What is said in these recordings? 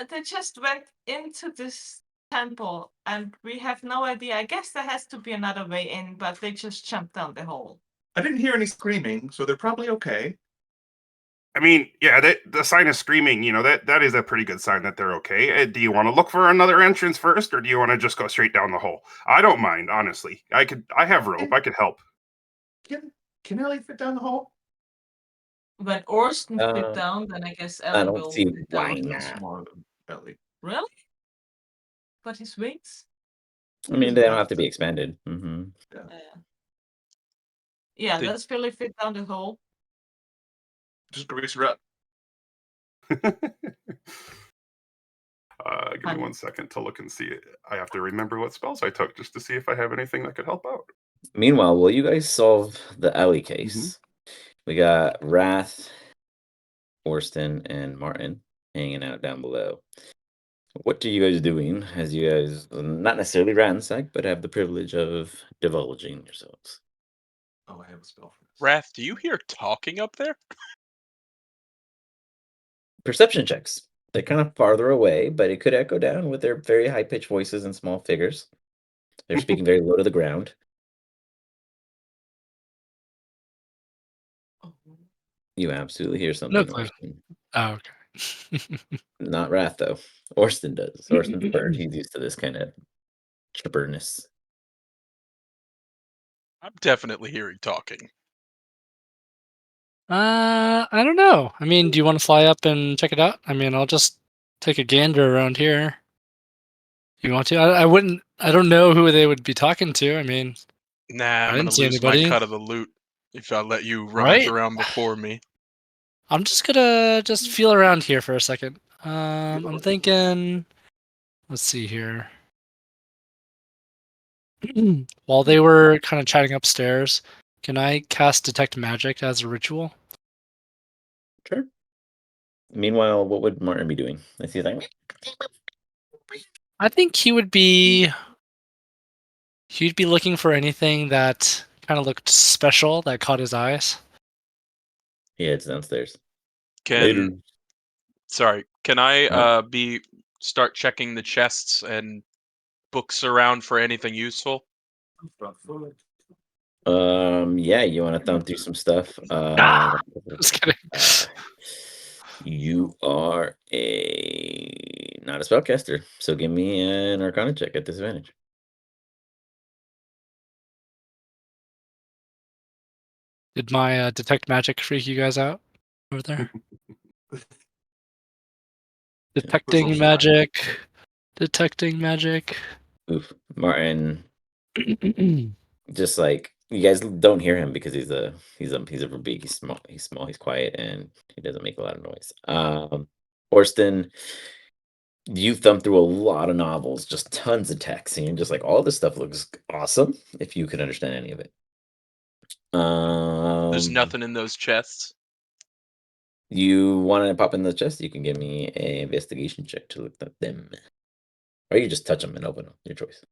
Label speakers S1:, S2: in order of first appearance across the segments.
S1: They just went into this temple, and we have no idea. I guess there has to be another way in, but they just jumped down the hole.
S2: I didn't hear any screaming, so they're probably okay.
S3: I mean, yeah, the sign is screaming. That is a pretty good sign that they're okay. Do you want to look for another entrance first, or do you want to just go straight down the hole? I don't mind, honestly. I have rope. I could help.
S2: Can Ellie fit down the hole?
S1: When Orson fit down, then I guess Ellie
S4: don't
S1: will
S4: see
S1: fit
S4: why
S1: down.
S4: not.
S2: Smaller than Ellie.
S1: Really? But his wings?
S4: I mean, they don't have to be expanded. Mm-hmm.
S1: Yeah, let's Billy fit down the hole.
S2: Just grease her up.
S3: Give me 1 second to look and see it. I have to remember what spells I took just to see if I have anything that could help out.
S4: Meanwhile, while you guys solve the Ellie case, we got Wrath, Orsten, and Martin hanging out down below. What are you guys doing as you guys not necessarily ransack, but have the privilege of divulging yourselves?
S2: Oh, I have a spell for this.
S5: Wrath, do you hear talking up there?
S4: Perception checks. They're kind of farther away, but it could echo down with their very high-pitched voices and small figures. They're speaking very low to the ground. You absolutely hear something.
S6: No clue. Oh, okay.
S4: Not Wrath, though. Orsten does. Orsten's bird. He's used to this kind of chipperness.
S5: I'm definitely hearing talking.
S6: I don't know. I mean, do you want to fly up and check it out? I mean, I'll just take a gander around here. You want to? I wouldn't. I don't know who they would be talking to. I mean,
S5: Nah,
S6: I
S5: I'm
S6: didn't
S5: gonna
S6: see
S5: lose
S6: anybody.
S5: my cut of the loot if I let you rummage around before me.
S6: I'm just gonna feel around here for a second. I'm thinking. Let's see here. While they were kind of chatting upstairs, can I cast Detect Magic as a ritual?
S4: Sure. Meanwhile, what would Martin be doing? Is he like?
S6: I think he would be. He'd be looking for anything that kind of looked special that caught his eyes.
S4: He heads downstairs.
S5: Can I start checking the chests and books around for anything useful?
S4: Yeah, you want to thumb through some stuff.
S6: Just kidding.
S4: You are not a spellcaster, so give me an Arcana check at disadvantage.
S6: Did my Detect Magic freak you guys out over there? Detecting magic. Detecting magic.
S4: Oof, Martin. Just like you guys don't hear him because he's a big. He's small. He's quiet, and he doesn't make a lot of noise. Orsten, you thumb through a lot of novels, just tons of text, and you're just like, all this stuff looks awesome if you could understand any of it.
S5: There's nothing in those chests.
S4: You want to pop in the chest? You can give me an investigation check to look at them, or you just touch them and open them. Your choice.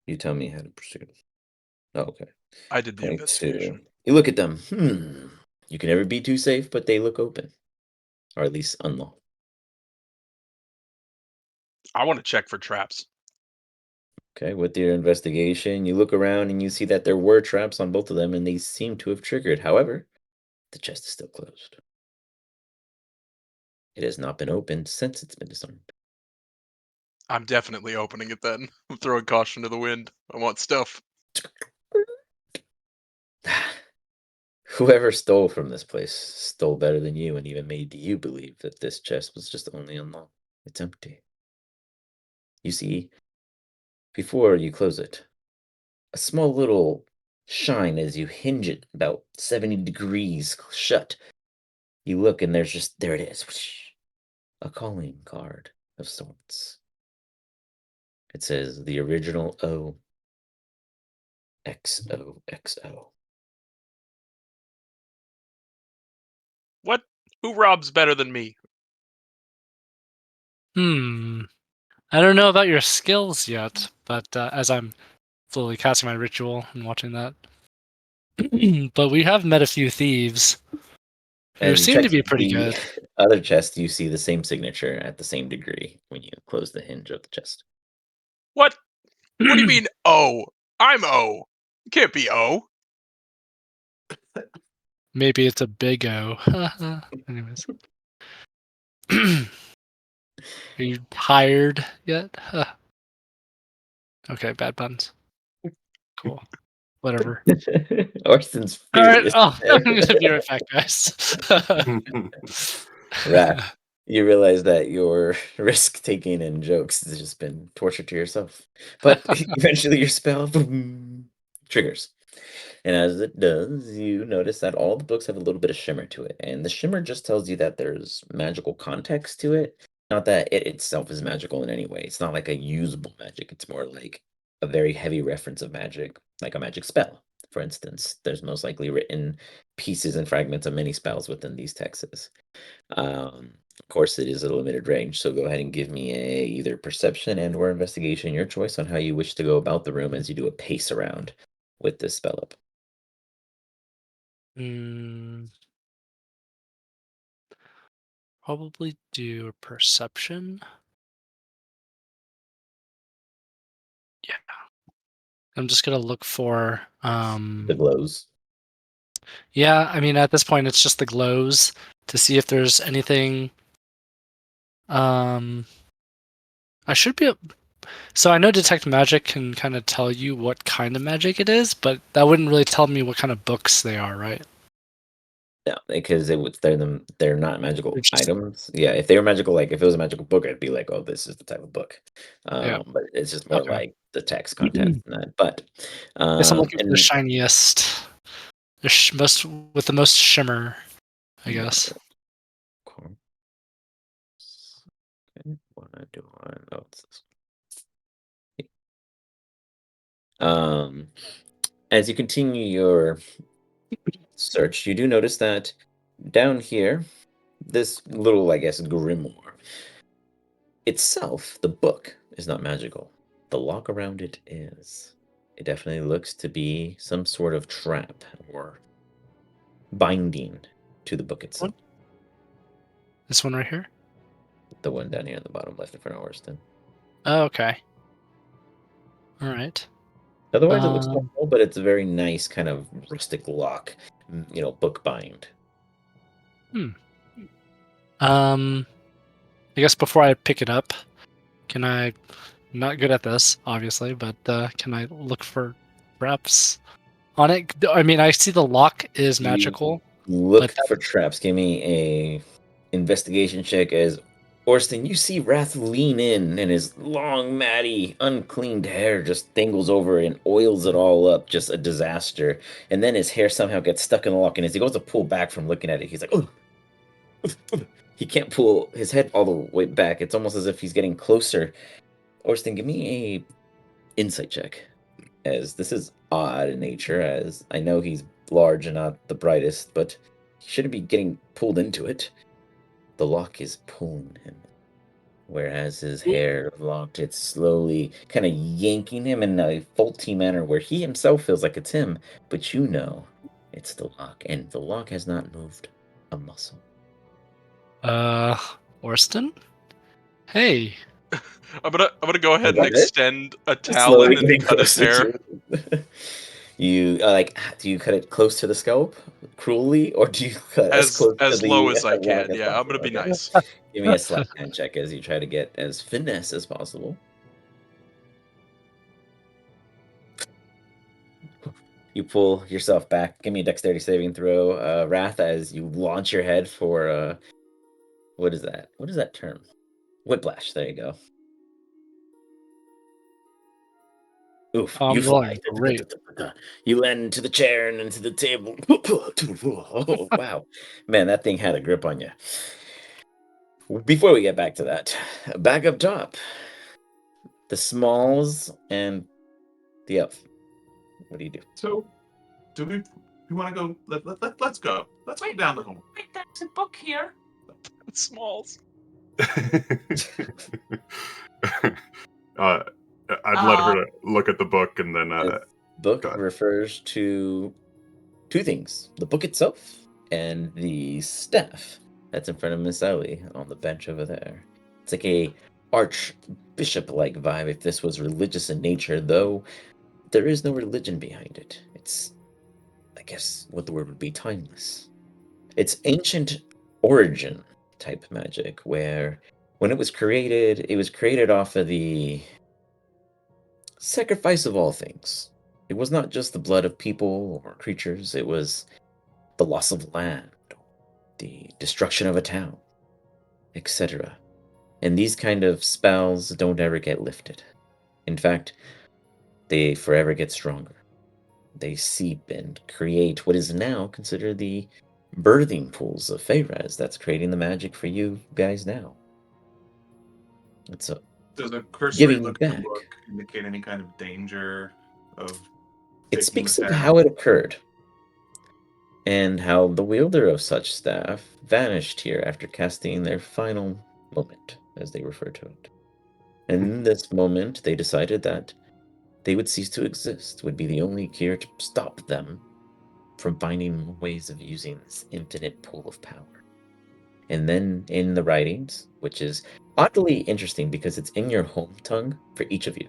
S4: You tell me how to proceed. Oh, okay.
S5: I did the investigation.
S4: You look at them. You can never be too safe, but they look open, or at least unlocked.
S5: I want to check for traps.
S4: Okay, with your investigation, you look around and you see that there were traps on both of them, and they seem to have triggered. However, the chest is still closed. It has not been opened since it's been disarmed.
S5: I'm definitely opening it then. I'm throwing caution to the wind. I want stuff.
S4: Whoever stole from this place stole better than you and even made you believe that this chest was just only unlocked. It's empty. You see, before you close it, a small little shine as you hinge it about 70 degrees shut. You look and there it is. A calling card of sorts. It says the original O XOXO.
S5: What? Who robs better than me?
S6: I don't know about your skills yet, but as I'm slowly casting my ritual and watching that. but we have met a few thieves who
S4: And
S6: seem to
S4: checking
S6: be pretty
S4: the
S6: good.
S4: other chest, you see the same signature at the same degree when you close the hinge of the chest.
S5: What? What do you mean, O? I'm O. You can't be O.
S6: Maybe it's a big O. Anyways. Are you tired yet? Okay, bad puns. Cool. Whatever.
S4: Orston's
S6: All right.
S4: furious.
S6: Oh, I'm gonna be right back, guys.
S4: Raph, you realize that your risk taking and jokes has just been torture to yourself. But eventually your spell boom, triggers. And as it does, you notice that all the books have a little bit of shimmer to it. And the shimmer just tells you that there's magical context to it. Not that it itself is magical in any way. It's not like a usable magic. It's more like a very heavy reference of magic, like a magic spell. For instance, there's most likely written pieces and fragments of many spells within these texts. Of course, it is a limited range, so go ahead and give me a either perception and or investigation, your choice on how you wish to go about the room as you do a pace around with this spell up.
S6: Probably do a perception. Yeah. I'm just gonna look for
S4: The glows.
S6: yeah, I mean at this point it's just the glows to see if there's anything I should be so I know detect magic can kind of tell you what kind of magic it is, but that wouldn't really tell me what kind of books they are, right?
S4: No, because they're not magical
S6: They're just
S4: items. Yeah, if they were magical, like if it was a magical book, I'd be like, oh, this is the type of book.
S6: yeah.
S4: But it's just more
S6: Okay.
S4: like the text content than that. But
S6: Guess I'm looking for the
S4: and
S6: shiniest, most with the most shimmer, I guess.
S4: cool. Okay, what do I know? It's this one. As you continue your search, you do notice that down here, this little, I guess, grimoire itself, the book is not magical. The lock around it is. It definitely looks to be some sort of trap or binding to the book itself.
S6: This one right here.
S4: The one down here on the bottom left in front of Orston.
S6: Oh, okay. All right.
S4: Otherwise, it looks normal, but it's a very nice kind of rustic lock, book bind.
S6: I guess before I pick it up, can I? Not good at this, obviously, but can I look for traps on it? I mean, I see the lock is
S4: You
S6: magical.
S4: Look
S6: But
S4: for traps. Give me a investigation check as Orston, you see Wrath lean in and his long, matty, uncleaned hair just dangles over and oils it all up. Just a disaster. And then his hair somehow gets stuck in the lock. And as he goes to pull back from looking at it, he's like, oh, he can't pull his head all the way back. It's almost as if he's getting closer. Orston, give me a insight check, as this is odd in nature, as I know he's large and not the brightest, but he shouldn't be getting pulled into it. The lock is pulling him, whereas his hair locked, it's slowly kind of yanking him in a faulty manner where he himself feels like it's him, but you know it's the lock, and the lock has not moved a muscle.
S6: Orston? Hey.
S5: I'm gonna go ahead and
S4: Got it?
S5: extend a
S4: Slowly
S5: talon and
S4: getting
S5: cut his
S4: closer
S5: hair.
S4: to you. Do you cut it close to the scalp cruelly, or do you cut as close to
S5: As low
S4: the
S5: as I
S4: lock
S5: can.
S4: as
S5: Yeah, I'm
S4: possible?
S5: gonna be
S4: Okay.
S5: nice.
S4: Give me a sleight of hand check as you try to get as finesse as possible. You pull yourself back. Give me a dexterity saving throw, Wrath, as you launch your head for what is that? What is that term? Whiplash. There you go. Oof,
S6: I'm
S4: you fly.
S6: rolling great.
S4: You land into the chair and into the table. Oh, wow. Man, that thing had a grip on you. Before we get back to that, back up top, the Smalls and the Elf. What do you do?
S2: So, do we want to go? Let's go. Let's go down the hall.
S1: Wait, there's a book here.
S5: Smalls.
S3: I'd let her look at the book and then
S4: This book
S3: go ahead.
S4: refers to two things: the book itself and the staff that's in front of Miss Ellie on the bench over there. It's like a archbishop-like vibe if this was religious in nature, though there is no religion behind it. It's, I guess what the word would be, timeless. It's ancient origin type magic, where when it was created off of the sacrifice of all things. It was not just the blood of people or creatures, it was the loss of land, the destruction of a town, etc. And these kind of spells don't ever get lifted. In fact, they forever get stronger. They seep and create what is now considered the birthing pools of Feyres that's creating the magic for you guys now. It's a
S2: Does a cursory
S4: Giving
S2: look at
S4: back.
S2: the book indicate any kind of danger of
S4: It
S2: taking
S4: speaks
S2: the
S4: of
S2: town?
S4: how it occurred, and how the wielder of such staff vanished here after casting their final moment, as they refer to it. And in this moment, they decided that they would cease to exist, would be the only cure to stop them from finding ways of using this infinite pool of power. And then in the writings, which is oddly interesting because it's in your home tongue for each of you,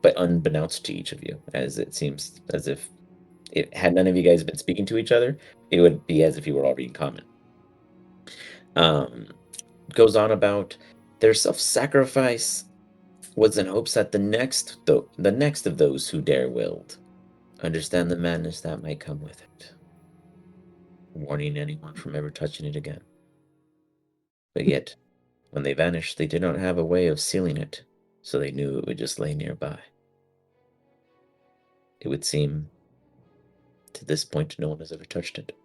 S4: but unbeknownst to each of you, as it seems as if had none of you guys been speaking to each other, it would be as if you were all reading common. Goes on about their self-sacrifice was in hopes that the next of those who dare willed understand the madness that might come with it, warning anyone from ever touching it again. But yet, when they vanished, they did not have a way of sealing it, so they knew it would just lay nearby. It would seem, to this point, no one has ever touched it.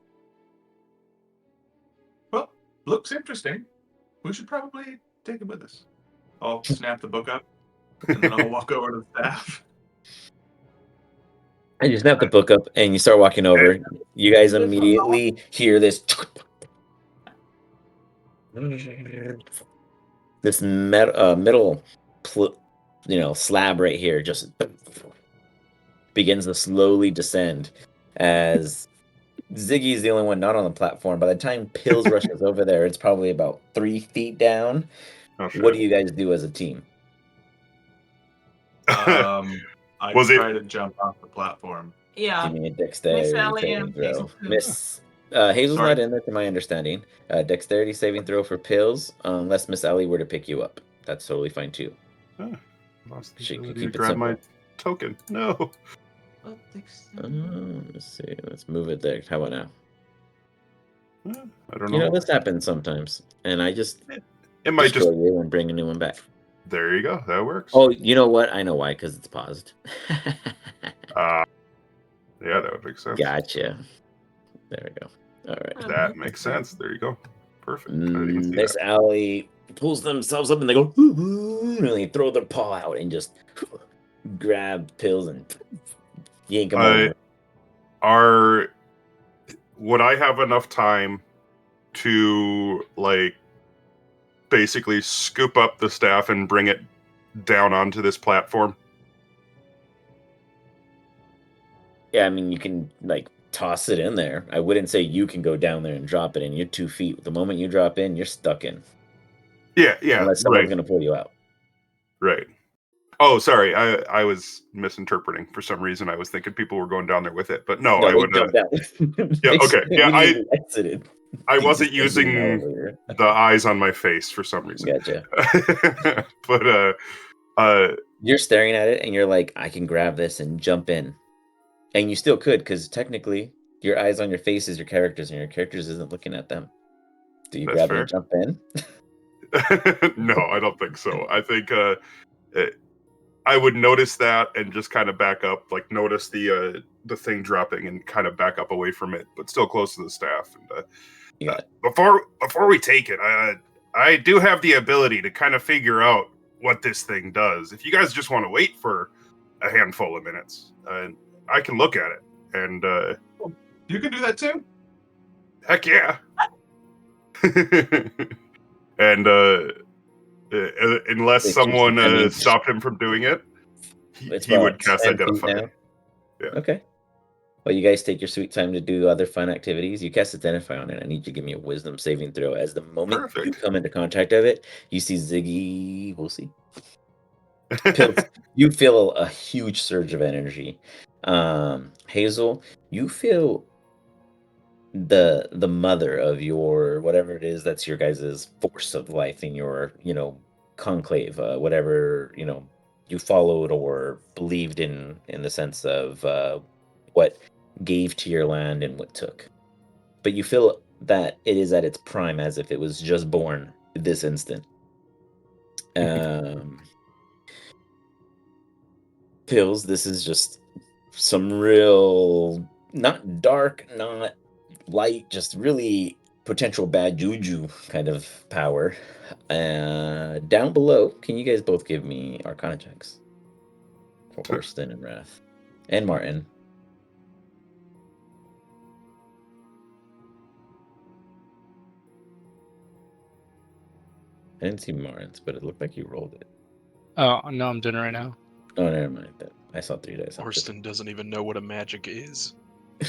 S2: Well, looks interesting. We should probably take it with us. I'll snap the book up, and then I'll walk over to the staff.
S4: And you snap the book up and you start walking over. You guys immediately hear this middle slab right here just begins to slowly descend as Ziggy is the only one not on the platform. By the time Pills rushes over there, it's probably about 3 feet down.
S3: Oh,
S4: What
S3: shit.
S4: do you guys do as a team?
S2: I
S3: Was it-
S2: try to jump off the platform.
S1: Yeah.
S4: Give me a
S1: Miss
S4: dexterity
S1: Ellie
S4: saving
S1: and
S4: throw.
S1: Hazel too.
S4: Miss Hazel's
S2: Sorry?
S4: not in there, to my understanding. Dexterity saving throw for Pills, unless Miss Ellie were to pick you up. That's totally fine too.
S3: Lost the
S4: She can
S3: ability
S4: keep
S3: to
S4: it
S3: grab
S4: simple.
S3: my token. No.
S4: Let's see. Let's move it there. How about now?
S3: I don't know.
S4: This happens sometimes, and I just
S3: It might
S4: destroy
S3: just.
S4: you and bring a new one back.
S3: There you go. That works.
S4: Oh, you know what? I know why, because it's paused.
S3: Yeah, that would make sense.
S4: Gotcha. There we go. All right.
S3: That makes sense. There you go. Perfect. I didn't even see
S4: Miss
S3: that.
S4: Allie pulls themselves up and they go, and they throw their paw out and just grab Pills and yank them over.
S3: Would I have enough time to basically scoop up the staff and bring it down onto this platform?
S4: Yeah, I mean, you can toss it in there. I wouldn't say you can go down there and drop it in. You're 2 feet. The moment you drop in, you're stuck in.
S3: Yeah,
S4: Unless someone's
S3: right,
S4: going to pull you out.
S3: right. Oh, sorry, I was misinterpreting. For some reason, I was thinking people were going down there with it, but no, I
S4: they
S3: would.
S4: jumped out.
S3: Yeah, okay. Yeah,
S4: I exited.
S3: I wasn't
S4: Just in the
S3: using
S4: elevator.
S3: the eyes on my face for some reason.
S4: Gotcha.
S3: But
S4: You're staring at it and you're like, I can grab this and jump in. And you still could, because technically your eyes on your face is your characters and your characters isn't looking at them. Do you
S3: That's
S4: grab
S3: fair.
S4: it and jump in?
S3: no, I don't think so. I think I would notice that and just kind of back up, notice the thing dropping and kind of back up away from it, but still close to the staff. And before we take it, I do have the ability to kind of figure out what this thing does. If you guys just want to wait for a handful of minutes, I can look at it. And
S2: You can do that too?
S3: heck yeah. And unless
S4: It's
S3: someone
S4: just-
S3: stopped him from doing it,
S4: It's
S3: he would
S4: about
S3: cast
S4: 10 feet
S3: Identify.
S4: now.
S3: Yeah.
S4: Okay. While you guys take your sweet time to do other fun activities, you cast Identify on it. I need you to give me a Wisdom saving throw. As the moment you
S2: Perfect.
S4: come into contact of it, you see Ziggy. We'll see. Pills, you feel a huge surge of energy. Hazel, you feel the mother of your whatever it is that's your guys' force of life in your conclave, whatever you followed or believed in the sense of what gave to your land and what took. But you feel that it is at its prime, as if it was just born this instant. Pills, this is just some real, not dark, not light, just really potential bad juju kind of power. Down below, can you guys both give me Arcana checks for Orston and Wrath and Martin? I didn't see Martin's, but it looked like you rolled it.
S6: Oh no, I'm doing it right now.
S4: Oh, never mind that. I saw 3 dice.
S5: Orston doesn't even know what a magic is.
S4: At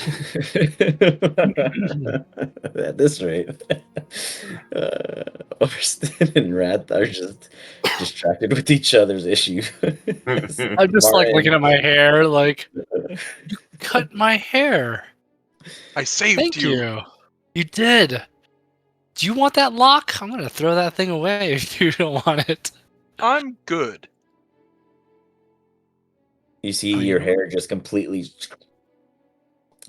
S4: this rate, Orston and Wrath are just distracted with each other's issue.
S6: I'm just like looking at my hair, like, you cut my hair.
S5: I saved
S6: Thank
S5: you.
S6: you. You did. Do you want that lock? I'm gonna throw that thing away if you don't want it.
S5: I'm good.
S4: You see
S6: Oh, you
S4: your
S6: know-
S4: hair just completely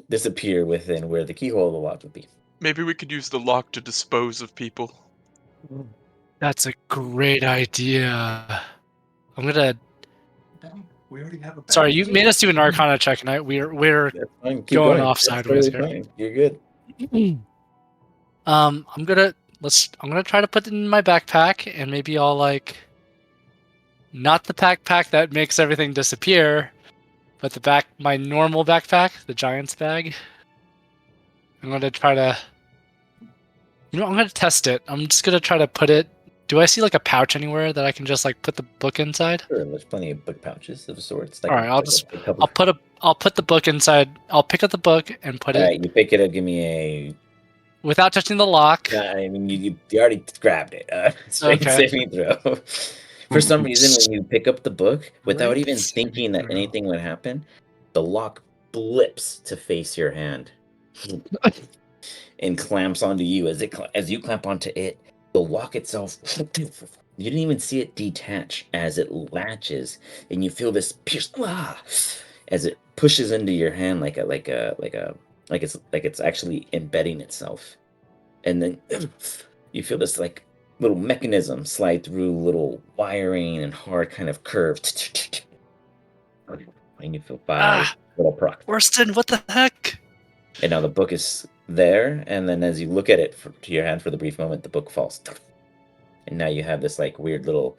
S4: disappear within where the keyhole of the lock would be.
S5: Maybe we could use the lock to dispose of people.
S6: That's a great idea. I'm gonna.
S2: We already have a.
S6: Sorry, you made us do an Arcana check, and we're
S4: That's fine. Keep
S6: going
S4: going.
S6: off
S4: That's
S6: sideways
S4: totally
S6: here.
S4: fine. You're good.
S6: I'm gonna try to put it in my backpack, and maybe I'll not the backpack that makes everything disappear, but my normal backpack, the giant's bag. I'm gonna try to. I'm gonna test it. I'm just gonna try to put it. Do I see a pouch anywhere that I can just put the book inside?
S4: Sure, there's plenty of book pouches of sorts.
S6: All right, I'll put the book inside. I'll pick up the book and put
S4: All
S6: it
S4: right, you pick it up. Give me a.
S6: without touching the lock.
S4: I mean, you already grabbed it. Straight
S6: Okay.
S4: saving throw. For some reason, when you pick up the book, without even
S6: Great
S4: thinking that
S6: saving throw.
S4: anything would happen, the lock blips to face your hand and clamps onto you. As you clamp onto it, the lock itself, you didn't even see it detach as it latches, and you feel this pierce as it pushes into your hand like it's actually embedding itself, and then you feel this little mechanism slide through little wiring and hard kind of curve, and you feel 5 little proc.
S6: Worston, what the heck?
S4: And now the book is there, and then as you look at it to your hand for the brief moment, the book falls. And now you have this weird little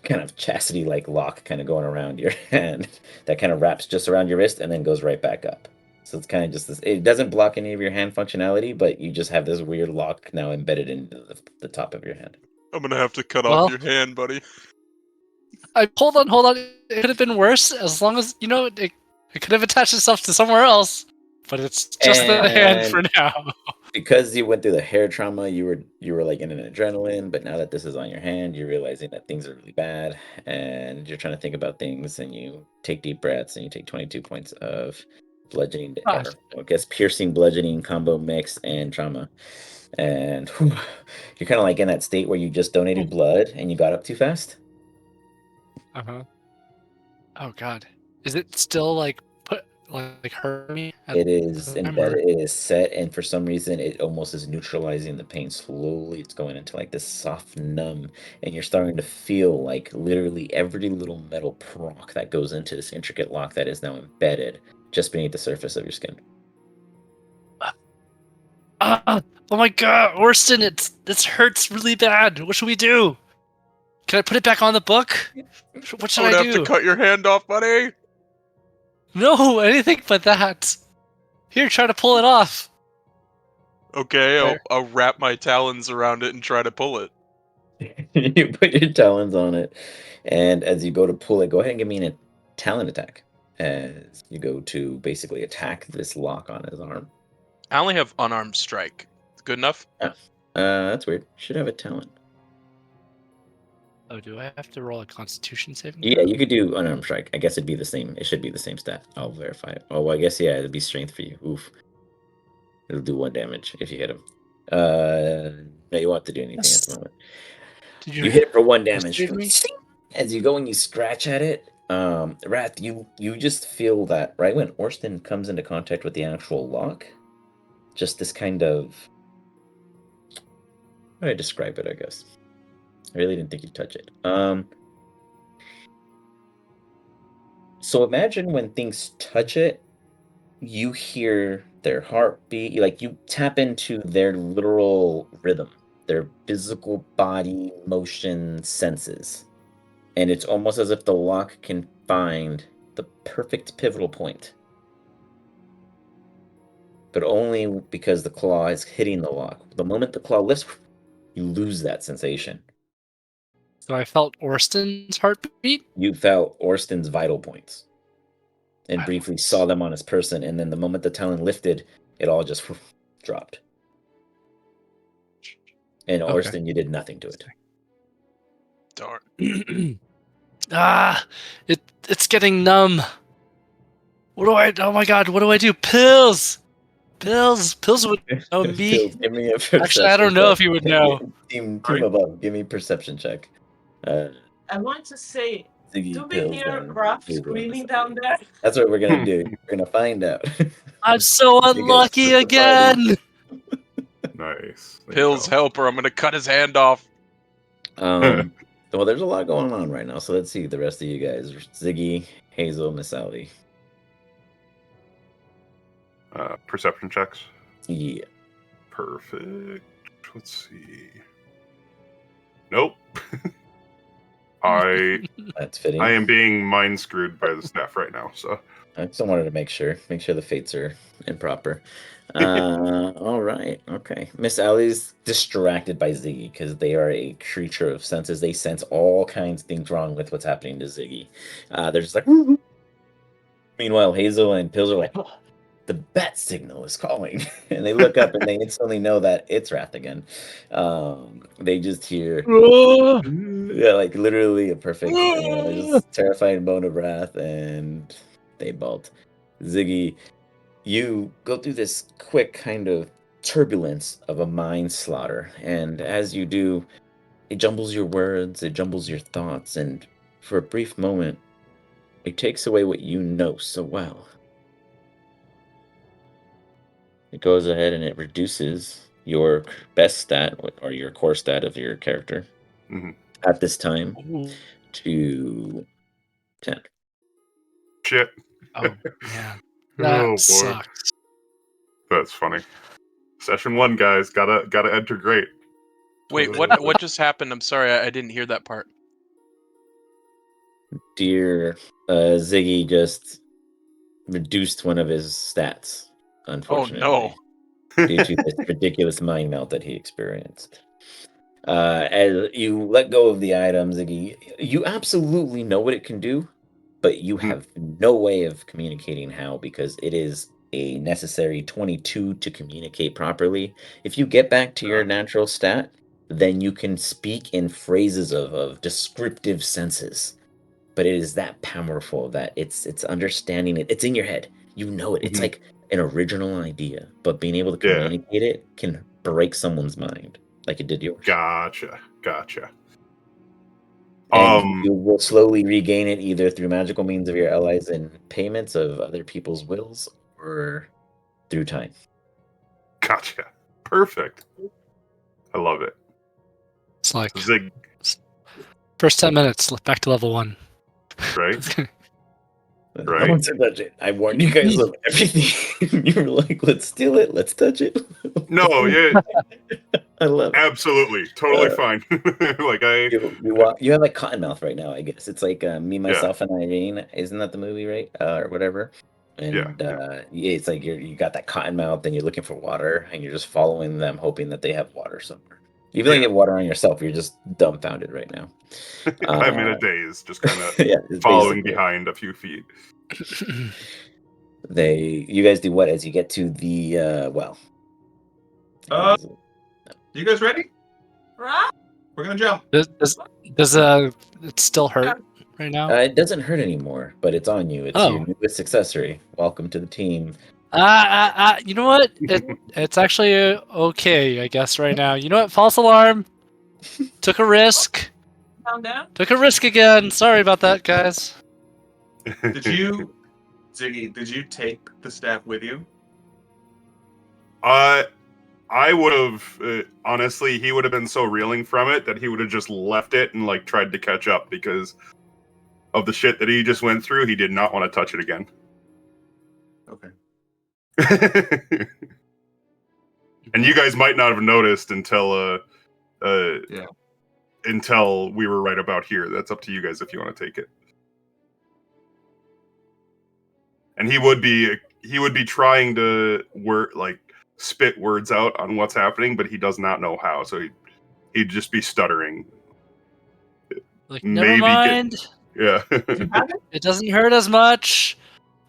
S4: kind of chastity lock kind of going around your hand that kind of wraps just around your wrist and then goes right back up. So it's kind of just this, it doesn't block any of your hand functionality, but you just have this weird lock now embedded into the top of your hand.
S5: I'm gonna have to cut
S6: Well-
S5: off your hand, buddy.
S6: Hold on. It could have been worse as long as it could have attached itself to somewhere else. But it's just the hand for now.
S4: Because you went through the hair trauma, you were in an adrenaline, but now that this is on your hand, you're realizing that things are really bad, and you're trying to think about things, and you take deep breaths, and you take 22 points of bludgeoning,
S6: Gosh.
S4: or I guess piercing, bludgeoning, combo mix, and trauma. And you're kind of in that state where you just donated blood, and you got up too fast.
S6: Uh-huh. Oh god. Is it still hurt me?
S4: It is
S6: the time,
S4: embedded, it is set, and for some reason it almost is neutralizing the pain slowly. It's going into this soft numb, and you're starting to feel literally every little metal proc that goes into this intricate lock that is now embedded just beneath the surface of your skin.
S6: Oh my god, Orston, this hurts really bad. What should we do? Can I put it back on the book? What should
S5: I would
S6: I
S5: have
S6: do?
S5: to cut your hand off, buddy.
S6: No, anything but that. Here, try to pull it off.
S5: Okay,
S6: There.
S5: I'll wrap my talons around it and try to pull it.
S4: You put your talons on it, and as you go to pull it, go ahead and give me a talon attack. as you go to basically attack this lock on his arm.
S5: I only have unarmed strike. Good enough?
S4: That's weird. Should have a talent.
S6: Oh, do I have to roll a Constitution saving?
S4: Yeah, you could do unarmed strike. I guess it'd be the same. It should be the same stat. I'll verify it. Oh, well, I guess, yeah, it'd be strength for you. Oof. It'll do 1 damage if you hit him. No, you won't have to do anything at the moment.
S6: Did
S4: You hit it for 1
S6: you
S4: damage.
S6: save me?
S4: As you go and you scratch at it, Wrath, you just feel that right when Orston comes into contact with the actual lock, just this kind of, how do I describe it, I guess? I really didn't think you'd touch it. So imagine when things touch it, you hear their heartbeat, like you tap into their literal rhythm, their physical body motion senses. And it's almost as if the lock can find the perfect pivotal point. But only because the claw is hitting the lock. The moment the claw lifts, you lose that sensation.
S6: So I felt Orston's heartbeat.
S4: You felt Orston's vital points and
S6: Vital
S4: briefly
S6: points.
S4: saw them on his person, and then the moment the talon lifted, it all just dropped. And
S6: Okay.
S4: Orston, you did nothing to it.
S5: Darn.
S6: It's getting numb. Oh my god, what do I do? Pills would know me.
S4: Phil, give me a perception
S6: Actually, I don't know
S4: check.
S6: if you would know.
S4: Team
S2: Right.
S4: above, give me a perception check.
S1: I want to say,
S4: Ziggy,
S1: do we
S4: Pills,
S1: hear
S4: and
S1: Graf
S4: Hazel on
S1: screaming
S4: the
S1: down
S4: side.
S1: there?
S4: That's what we're gonna do. We're gonna find out.
S6: I'm so
S4: Because
S6: unlucky
S4: it's a party.
S6: again.
S3: Nice. There you
S5: Pills
S3: go.
S5: helper. I'm gonna cut his hand off.
S4: Well, there's a lot going on right now, so let's see the rest of you guys. Ziggy, Hazel, Miss Sally.
S3: Perception checks.
S4: Yeah.
S3: Perfect. Let's see. Nope. I
S4: That's fitting.
S3: I am being mind screwed by the staff right now. So
S4: I just wanted to make sure the fates are improper. All right, okay. Miss Allie's distracted by Ziggy because they are a creature of senses. They sense all kinds of things wrong with what's happening to Ziggy. They're just like, "Woo." Meanwhile, Hazel and Pills are like, "Oh, the bat signal is calling," and they look up and they instantly know that it's Wrath again. They just hear, yeah, like literally a perfect, just terrifying moan of wrath, and they bolt. Ziggy, you go through this quick kind of turbulence of a mind slaughter, and as you do, it jumbles your words, it jumbles your thoughts, and for a brief moment, it takes away what you know so well. It goes ahead and it reduces your best stat or your core stat of your character
S3: Mhm.
S4: at this time to 10.
S6: Oh
S3: shit.
S6: man,
S3: Oh,
S6: that
S3: boy.
S6: sucks.
S3: That's funny. Session 1, guys. Gotta enter great.
S5: Wait, what just happened? I'm sorry, I didn't hear that part.
S4: Dear Ziggy just reduced one of his stats, unfortunately, due to this ridiculous mind melt that he experienced. As you let go of the item, Ziggy, you absolutely know what it can do, but you have no way of communicating how because it is a necessary 22 to communicate properly. If you get back to your natural stat, then you can speak in phrases of descriptive senses. But it is that powerful that it's understanding it. It's in your head. You know it. It's
S3: Mhm.
S4: like an original idea, but being able to
S3: Yeah.
S4: communicate it can break someone's mind, like it did yours.
S3: Gotcha.
S4: And you will slowly regain it either through magical means of your allies and payments of other people's wills, or through time.
S3: Gotcha. Perfect. I love it.
S6: It's like
S3: Zig,
S6: first 10 minutes, back to level 1.
S3: right?
S4: No
S3: Right.
S4: one said touch it. I warned you guys of everything. You were like, let's steal it, let's touch it.
S3: No, yeah,
S4: I love it.
S3: absolutely. Totally fine. Like
S4: You have like Cottonmouth right now, I guess. It's like Me, Myself, and Irene. Isn't that the movie, right? Or whatever. And yeah, it's like you got that Cottonmouth and you're looking for water and you're just following them, hoping that they have water somewhere. You feel like
S2: Yeah.
S4: you have water on yourself. You're just dumbfounded right now.
S3: I'm in a daze, just kind of
S4: Yeah, it's
S3: following
S4: basically-
S3: behind a few feet.
S4: You guys do what as you get to the well?
S2: You guys ready?
S1: Right?
S2: We're gonna jump.
S6: Does it still hurt right now?
S4: It doesn't hurt anymore, but it's on you. It's your
S6: Oh.
S4: newest accessory. Welcome to the team.
S6: You know what? It's actually okay, I guess, right now. You know what? False alarm. Took a risk.
S1: Down there.
S6: Took a risk again. Sorry about that, guys.
S2: Did you, Ziggy? Did you take the staff with you?
S3: I would have honestly. He would have been so reeling from it that he would have just left it and like tried to catch up because of the shit that he just went through. He did not want to touch it again.
S2: Okay.
S3: And you guys might not have noticed until
S2: Yeah.
S3: until we were right about here. That's up to you guys if you want to take it. And he would be trying to spit words out on what's happening, but he does not know how. So he'd just be stuttering.
S6: Like,
S3: Maybe
S6: never mind.
S3: Yeah.
S2: You have it?
S6: It doesn't hurt as much.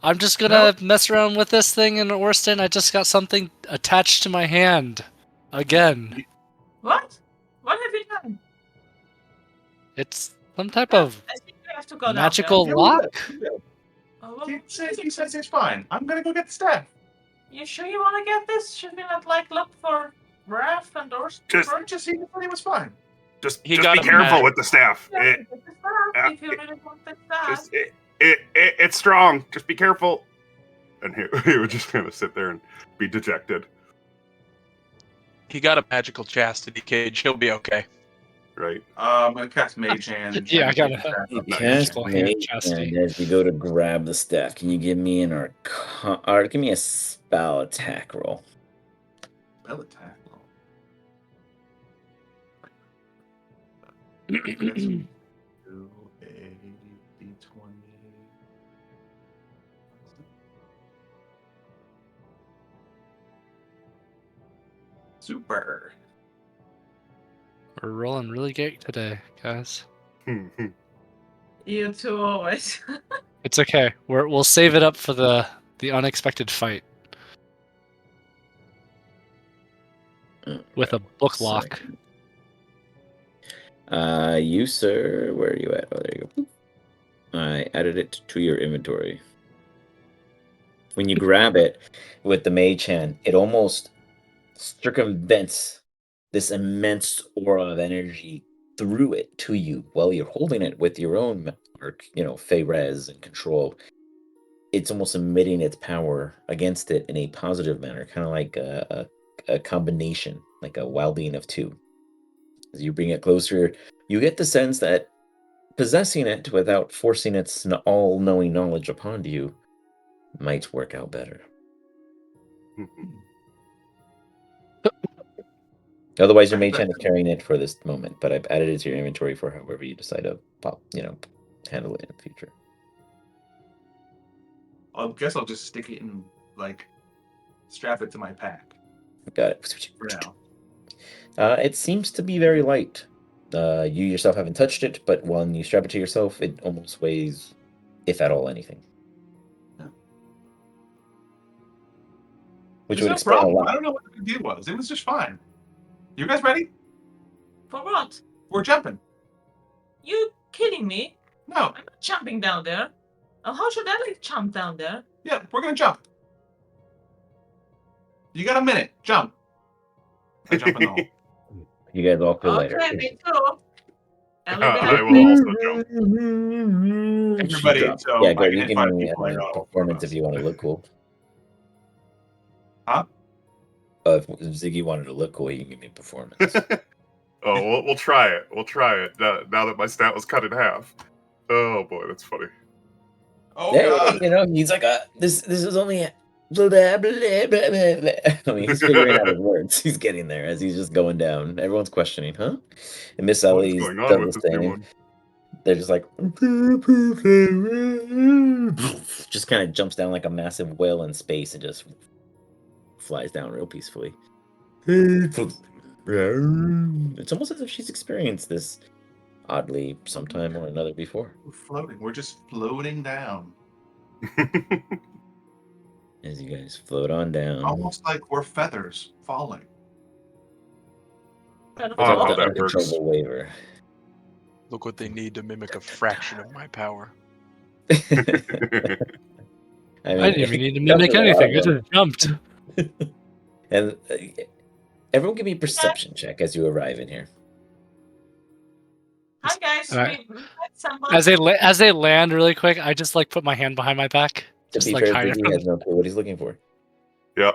S6: I'm just gonna mess around with this thing, and Orston, I just got something attached to my hand. Again.
S1: What? What have you done?
S6: It's some type of
S1: I think you have to go down
S6: magical
S2: Yeah,
S6: lock?
S2: we will.
S1: there. Oh, well,
S2: He says it's fine. I'm gonna go get the staff.
S1: you sure you want to get this? Should we not look for Raph and Orson?
S3: Just-
S2: Or just he thought he was fine.
S3: just
S5: He
S3: just
S5: got
S3: be
S5: a
S3: careful
S5: mag.
S3: with the staff.
S1: Yeah, get the staff if you
S3: it-
S1: really want the staff.
S3: It's strong. Just be careful. And he would just kind of sit there and be dejected,
S5: He got a magical chastity cage. He'll be okay.
S3: right?
S2: I'm gonna cast Mage Hand.
S6: Yeah, I
S2: try to
S6: gotta-
S2: get the staff
S4: You
S2: up.
S3: Nice.
S4: cast
S6: Magical hand
S4: Mage,
S6: chastity.
S4: and as you go to grab the staff, can you give me an or give me a spell attack roll?
S2: Spell attack. Let's do a d20. Super.
S6: We're rolling really great today, guys.
S1: You two always.
S6: It's okay. We'll save it up for the unexpected fight with a book lock.
S4: You sir, where are you at? Oh, there you go. I added it to your inventory. When you grab it with the mage hand, it almost circumvents this immense aura of energy through it to you while you're holding it with your own mark, Fey res and control. It's almost emitting its power against it in a positive manner, kind of like a combination, like a well-being of two. As you bring it closer, you get the sense that possessing it without forcing its all-knowing knowledge upon you might work out better. Otherwise, your mage hand is carrying it for this moment, but I've added it to your inventory for however you decide to handle it in the future.
S2: I guess I'll just stick it in, strap it to my pack
S4: Got it.
S2: for now.
S4: It seems to be very light. You yourself haven't touched it, but when you strap it to yourself, it almost weighs, if at all, anything. Which
S2: There's
S4: would
S2: no
S4: explain a
S2: problem. I
S4: lot.
S2: don't know what the deal was. It was just fine. You guys ready?
S1: For what?
S2: We're jumping.
S1: You kidding me?
S2: No.
S1: I'm not jumping down there. Oh, how should I jump down there?
S2: Yeah, we're gonna jump. You got a minute. Jump. I jump in the hole.
S4: You guys all feel
S1: Okay,
S4: lighter.
S1: me too. Ellie
S3: I
S1: behind
S3: will
S1: me.
S3: also jump.
S2: Everybody,
S4: Drop.
S2: so
S4: Yeah,
S2: I
S4: go.
S2: can
S4: You
S2: hit
S4: can
S2: 5 people
S4: give me
S2: all
S4: a
S2: four of
S4: performance
S2: us.
S4: if you want to look cool.
S2: Huh?
S4: If Ziggy wanted to look cool, you can give me a performance.
S3: Oh, we'll try it. We'll try it now that my stat was cut in half. Oh boy, that's funny.
S2: Oh
S4: Hey,
S2: god.
S4: he's like, this is only a blah, blah, blah, blah, blah, blah. I mean, he's figuring out his words. He's getting there as he's just going down. Everyone's questioning, huh? And Miss
S3: What is
S4: Ellie's
S3: going on
S4: does
S3: with
S4: the
S3: this new
S4: same.
S3: one?
S4: They're just like, just kind of jumps down like a massive whale in space and just flies down real peacefully. It's almost as if she's experienced this oddly sometime or another before.
S2: We're floating. We're just floating down.
S4: As you guys float on down.
S2: Almost like we're feathers falling.
S1: Kind of
S3: Oh,
S4: Without
S3: how
S4: the
S3: that works.
S4: uncontrollable waiver.
S5: Look what they need to mimic a fraction of my power.
S4: I
S6: I didn't even need to mimic anything. I just jumped.
S4: And everyone give me a perception check as you arrive in here.
S1: Hi guys,
S6: Alright.
S1: we met someone.
S6: As they land really quick, I just like put my hand behind my back.
S4: To
S6: Just
S4: be
S6: like
S4: fair,
S6: hide it
S4: Ziggy
S6: from
S4: has no clue what he's looking for.
S3: Yeah.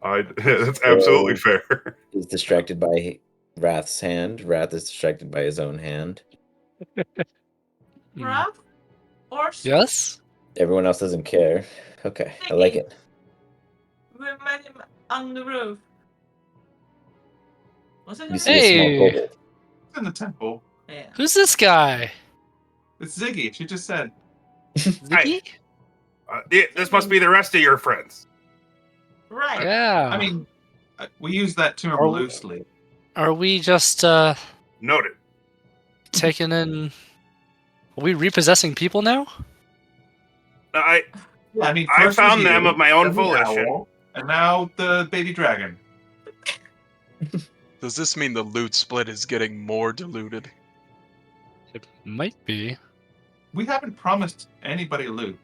S3: That's absolutely fair.
S4: He's distracted by Wrath's hand. Wrath is distracted by his own hand.
S1: Rough or
S6: Yes?
S4: Everyone else doesn't care. Okay, I like it.
S1: we met him on the roof. Was it?
S4: You
S1: a
S4: see
S1: roof?
S4: a small
S6: Hey.
S4: kobold.
S2: It's in the temple.
S1: Yeah.
S6: Who's this guy?
S2: It's Ziggy. She just said.
S6: Ziggy?
S3: This must be the rest of your friends.
S1: Right.
S6: Yeah.
S2: I mean, we use that term
S6: Are-
S2: loosely.
S6: Are we just
S3: Noted.
S6: taking in? Are we repossessing people now?
S3: I
S2: Yeah, I mean,
S3: I
S2: first
S3: found
S2: was
S3: them
S2: you,
S3: of my own
S2: then the
S3: volition.
S2: owl, and now the baby dragon.
S5: Does this mean the loot split is getting more diluted?
S6: It might be.
S2: We haven't promised anybody loot.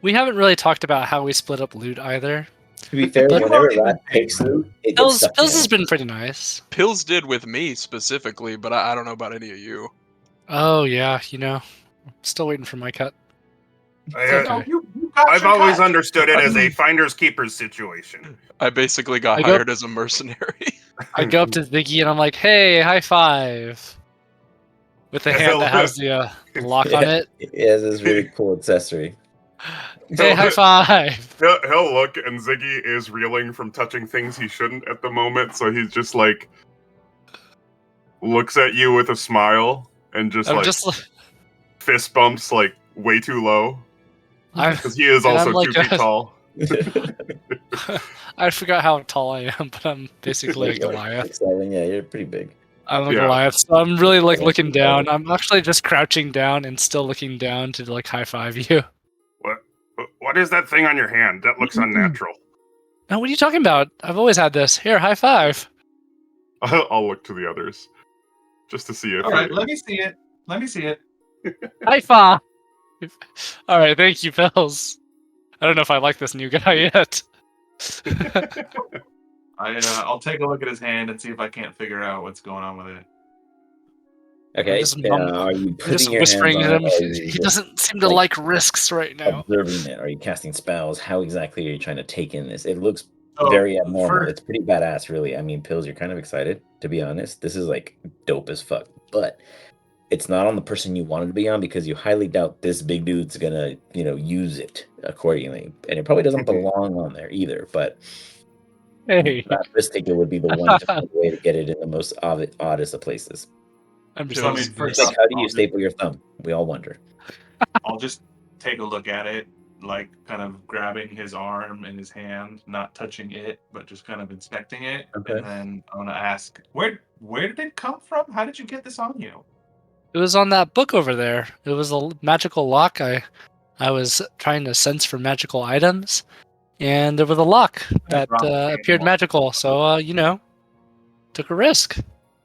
S6: We haven't really talked about how we split up loot either.
S4: To be fair,
S6: But-
S4: whenever
S2: You've already
S4: Wrath
S2: been
S4: takes
S2: paying
S4: loot, it gets
S6: Pills
S4: sucked
S6: has
S4: in.
S6: been pretty nice.
S5: Pills did with me specifically, but I don't know about any of you.
S6: Oh yeah, I'm still waiting for my cut.
S2: No, you got
S3: I've
S2: your
S3: always
S2: cut.
S3: understood it as a finders keepers situation.
S5: I basically got
S6: I go-
S5: hired as a mercenary.
S6: I go up to Ziggy and I'm like, "Hey, high five!" With the
S3: Yeah,
S6: hand that has the lock on it.
S4: It has this really cool accessory.
S6: Hey, high five!
S3: He'll look, and Ziggy is reeling from touching things he shouldn't at the moment, so he's just like looks at you with a smile and just
S6: I'm
S3: like
S6: just,
S3: fist bumps like way too low
S6: I'm,
S3: because he is
S6: And
S3: also
S6: I'm like
S3: 2 feet tall.
S6: I forgot how tall I am, but I'm basically a
S4: You're like
S6: Goliath.
S4: 6'7", yeah, you're pretty big.
S6: I'm a
S3: Yeah.
S6: Goliath, so I'm really like
S4: Yeah,
S6: looking
S4: you
S6: down.
S4: got
S6: I'm actually just crouching down and still looking down to like high five you.
S3: What is that thing on your hand? That looks unnatural.
S6: No, what are you talking about? I've always had this. Here, high five.
S3: I'll look to the others just to see if.
S2: All right, let me see it. Let me see it.
S6: High five. All right, thank you, Pills. I don't know if I like this new guy yet.
S2: I'll take a look at his hand and see if I can't figure out what's going on with it.
S4: Okay,
S6: just mum-
S4: are you
S6: I'm
S4: putting
S6: just
S4: your
S6: whispering
S4: hands
S6: to
S4: on
S6: him.
S4: it, or are you
S6: He
S4: just
S6: doesn't seem to
S4: like,
S6: like risks right now.
S4: observing it? Are you casting spells? How exactly are you trying to take in this? It looks
S2: So,
S4: very abnormal.
S2: first-
S4: It's pretty badass, really. I mean, Pills, you're kind of excited, to be honest. This is like dope as fuck. But it's not on the person you wanted to be on because you highly doubt this big dude's gonna, use it accordingly. And it probably doesn't belong on there either. But
S6: Hey,
S4: that risk taker would be the one to find a way to get it in the most oddest of places.
S6: I'm just
S2: So, I mean,
S6: using
S2: first
S6: this.
S4: Like, how do
S2: I'll
S4: you
S2: just-
S4: staple your thumb? We all wonder.
S2: I'll just take a look at it, like kind of grabbing his arm in his hand, not touching it, but just kind of inspecting it.
S4: Okay.
S2: And then I'm gonna ask, where did it come from? How did you get this on you?
S6: It was on that book over there. It was a magical lock. I was trying to sense for magical items, and there was a lock that
S2: dropped the
S6: appeared
S2: handle.
S6: magical. So took a risk.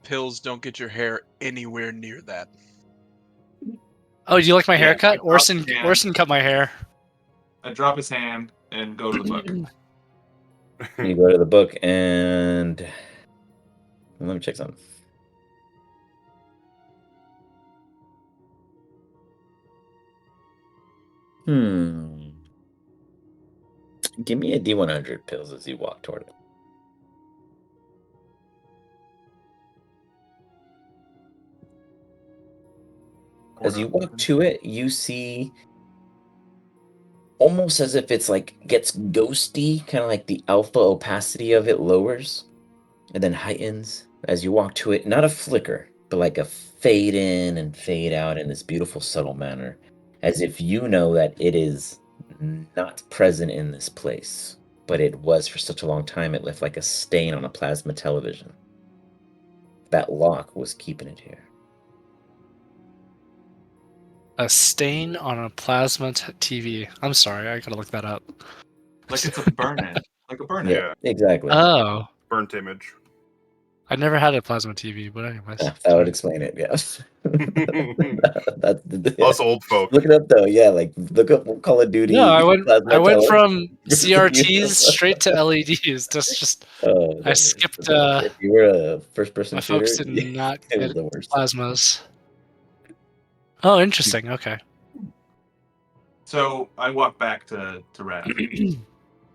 S5: Pills don't get your hair anywhere near that.
S6: Oh, do you like my
S2: Yeah,
S6: haircut?
S2: I thought-
S6: Orson,
S2: yeah.
S6: Orson cut my hair.
S2: I drop his hand and go to the book.
S4: You go to the book and let me check something. Give me a D100 Pills as you walk toward it. As you walk to it, you see almost as if it's like gets ghosty, kind of like the alpha opacity of it lowers and then heightens as you walk to it. Not a flicker, but like a fade in and fade out in this beautiful, subtle manner, as if you know that it is not present in this place, but it was for such a long time it left like a stain on a plasma television. That lock was keeping it here.
S6: A stain on a plasma TV. I'm sorry, I gotta look that up.
S2: Like it's a burn-in. Like a burn-in.
S3: Yeah.
S4: Exactly.
S6: Oh,
S3: Burnt image.
S6: I never had a plasma TV, but anyways.
S4: Yeah, that would explain it. Yes. That's
S3: Us old folk.
S4: Look it up though. Yeah, like look up Call of Duty.
S6: No, I
S4: plasma
S6: went
S4: tele-
S6: from CRTs straight to LEDs. That's just
S4: Oh,
S6: I
S4: that-
S6: skipped.
S4: if you were a first-person
S6: My
S4: shooter,
S6: folks did not
S4: it was
S6: get
S4: the worst.
S6: plasmas. Oh, interesting. Okay.
S2: So I walk back to Raph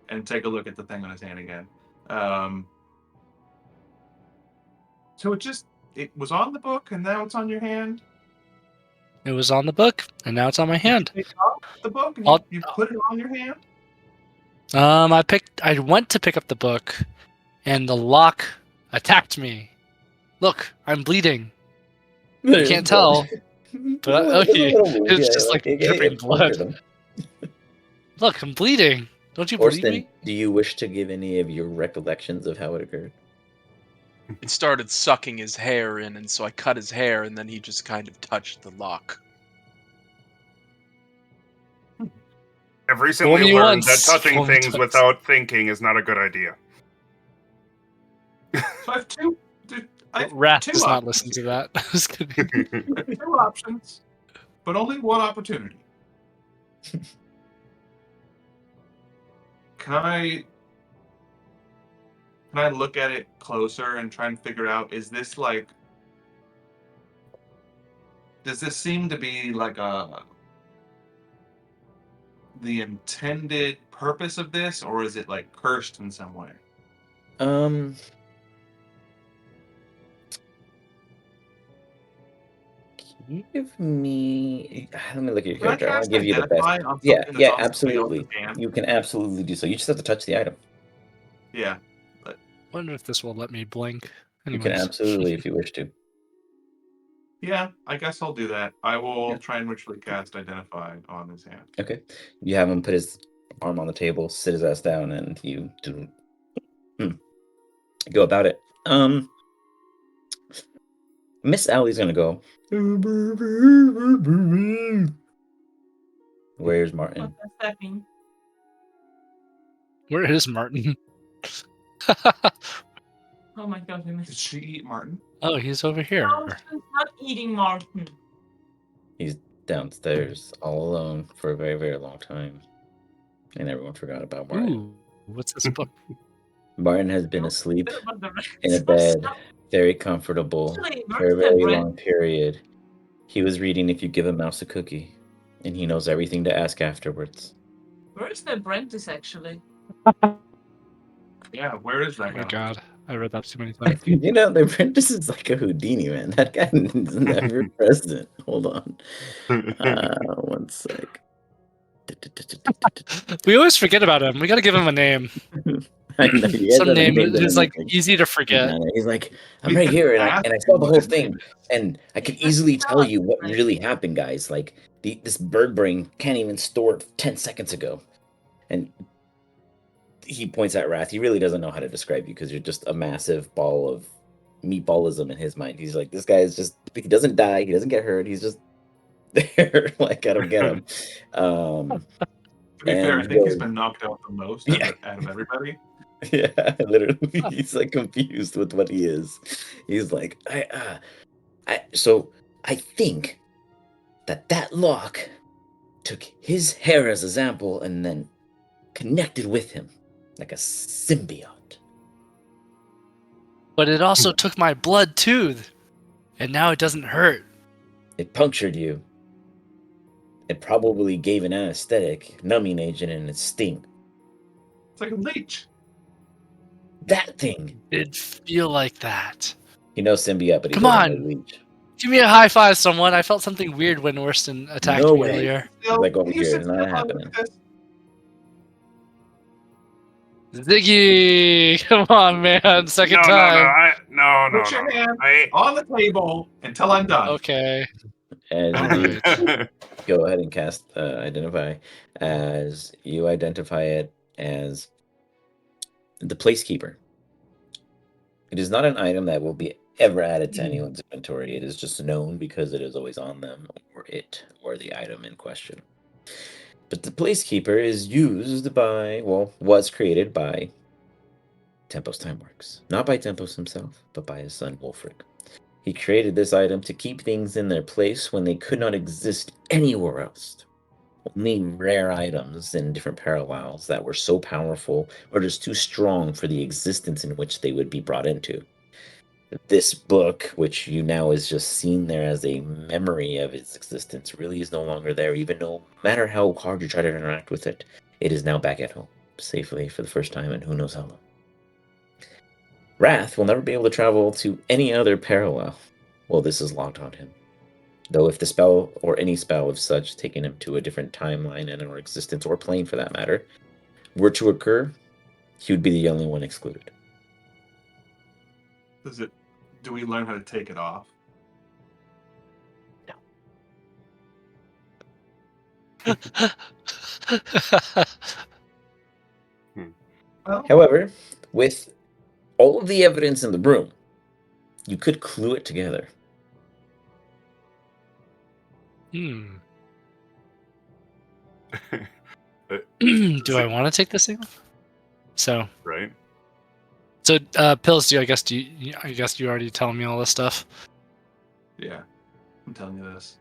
S2: and take a look at the thing on his hand again. So it was on the book and now it's on your hand.
S6: It was on the book, and now it's on my hand.
S2: You take off the book and
S6: I'll-
S2: you put it on your hand.
S6: I went to pick up the book, and the lock attacked me. Look, I'm bleeding. You can't tell, but it's just like dripping blood. Look, I'm bleeding. Don't you believe
S4: Orson,
S6: me?
S4: do you wish to give any of your recollections of how it occurred?
S5: It started sucking his hair in, and so I cut his hair, and then he just kind of touched the lock.
S3: I've recently
S6: Fool me
S3: learned that
S6: once,
S3: touching
S6: fool me
S3: things
S6: twice.
S3: without thinking is not a good idea.
S2: So I have two. I have
S6: Wrath
S2: two
S6: does not
S2: options
S6: listen to
S2: here.
S6: that. I was kidding.
S2: I have two options, but only one opportunity. Can I look at it closer and try and figure out, is this like, does this seem to be like the intended purpose of this, or is it like cursed in some way?
S4: Give me. Let me look at your
S2: Can I
S4: character. I want
S2: cast
S4: to give you the best.
S2: Identify on
S4: Yeah,
S2: something that's
S4: yeah,
S2: on somebody else's
S4: absolutely.
S2: hand?
S4: You can absolutely do so. You just have to touch the item.
S2: Yeah.
S6: Wonder if this will let me blink.
S4: You can
S6: Anyways.
S4: absolutely, if you wish to.
S2: Yeah, I guess I'll do that. I will
S4: Yeah.
S2: try and ritually cast Identify on his hand.
S4: Okay. You have him put his arm on the table, sit his ass down, and you do go about it. Miss Allie's gonna go. Where's
S1: What
S4: Martin?
S1: does that mean?
S6: Where is Martin?
S1: Oh my god, we
S2: Did
S1: missed.
S2: she eat Martin?
S6: Oh, he's over here.
S1: No, she's not eating Martin.
S4: He's downstairs all alone for a very, very long time. And everyone forgot about Martin.
S6: Ooh, what's this book?
S4: Martin has been asleep
S1: Bit of the
S4: in a
S1: rest.
S4: bed, very comfortable
S1: Actually,
S4: for a
S1: where's the
S4: very
S1: Brent?
S4: long period. He was reading If You Give a Mouse a Cookie, and he knows everything to ask afterwards.
S1: Where's the apprentice actually?
S2: Yeah, where is
S6: Oh
S2: that
S6: my
S2: guy?
S6: god, I read that too many times.
S4: You know, the apprentice is like a Houdini, man. That guy is never present. Hold on. One sec.
S6: We always forget about him. We gotta give him a name.
S4: I know, you guys
S6: Some
S4: haven't
S6: name
S4: named
S6: that is like
S4: anything.
S6: easy to forget.
S4: He's like, I'm right here, and I saw the whole thing, and I could easily tell you what really happened, guys. Like, this bird brain can't even store it 10 seconds ago. And he points at Wrath. He really doesn't know how to describe you because you're just a massive ball of meatballism in his mind. He's like, this guy is just, he doesn't die, he doesn't get hurt, he's just there. Like, I don't get him.
S2: To be fair, I
S4: and
S2: think he's
S4: goes-
S2: been knocked out the most
S4: Yeah.
S2: out of everybody.
S4: Yeah, literally, he's like confused with what he is. He's like, so I think that lock took his hair as a sample and then connected with him like a symbiote.
S6: But it also took my blood too, and now it doesn't hurt.
S4: It punctured you. It probably gave an anesthetic, numbing agent, and it sting.
S2: It's like a leech.
S4: That thing.
S6: It feel like that.
S4: He knows symbiote, but he
S6: Come
S4: doesn't
S6: on.
S4: know leech.
S6: Give me a high five, someone. I felt something weird when Orson attacked
S4: No
S6: me
S4: way.
S6: earlier.
S2: Still,
S4: Like over
S2: can you
S4: here,
S2: sit
S4: it's not
S2: still and
S4: happening.
S2: look at this?
S6: Ziggy, come on, man. Second time.
S3: No.
S2: Put your hand on the table until I'm done.
S6: Okay.
S4: As you do,
S6: Alright.
S4: go ahead and cast Identify. As you identify it as The Placekeeper. It is not an item that will be ever added to anyone's inventory. It is just known because it is always on them, or the item in question. But the Placekeeper is used by, well, was created by Tempos Timeworks. Not by Tempos himself, but by his son Wolfric. He created this item to keep things in their place when they could not exist anywhere else. Only rare items in different parallels that were so powerful or just too strong for the existence in which they would be brought into. This book, which you now is just seen there as a memory of its existence, really is no longer there, even no matter how hard you try to interact with it. It is now back at home, safely for the first time in who knows how long. Wrath will never be able to travel to any other parallel while this is locked on him. Though if the spell, or any spell of such, taking him to a different timeline in our existence, or plane for that matter, were to occur, he would be the only one excluded.
S2: Do we learn how to take it off?
S1: Well,
S4: However, with all of the evidence in the room, you could clue it together.
S6: Hmm.
S3: Uh,
S6: Do I want to take this thing off? So,
S3: right?
S6: Pills. I guess you already telling me all this stuff.
S2: Yeah, I'm telling you this.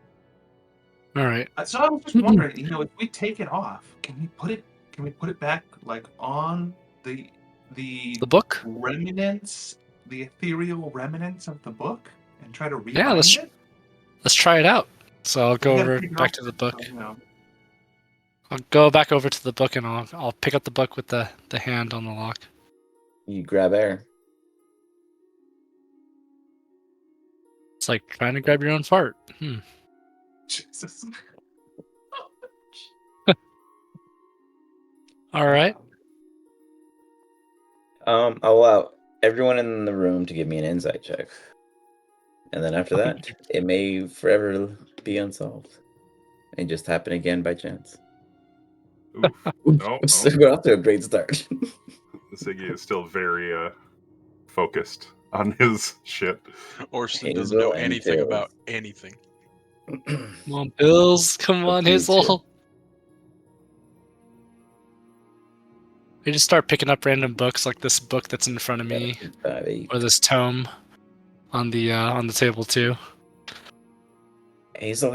S6: All right.
S2: So I was just wondering, if we take it off, can we put it back like on the
S6: The book.
S2: remnants, the ethereal remnants of the book, and try to
S6: Yeah,
S2: rebind it?
S6: Let's try it out. So I'll
S2: We
S6: go
S2: gotta
S6: over
S2: take it
S6: back
S2: off,
S6: to the book.
S2: so,
S6: I'll go back over to the book and I'll pick up the book with the hand on the lock.
S4: You grab air.
S6: It's like trying to grab your own fart.
S2: Jesus.
S6: All right.
S4: I'll allow everyone in the room to give me an insight check. And then after that, it may forever be unsolved. And just happen again by chance.
S3: Oof. No,
S4: So
S3: no.
S4: we're off to a great start.
S3: Siggy is still very focused on his shit.
S5: Orson doesn't
S4: Hazel
S5: know
S4: and
S5: anything
S4: Pills.
S5: about anything.
S6: Come on, Bills. Come on,
S4: Okay,
S6: Hazel. I just start picking up random books, like this book that's in front of me,
S4: 5, 8.
S6: or this tome on the table too.
S4: Hazel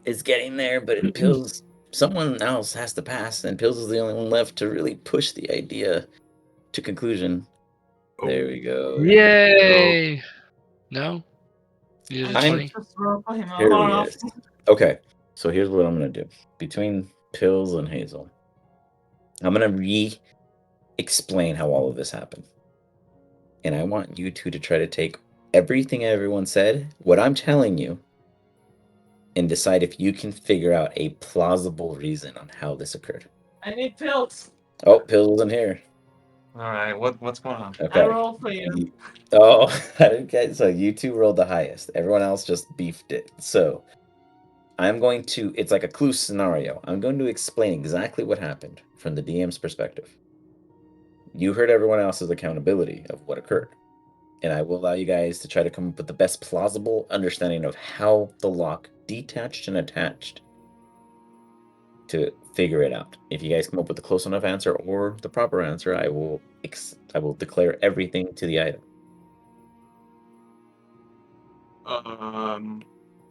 S4: is getting there, but Pills, someone else has to pass, and Pills is the only one left to really push the idea to conclusion.
S3: Oh.
S4: There we go.
S6: Yay! No? You did a
S4: I'm-
S6: 20?
S1: just roll for him. Hold on.
S4: Curious. Okay, so here's what I'm gonna do. Between Pills and Hazel, I'm gonna explain how all of this happened. And I want you two to try to take everything everyone said, what I'm telling you, and decide if you can figure out a plausible reason on how this occurred.
S1: I need pills.
S4: Oh, Pills wasn't here.
S2: All right, what's going on?
S4: Okay.
S1: I roll for you.
S4: Oh, okay. So you two rolled the highest. Everyone else just beefed it. So I'm going to, it's like a clue scenario. I'm going to explain exactly what happened from the DM's perspective. You heard everyone else's accountability of what occurred. And I will allow you guys to try to come up with the best plausible understanding of how the lock detached and attached to figure it out. If you guys come up with a close enough answer or the proper answer, I will declare everything to the item.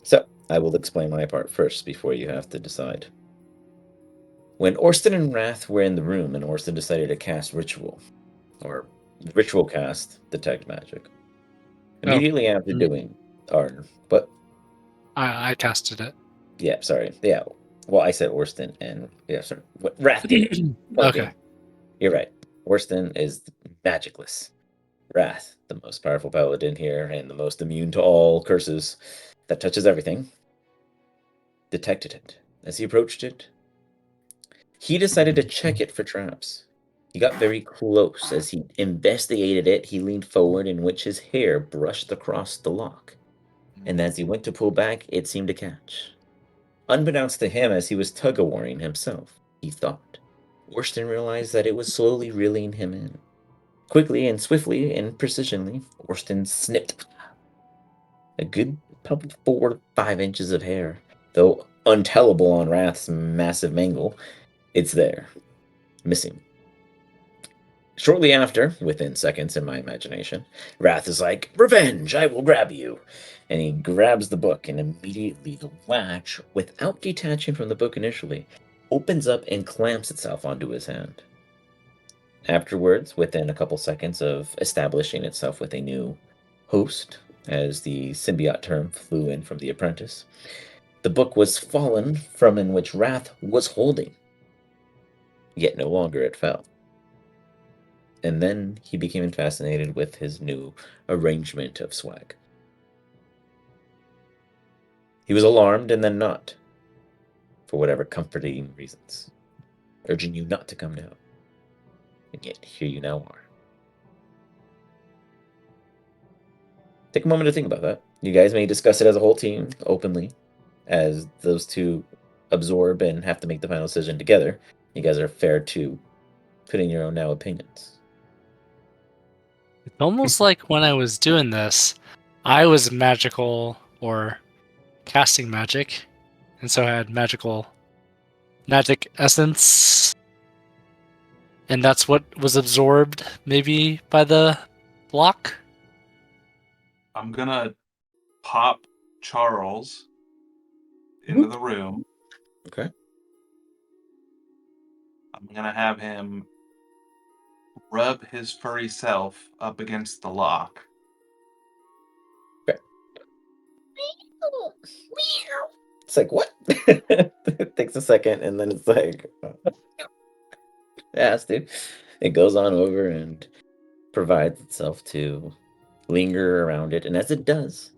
S4: So I will explain my part first before you have to decide. When Orston and Wrath were in the room and Orston decided to cast Ritual cast Detect Magic. Immediately after doing but
S6: I casted it.
S4: yeah, sorry. Yeah. Well, I said Orston and sorry. What Wrath did.
S6: Okay.
S4: You're right. Orston is magicless. Wrath, the most powerful paladin here and the most immune to all curses that touches everything, detected it. As he approached it, he decided to check it for traps. He got very close. As he investigated it, he leaned forward, in which his hair brushed across the lock. And as he went to pull back, it seemed to catch. Unbeknownst to him, as he was tug-of-warring himself, he thought. Orston realized that it was slowly reeling him in. Quickly and swiftly and precisionally, Orston snipped a good probably 4 to 5 inches of hair. Though untellable on Wrath's massive mangle, it's there, missing. Shortly after, within seconds in my imagination, Wrath is like, "Revenge, I will grab you." And he grabs the book, and immediately the latch, without detaching from the book initially, opens up and clamps itself onto his hand. Afterwards, within a couple seconds of establishing itself with a new host, as the symbiote term flew in from the apprentice, the book was fallen from in which Wrath was holding. Yet no longer it fell. And then he became fascinated with his new arrangement of swag. He was alarmed and then not, for whatever comforting reasons, urging you not to come now. And yet here you now are. Take a moment to think about that. You guys may discuss it as a whole team openly, as those two absorb and have to make the final decision together. You guys are fair to put in your own now opinions.
S6: It's almost like when I was doing this, I was magical or casting magic, and so I had magic essence, and that's what was absorbed maybe by the block.
S2: I'm gonna pop Charles into the room.
S4: Okay.
S2: I'm gonna have him rub his furry self up against the lock.
S4: It's like, what? It takes a second, and then it's like, yes, dude. It goes on over and provides itself to linger around it, and as it does,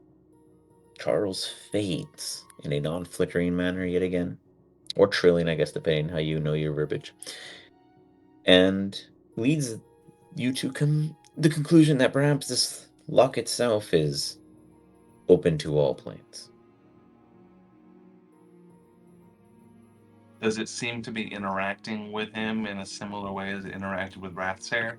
S4: Charles fades in a non-flickering manner yet again, or trilling, I guess, depending how you know your verbiage, and leads you to the conclusion that perhaps this lock itself is open to all planes.
S2: Does it seem to be interacting with him in a similar way as it interacted with Wrath's hair?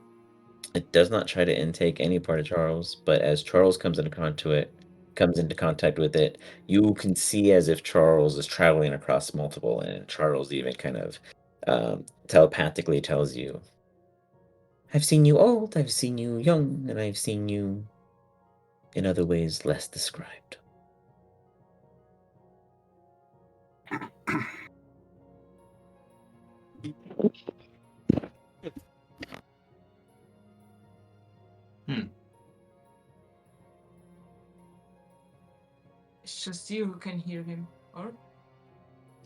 S4: It does not try to intake any part of Charles, but as Charles comes into contact with it, you can see as if Charles is traveling across multiple, and Charles even kind of telepathically tells you, "I've seen you old, I've seen you young, and I've seen you in other ways less described."
S1: It's just you who can hear him, or?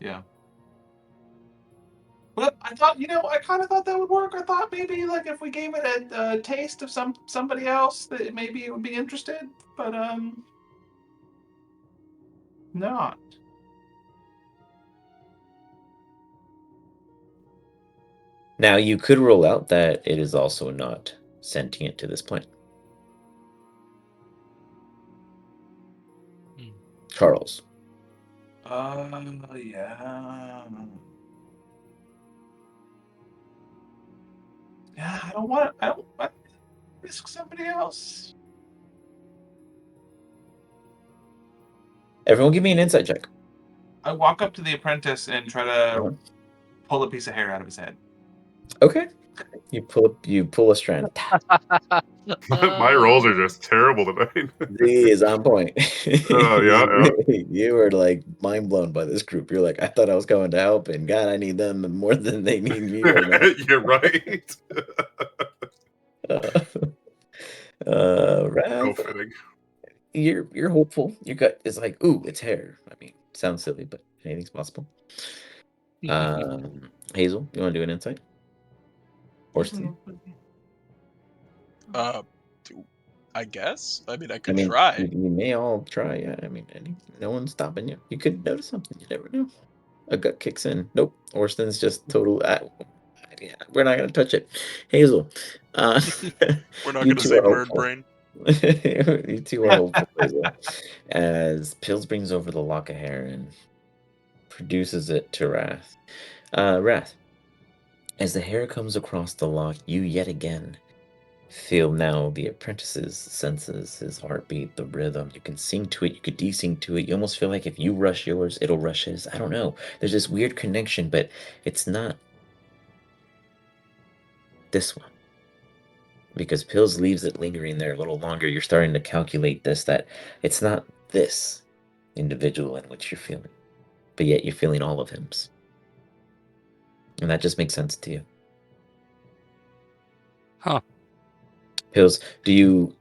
S2: Yeah. But I thought, I kind of thought that would work. I thought maybe like if we gave it a taste of somebody else, that maybe it would be interested. But not.
S4: Now, you could rule out that it is also not sentient to this point. Charles.
S2: Yeah. Yeah, I don't want to risk somebody else.
S4: Everyone give me an insight check.
S2: I walk up to the apprentice and try to
S4: Uh-huh.
S2: pull a piece of hair out of his head.
S4: Okay. You pull a strand.
S3: My rolls are just terrible tonight.
S4: He is on point.
S3: Oh, yeah.
S4: You were like mind blown by this group. You're like, I thought I was coming to help, and God, I need them more than they need me right now.
S3: You're right. So
S4: Wrath,
S3: fitting.
S4: you're hopeful. Your gut is like, ooh, it's hair. I mean, sounds silly, but anything's possible. Hazel, you want to do an insight? Orson?
S5: I guess. I mean, I
S4: I
S5: could
S4: mean,
S5: try.
S4: you may all try. Yeah, I mean, no one's stopping you. You could notice something. You never know. A gut kicks in. Nope. Orston's just total. Yeah, we're not gonna touch it. Hazel,
S5: We're not
S4: you
S5: gonna
S4: two
S5: say
S4: are
S5: bird
S4: hopeful.
S5: brain.
S4: You two are hopeful, Hazel. As Pills brings over the lock of hair and produces it to Wrath. Wrath, as the hair comes across the lock, you yet again feel now the apprentice's senses, his heartbeat, the rhythm. You can sing to it, you could desync to it. You almost feel like if you rush yours, it'll rush his. I don't know. There's this weird connection, but it's not this one. Because Pills leaves it lingering there a little longer. You're starting to calculate this, that it's not this individual in which you're feeling, but yet you're feeling all of him's. And that just makes sense to you.
S6: Huh.
S4: Pills, do you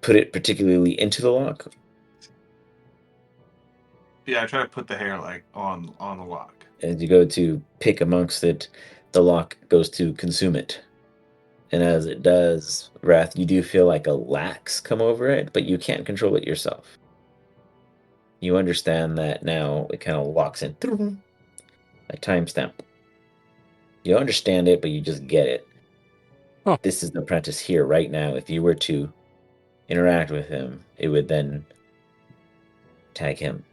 S4: put it particularly into the lock?
S2: Yeah, I try to put the hair like on the lock.
S4: As you go to pick amongst it, the lock goes to consume it. And as it does, Wrath, you do feel like a lax come over it, but you can't control it yourself. You understand that now it kind of locks in. A timestamp. You understand it, but you just get it.
S6: Huh.
S4: This is the apprentice here right now. If you were to interact with him, it would then tag him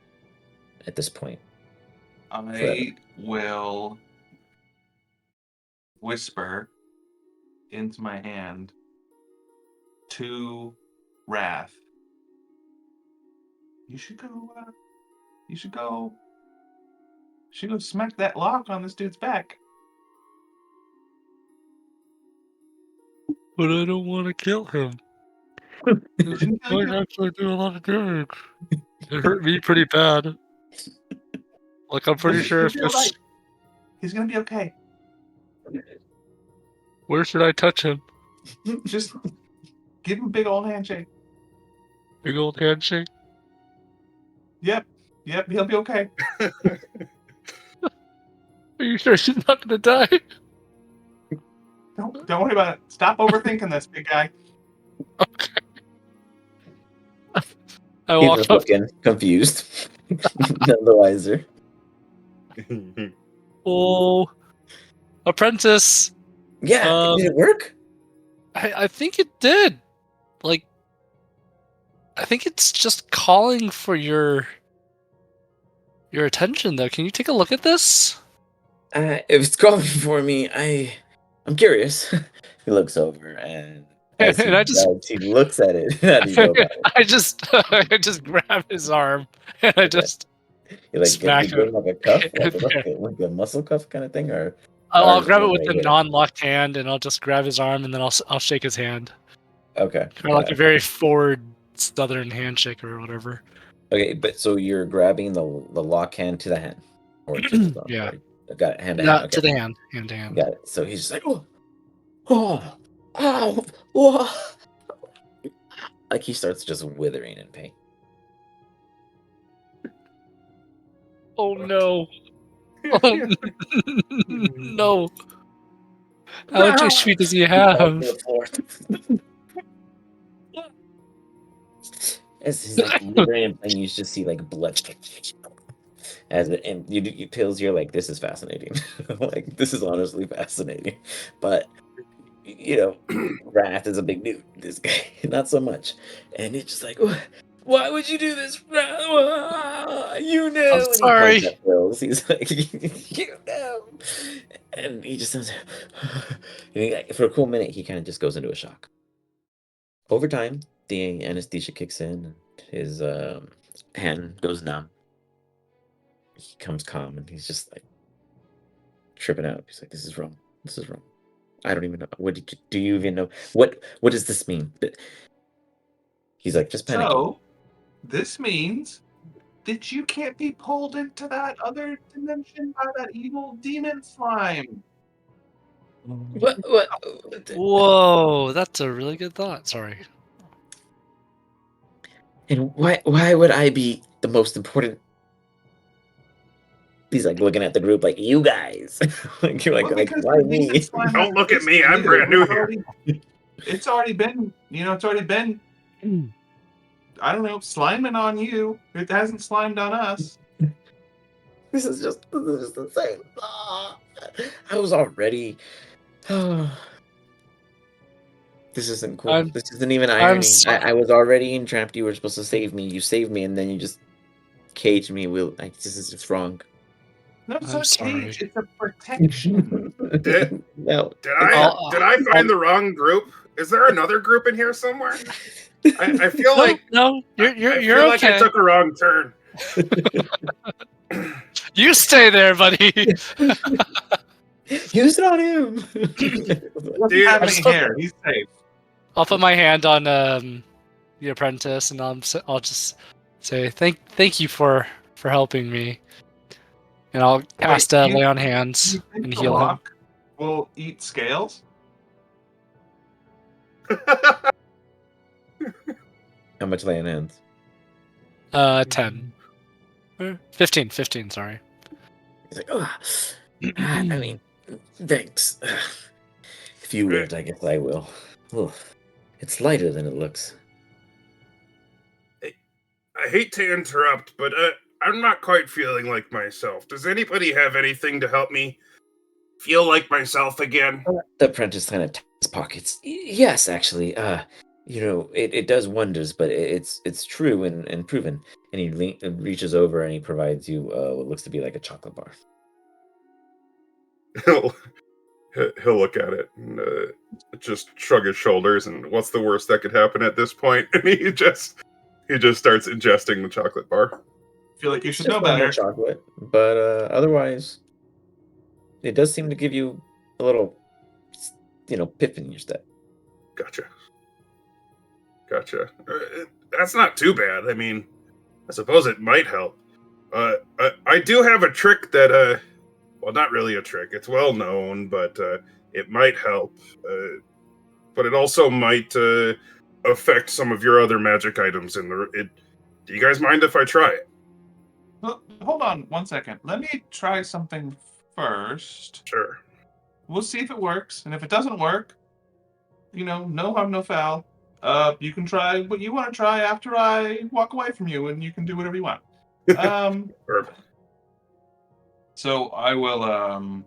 S4: at this point.
S2: I will whisper into my hand to Wrath. You should go. You should go. Smack that lock on this dude's back.
S6: But I don't want to kill him. This
S2: Shouldn't kill
S6: might
S2: you.
S6: actually do a lot of damage. It hurt me pretty bad. Like, I'm pretty sure if
S2: He'll be
S6: this...
S2: alright. He's gonna be okay.
S6: Where should I touch him?
S2: Just give him a big old handshake.
S6: Big old handshake?
S2: Yep, he'll be okay.
S6: Are you sure she's not gonna die?
S2: Don't worry about it. Stop overthinking this, big guy.
S6: Okay. I
S4: He's
S6: walk
S4: just
S6: up.
S4: looking confused. None the wiser.
S6: Oh, apprentice.
S4: Yeah, did it work?
S6: I think it did. Like, I think it's just calling for your attention, though. Can you take a look at this?
S4: If it's calling for me, I'm curious. He looks over and as
S6: And I just
S4: he looks at it. How do you go about it?
S6: I just grab his arm and I just
S4: You like
S6: smack
S4: give him
S6: him.
S4: like a cuff, like a muscle cuff kind of thing, or
S6: I'll
S4: or
S6: grab it with
S4: right
S6: the
S4: here?
S6: non-locked hand, and I'll just grab his arm, and then I'll shake his hand,
S4: Okay.
S6: kind of like a very forward Southern handshake or whatever.
S4: Okay, but so you're grabbing the lock hand to the hand, or to the thumb.
S6: Yeah.
S4: Sorry. I got it hand to
S6: Not
S4: hand. Okay.
S6: to the hand to hand.
S4: Got it. So he's just like, oh, oh. Like he starts just withering in pain.
S6: Oh no! Oh no! How much HP does he have?
S4: As he's like withering in pain, you just see like blood. As it, and you Pills, you're like, this is fascinating. Like this is honestly fascinating, but you know, Wrath is a big dude. This guy, not so much. And he's just like, why would you do this, Wrath? You know.
S6: I'm
S4: And he
S6: sorry.
S4: points at Pills. He's like, you know. And he just does. For a cool minute, he kind of just goes into a shock. Over time, the anesthesia kicks in, and his hand goes numb. He comes calm, and he's just like tripping out. He's like, "This is wrong. This is wrong. I don't even know. Do you even know what does this mean?" But he's like, just panicking.
S2: So, this means that you can't be pulled into that other dimension by that evil demon slime.
S4: What?
S6: Whoa, that's a really good thought. Sorry.
S4: And why would I be the most important? He's like looking at the group like, you guys. Like you're
S2: Well,
S4: like
S2: because
S4: why
S2: the
S4: me?
S2: demon slime
S3: Don't look at
S2: hasn't
S3: me, I'm
S2: either.
S3: brand new
S2: We've
S3: here.
S2: It's already been, I don't know, sliming on you. It hasn't slimed on us.
S4: This is just insane. I was already. This isn't cool. This isn't even irony. I was already entrapped. You were supposed to save me. You saved me, and then you just caged me. This is just wrong.
S2: No, it's
S6: I'm
S2: not a
S6: sorry.
S2: cage. It's a protection.
S3: Did
S4: No.
S3: I find the wrong group Is there another group in here somewhere? I feel like
S6: no,
S3: I
S6: you're
S3: feel like
S6: okay.
S3: I took a wrong turn.
S6: You stay there, buddy.
S4: Use it on him.
S2: Doesn't have
S6: I
S2: any
S6: just-
S2: hair. He's safe.
S6: I'll put my hand on the apprentice, and I'll just say thank you for helping me, and I'll cast
S2: Wait,
S6: lay on
S2: do
S6: hands
S2: you think
S6: and
S2: the
S6: heal him.
S2: lock will eat scales?
S4: How much lay on hands?
S6: 10. 15, sorry.
S4: He's like, oh, I mean, thanks. If you would, I guess I will. Oh, it's lighter than it looks.
S3: I hate to interrupt, but I'm not quite feeling like myself. Does anybody have anything to help me feel like myself again?
S4: The apprentice kind of taps his pockets. Yes, actually. It does wonders, but it's true and proven. And he reaches over and he provides you what looks to be like a chocolate bar.
S3: He'll look at it and just shrug his shoulders. And what's the worst that could happen at this point? And he just starts ingesting the chocolate bar.
S2: I feel like you should
S4: Just
S2: know
S4: normal
S2: better.
S4: chocolate, but otherwise, it does seem to give you a little, pip in your step.
S3: Gotcha. That's not too bad. I mean, I suppose it might help. I do have a trick that, well, not really a trick. It's well known, but it might help. But it also might affect some of your other magic items in the. Do you guys mind if I try it?
S2: Well, hold on 1 second. Let me try something first.
S3: Sure.
S2: We'll see if it works, and if it doesn't work, no harm, no foul. You can try what you want to try after I walk away from you, and you can do whatever you want.
S3: Perfect.
S2: So I will.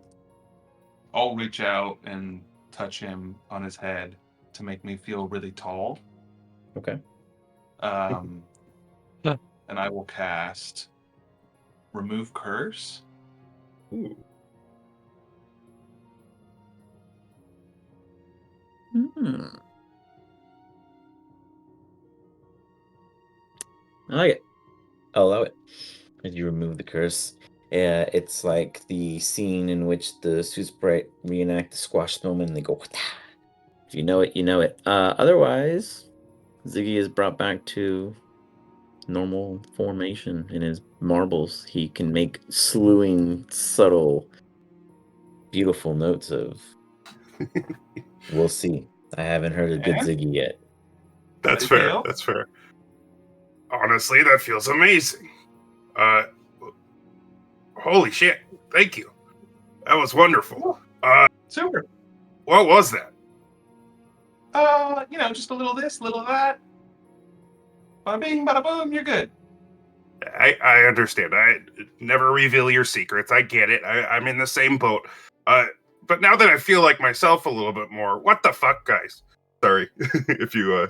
S2: I'll reach out and touch him on his head to make me feel really tall.
S4: Okay.
S2: And I will cast Remove Curse.
S3: Ooh.
S4: I like it. I'll allow it. As you remove the curse, it's like the scene in which the Suit Sprite reenact the squash moment and they go, "Wata." If you know it, you know it. Otherwise, Ziggy is brought back to normal formation in his marbles. He can make slewing, subtle, beautiful notes of. We'll see. I haven't heard a good
S2: And?
S4: Ziggy yet.
S3: That's
S2: Ready,
S3: fair.
S2: Theo?
S3: That's fair. Honestly, that feels amazing. Holy shit! Thank you. That was wonderful.
S2: Super.
S3: What was that?
S2: Just a little this, a little that. Bada bing, bada boom, you're good.
S3: I understand. I never reveal your secrets. I get it. I'm in the same boat. But now that I feel like myself a little bit more, what the fuck, guys? Sorry if you.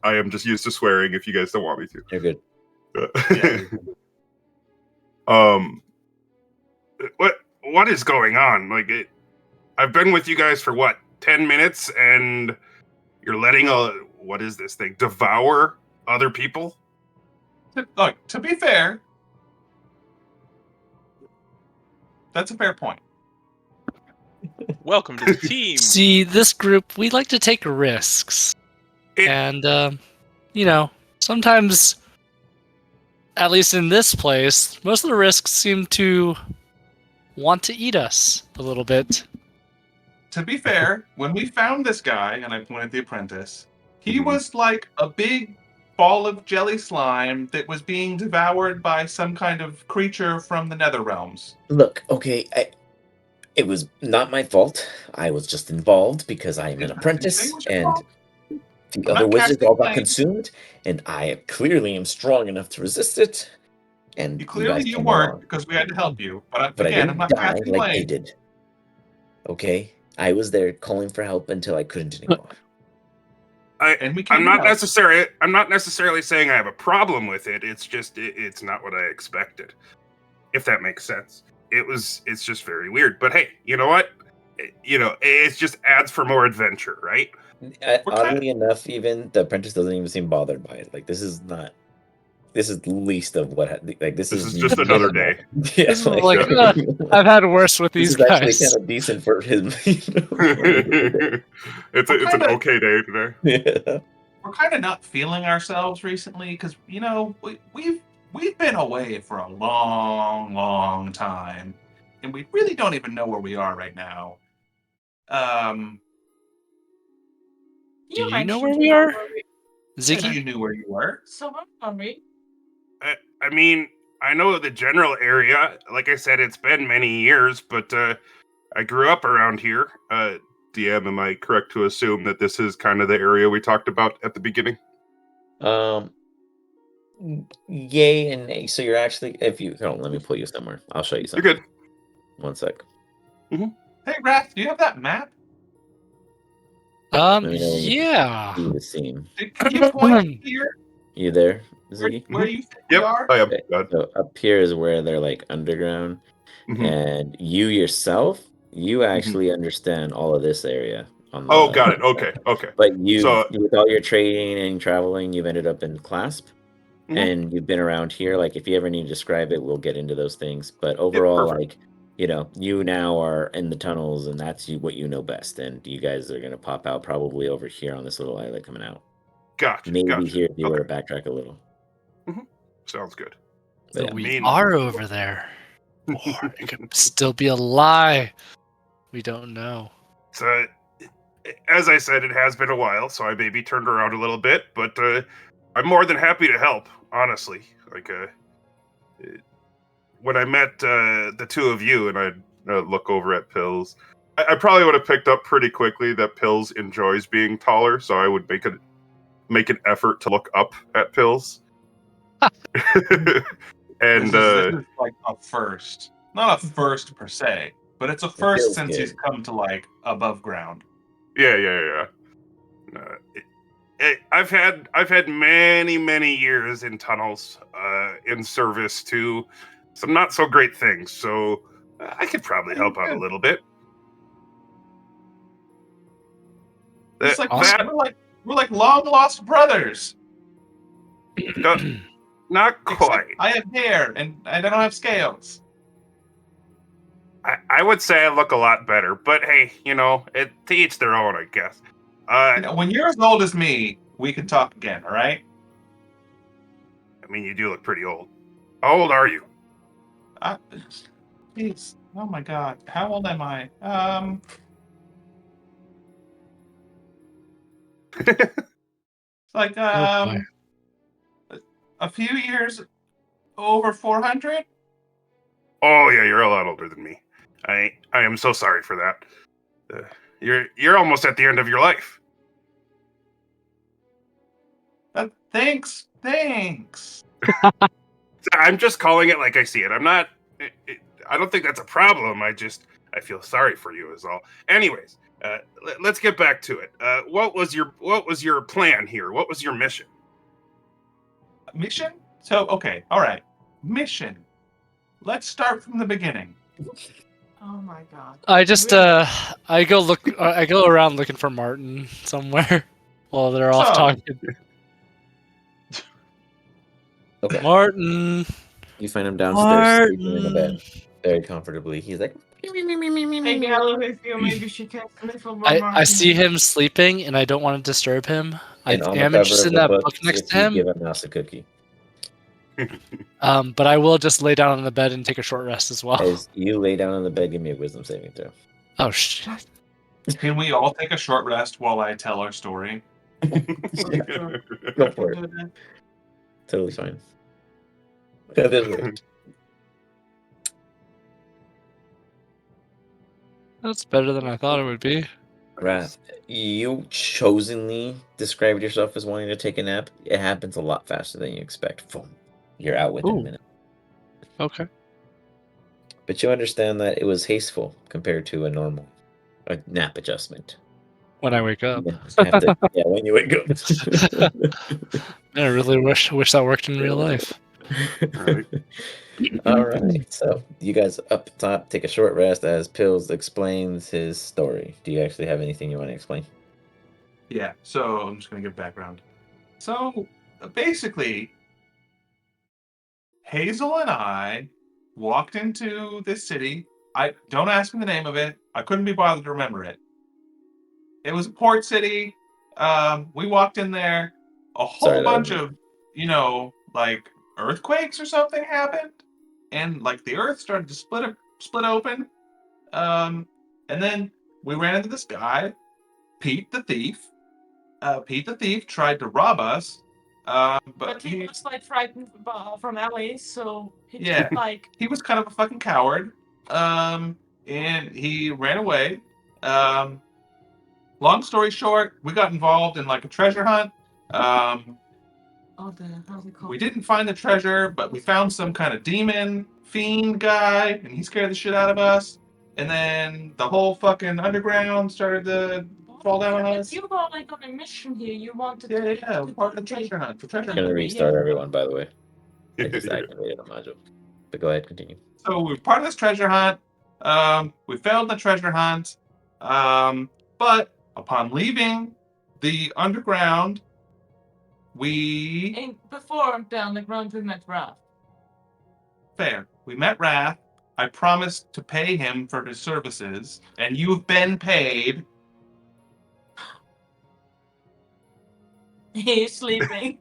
S3: I am just used to swearing. If you guys don't want me to.
S4: You're good.
S2: Yeah.
S3: What is going on? I've been with you guys for what, 10 minutes, and you're letting what is this thing, devour other people?
S2: Look, to be fair, that's a fair point.
S5: Welcome to the team.
S6: See, this group, we like to take risks. And, sometimes, at least in this place, most of the risks seem to want to eat us a little bit.
S2: To be fair, when we found this guy, and I pointed at the apprentice, he was like a big ball of jelly slime that was being devoured by some kind of creature from the nether realms.
S4: Look, okay, it was not my fault. I was just involved because I am an
S2: I didn't say
S4: apprentice,
S2: it was your
S4: and
S2: fault.
S4: the
S2: I'm
S4: other
S2: not
S4: wizards
S2: casting
S4: all got
S2: blame.
S4: consumed, and I clearly am strong enough to resist it. And
S2: Clearly
S4: guys
S2: you
S4: came
S2: weren't
S4: along.
S2: because we had to help you. But
S4: But
S2: again,
S4: I
S2: I'm
S4: didn't
S2: not
S4: die
S2: casting
S4: like they
S2: blame.
S4: did. Okay, I was there calling for help until I couldn't anymore.
S2: And we
S3: I'm
S2: came
S3: not
S2: out.
S3: necessarily saying I have a problem with it. It's just it's not what I expected. If that makes sense. It's just very weird. But hey, you know what? it just adds for more adventure, right?
S2: We're
S4: Enough, even the apprentice doesn't even seem bothered by it. Like this is not. This is least of what. Like this
S3: This
S4: is
S3: is just another day.
S4: Yeah,
S6: This is like I've had worse with
S4: this
S6: these
S4: is actually
S6: guys.
S4: kind of decent for him.
S3: It's
S2: What
S3: an
S2: kind of-
S3: okay day today.
S4: Yeah.
S2: we're kind of not feeling ourselves recently because we've been away for a long time, and we really don't even know where we are right now.
S6: Do you know
S1: mentioned
S6: where
S1: you
S6: we
S1: know
S6: are,
S1: where we-
S2: Said
S6: Ziggy?
S2: you knew where you were.
S1: So where are we?
S3: I mean, I know the general area. Like I said, it's been many years, but I grew up around here. DM, am I correct to assume that this is kind of the area we talked about at the beginning?
S4: Yay and nay. So you're actually, if you hold on, let me pull you somewhere. I'll show you
S3: You're
S4: something.
S3: good.
S4: 1 sec.
S2: Hey, Raph, do you have that map?
S4: Let me know when you
S6: Yeah.
S4: see the scene.
S2: Can you point here
S4: You there, Ziggy?
S2: where you think we
S3: Yep,
S2: are?
S3: I am.
S4: Okay, so up here is where they're like underground, and you yourself, you actually understand all of this area on the.
S3: Oh, got it. Okay.
S4: But you,
S3: So-
S4: with all your trading and traveling, you've ended up in Clasp,
S3: Mhm.
S4: and you've been around here. Like, if you ever need to describe it, we'll get into those things. But overall,
S3: perfect.
S4: like, you now are in the tunnels, and that's what you know best. And you guys are gonna pop out probably over here on this little islet coming out.
S3: Gotcha.
S4: Maybe here if you were
S3: Okay.
S4: to backtrack a little.
S3: Sounds good.
S4: But
S6: So
S4: yeah.
S6: we
S3: mean-
S6: are over there. Or it could still be a lie. We don't know.
S3: So, as I said, it has been a while, so I may be turned around a little bit, but I'm more than happy to help, honestly. Like, when I met the two of you and I look over at Pills, I probably would have picked up pretty quickly that Pills enjoys being taller, so I would make an effort to look up at Pills. And
S2: this is like a first. Not a first per se, but it's a first
S4: feels
S2: since he's
S4: good.
S2: come to like above ground.
S3: yeah. I've had many years in tunnels in service to some not so great things, so I could probably help out a little bit.
S2: It's like
S6: Awesome.
S2: we're like long lost brothers.
S3: Not
S2: Except
S3: quite.
S2: I have hair and I don't have scales.
S3: I would say I look a lot better, but hey, to each their own, I guess.
S2: When you're as old as me, we can talk again, all right?
S3: I mean, you do look pretty old. How old are you?
S2: Jeez. Oh my god. How old am I? It's like
S6: Oh, boy.
S2: a few years over 400.
S3: Oh yeah, you're a lot older than me. I am so sorry for that. You're almost at the end of your life.
S2: Thanks.
S3: I'm just calling it like I see it. I'm not. I don't think that's a problem. I feel sorry for you, is all. Anyways, let's get back to it. What was your plan here? What was your mission?
S2: Mission? So, okay, all right. Mission. Let's start from the beginning.
S1: Oh my god.
S6: I just I go around looking for Martin somewhere while they're off
S2: So-
S6: talking.
S4: Okay.
S6: Martin.
S4: You find him downstairs sleeping in the bed
S6: Martin.
S4: very comfortably. He's like,
S1: Hey, Gallo, if you maybe she can sniffle more
S6: I see him sleeping and I don't want to disturb him. I
S4: and on the
S6: am
S4: cover
S6: interested
S4: of
S6: in
S4: the
S6: that
S4: book,
S6: book next
S4: if
S6: to
S4: you
S6: him.
S4: give a mouse a cookie.
S6: But I will just lay down on the bed and take a short rest as well.
S4: As you lay down on the bed, give me a wisdom saving throw.
S6: Oh shit.
S2: Can we all take a short rest while I tell our story?
S4: Go for it. Totally fine.
S6: That's better than I thought it would be.
S4: Wrath, you chosenly described yourself as wanting to take a nap. It happens a lot faster than you expect. Boom. You're out within a
S6: Ooh.
S4: minute.
S6: Okay.
S4: But you understand that it was hasteful compared to a nap adjustment.
S6: When I wake up.
S4: Yeah, when you wake up.
S6: I really wish that worked in real life.
S3: Right.
S4: All right. So you guys up top take a short rest as Pills explains his story. Do you actually have anything you want to explain?
S2: Yeah, so I'm just going to give background. So basically, Hazel and I walked into this city. I don't ask me the name of it. I couldn't be bothered to remember it. It was a port city. We walked in there. A
S4: Sorry,
S2: whole
S4: that was
S2: bunch
S4: me.
S2: of, like earthquakes or something happened, and like the earth started to split open. And then we ran into this guy, Pete the thief. Pete the thief tried to rob us, but
S1: But he was like frightened from Ellie, so he
S2: Yeah.
S1: just like
S2: he was kind of a fucking coward. And he ran away. Um, long story short, we got involved in like a treasure hunt. Um,
S1: how's it called?
S2: we didn't find the treasure, but we found some kind of demon fiend guy, and he scared the shit out of us. And then the whole fucking underground started to fall down on us.
S1: You were like on a mission here. You wanted
S2: Yeah,
S1: to
S2: part of the treasure hunt. The treasure
S4: I'm gonna
S2: hunt.
S4: restart everyone, by the way. I just activated a module. But go ahead, continue.
S2: So we were part of this treasure hunt. We failed the treasure hunt. But upon leaving the underground, we
S1: before down the ground we met Ralph.
S2: we met Wrath. I promised to pay him for his services, and you've been paid.
S1: He's sleeping.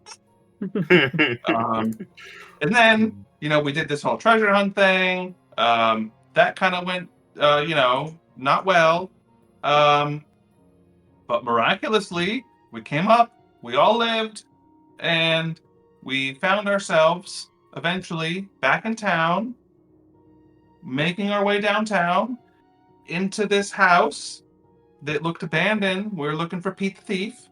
S2: And then, we did this whole treasure hunt thing. That kind of went, not well. But miraculously, we came up, we all lived, and we found ourselves eventually back in town, making our way downtown into this house that looked abandoned. We were looking for Pete the Thief.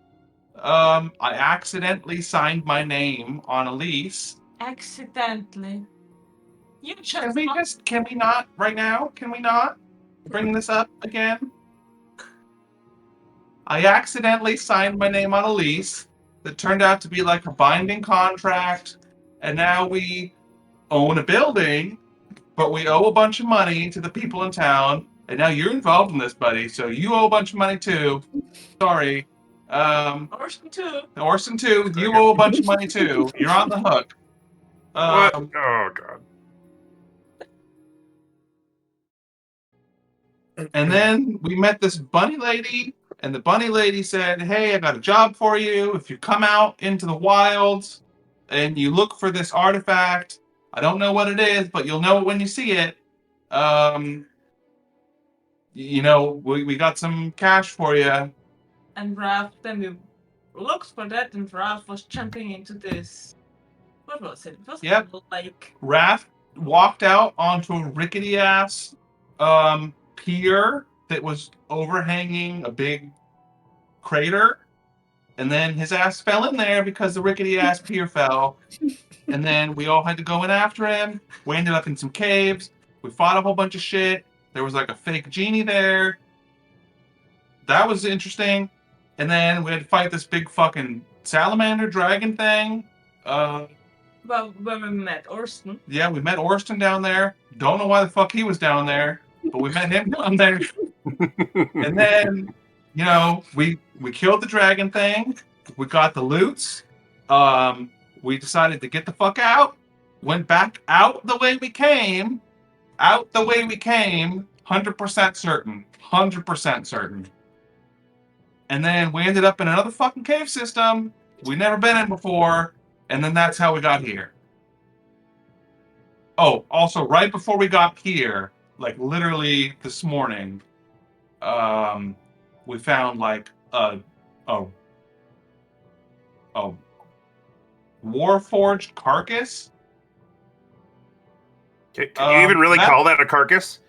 S2: I accidentally signed my name on a lease.
S1: Accidentally. You
S2: Can we not right now? Can we not bring this up again? I accidentally signed my name on a lease that turned out to be like a binding contract, and now we own a building, but we owe a bunch of money to the people in town, and now you're involved in this, buddy, so you owe a bunch of money too. Sorry.
S1: Orson too.
S2: Orson too, you owe a bunch of money too. You're on the hook.
S3: What? Oh god.
S2: And then we met this bunny lady, and the bunny lady said, "Hey, I got a job for you. If you come out into the wilds and you look for this artifact, I don't know what it is, but you'll know it when you see it. We got some cash for you."
S1: And Ralph then we looked for that, and Ralph was jumping into this. What was it? It was
S2: Yep.
S1: like
S2: Raph walked out onto a rickety ass pier that was overhanging a big crater, and then his ass fell in there because the rickety ass pier fell. And then we all had to go in after him. We ended up in some caves. We fought a whole bunch of shit. There was like a fake genie there. That was interesting. And then we had to fight this big fucking salamander dragon thing.
S1: Well, when we met Orson.
S2: Yeah, we met Orston down there. Don't know why the fuck he was down there, but we met him down there. And then, we killed the dragon thing. We got the loots. We decided to get the fuck out. Went back out the way we came. Out the way we came. 100% certain. 100% certain. And then we ended up in another fucking cave system we'd never been in before. And then that's how we got here. Oh, also, right before we got here, like literally this morning, we found like a warforged carcass.
S3: Can you even really
S2: that-
S3: call that a carcass?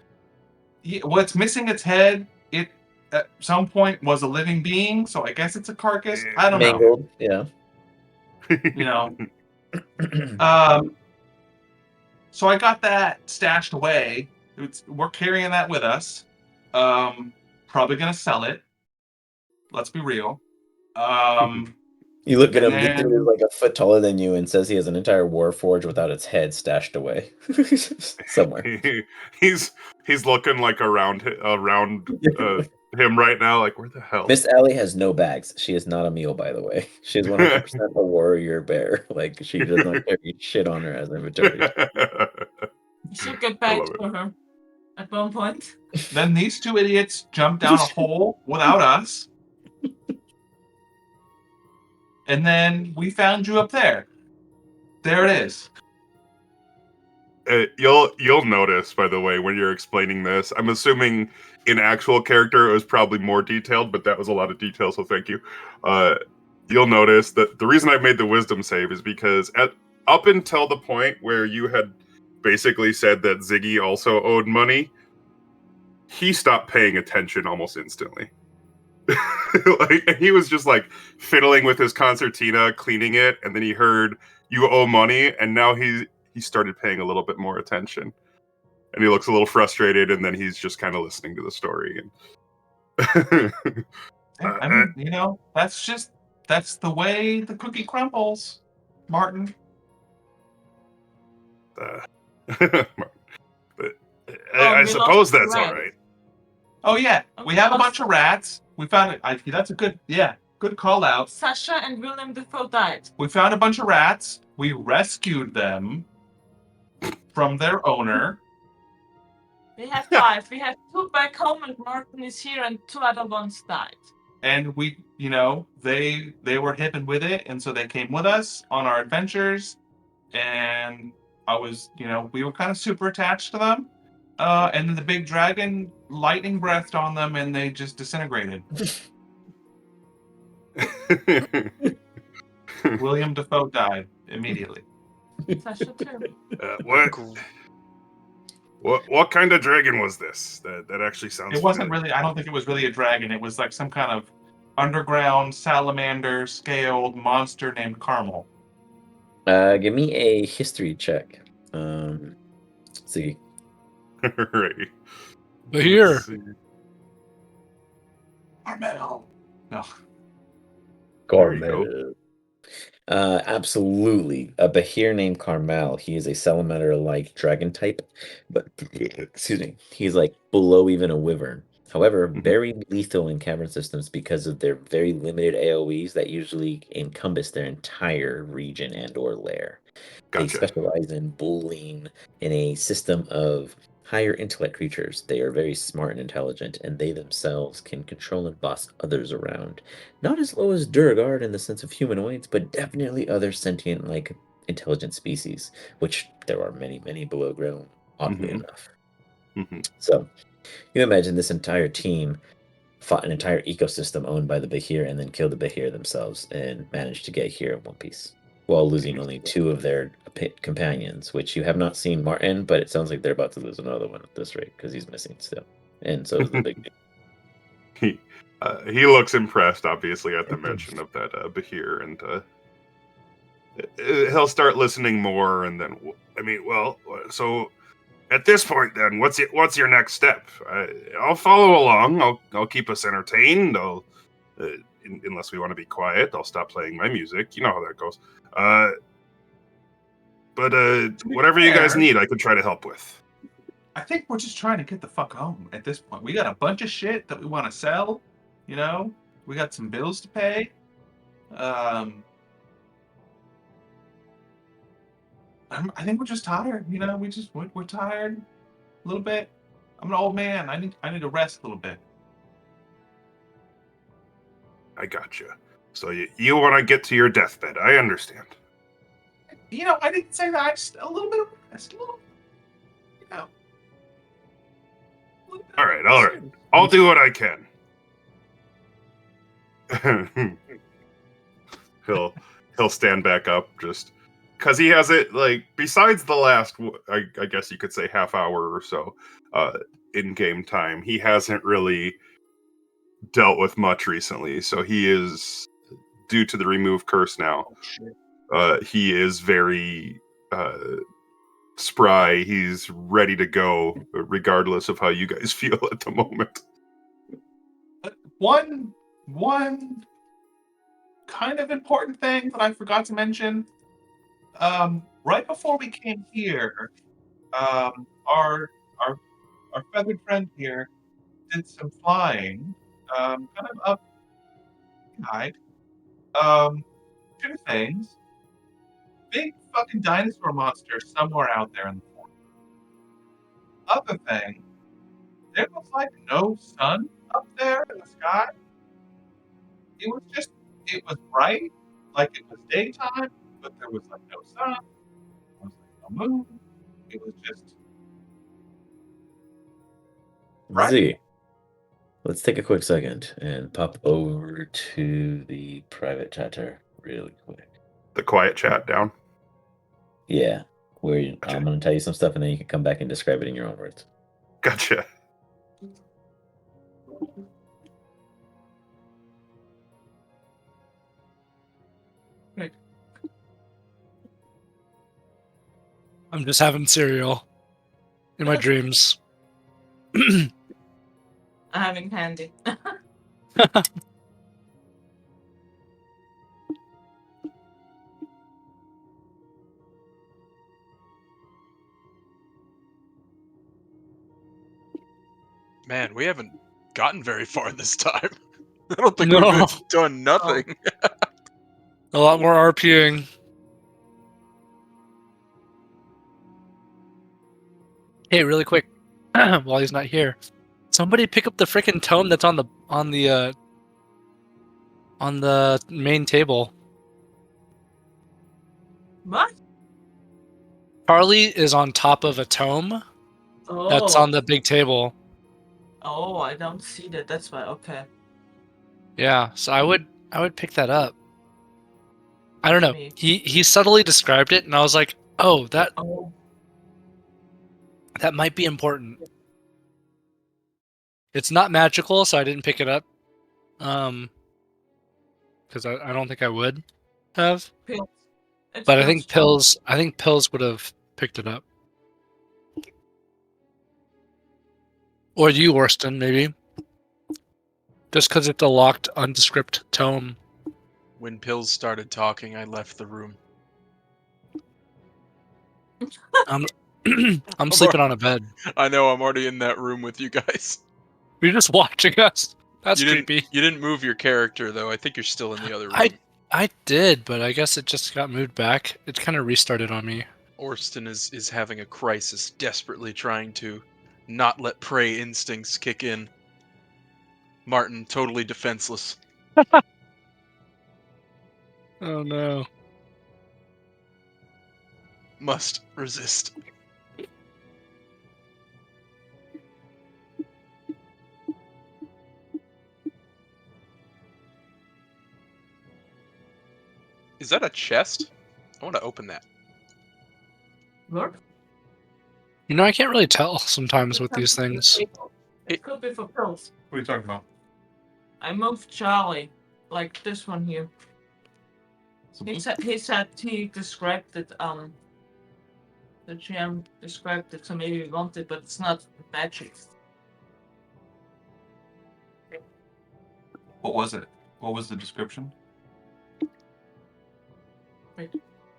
S2: Yeah, what's missing its head? It at some point was a living being, so I guess it's a carcass. I don't know.
S4: Mangled, yeah.
S2: So I got that stashed away. We're carrying that with us. Probably gonna sell it. Let's be real.
S4: You look at
S2: And
S4: him, this dude is
S2: then
S4: like a foot taller than you and says he has an entire war forge without its head stashed away somewhere.
S3: He's looking like around him right now. Like, where the hell?
S4: Miss Allie has no bags. She is not a mule, by the way. She is 100% a warrior bear. Like, she does not carry shit on her as inventory.
S1: We should get
S3: I
S1: back
S3: love
S1: to her at one point.
S2: then these two idiots jumped down a hole without us. And then we found you up there. There it is.
S3: You'll notice, by the way, when you're explaining this, I'm assuming in actual character it was probably more detailed, but that was a lot of detail, so thank you. You'll notice that the reason I made the wisdom save is because up until the point where you had basically said that Ziggy also owed money, he stopped paying attention almost instantly. And he was just like fiddling with his concertina, cleaning it, and then he heard you owe money, and now he started paying a little bit more attention. And he looks a little frustrated, and then he's just kind of listening to the story. And
S2: I mean, you know, that's the way the cookie crumbles, Martin.
S3: but
S1: Oh,
S3: I
S1: we
S3: suppose
S1: lost the
S3: that's all
S1: rat.
S3: right.
S2: Oh yeah, we have a
S1: lost-
S2: bunch of rats. We found it. That's a good call out.
S1: Sasha and William Defoe died.
S2: We found a bunch of rats. We rescued them from their owner.
S1: We have 5. We have 2 back home, and Martin is here, and 2 other ones died.
S2: And we, you know, they were hip and with it, and so they came with us on our adventures. And I was, you know, we were kind of super attached to them. And then the big dragon lightning breathed on them, and they just disintegrated. William Defoe died immediately.
S1: Sasha too.
S3: What kind of dragon was this? That actually sounds.
S2: It wasn't
S3: familiar.
S2: really. I don't think it was really a dragon. It was like some kind of underground salamander scaled monster named Carmel.
S4: Give me a history check. Let's see.
S3: Right.
S6: But here.
S3: Let's see.
S2: Carmel. No.
S3: There you go.
S4: Absolutely. A Bahir named Carmel. He is a salamander-like dragon type, but excuse me, he's like below even a wyvern. However, very lethal in cavern systems because of their very limited AoEs that usually encompass their entire region and/or lair. They
S3: Gotcha.
S4: specialize in bullying in a system of higher intellect creatures. They are very smart and intelligent, and they themselves can control and boss others around. Not as low as Durgard in the sense of humanoids, but definitely other sentient, like intelligent species, which there are many, many below ground, oddly enough. So, you imagine this entire team fought an entire ecosystem owned by the Bahir and then killed the Bahir themselves and managed to get here in one piece, while losing only 2 of their companions, which you have not seen Martin, but it sounds like they're about to lose another one at this rate because he's missing still. And so is the big
S3: He looks impressed, obviously, at the mention of that Bahir, and he'll start listening more. And then, I mean, well, so at this point, then, what's your next step? I'll follow along. I'll keep us entertained. Unless we want to be quiet, I'll stop playing my music. You know how that goes. But whatever you guys need, I can try to help with.
S2: I think we're just trying to get the fuck home at this point. We got a bunch of shit that we want to sell. You know, we got some bills to pay. I think we're just tired. You know, we're tired a little bit. I'm an old man. I need to rest a little bit.
S3: I gotcha. So you want to get to your deathbed? I understand.
S2: You know, I didn't say that. Just a little bit of rest. A little, you know.
S3: All right. I'll do what I can. He'll stand back up just because he has it, like, besides the last, I guess you could say half hour or so in game time, he hasn't really dealt with much recently. So he is, due to the remove curse now, he is very spry. He's ready to go regardless of how you guys feel at the moment.
S2: One kind of important thing that I forgot to mention. Right before we came here, our feathered friend here did some flying, kind of up high. Two things. Big fucking dinosaur monster somewhere out there in the forest. Other thing, there was like no sun up there in the sky. It was bright, like it was daytime, but there was like no sun, there was like no moon. It was just right.
S4: Z, let's take a quick second and pop over to the private chatter really quick.
S3: The quiet chat down.
S4: Yeah, where
S3: Gotcha.
S4: I'm going to tell you some stuff and then you can come back and describe it in your own words.
S3: Gotcha.
S2: Right.
S6: I'm just having cereal in my dreams.
S1: I'm having candy.
S5: Man, we haven't gotten very far this time. I don't think
S6: No.
S5: we've done nothing.
S6: A lot more RPing. Hey, really quick, while he's not here, somebody pick up the frickin' tome that's on the main table.
S1: What?
S6: Charlie is on top of a tome that's on the big table.
S1: Oh, I don't see that. That's why. Okay.
S6: Yeah, so I would pick that up. I don't know.
S1: Me.
S6: He subtly described it, and I was like, oh, that
S1: Oh.
S6: that might be important. It's not magical, so I didn't pick it up. Because I don't think I would have.
S1: Pills. It's
S6: But I think
S1: pills.
S6: Pills would have picked it up. Or you, Worston, maybe. Just because it's a locked, undescript tome.
S5: When Pills started talking, I left the room.
S6: I'm sleeping on a bed.
S5: I know, I'm already in that room with you guys.
S6: You're just watching us. That's creepy.
S5: You didn't move your character, though. I think you're still in the other room.
S6: I did, but I guess it just got moved back. It kind of restarted on me.
S5: Orston is having a crisis, desperately trying to not let prey instincts kick in. Martin, totally defenseless.
S6: Oh no.
S5: Must resist. Is that a chest? I want to open that.
S1: What?
S6: You know, I can't really tell sometimes with these things.
S1: It could be for pills.
S2: What are you talking about?
S1: I moved Charlie, like this one here. He said he described it. The GM described it, so maybe we want it, but it's not magic.
S2: What was it? What was the description?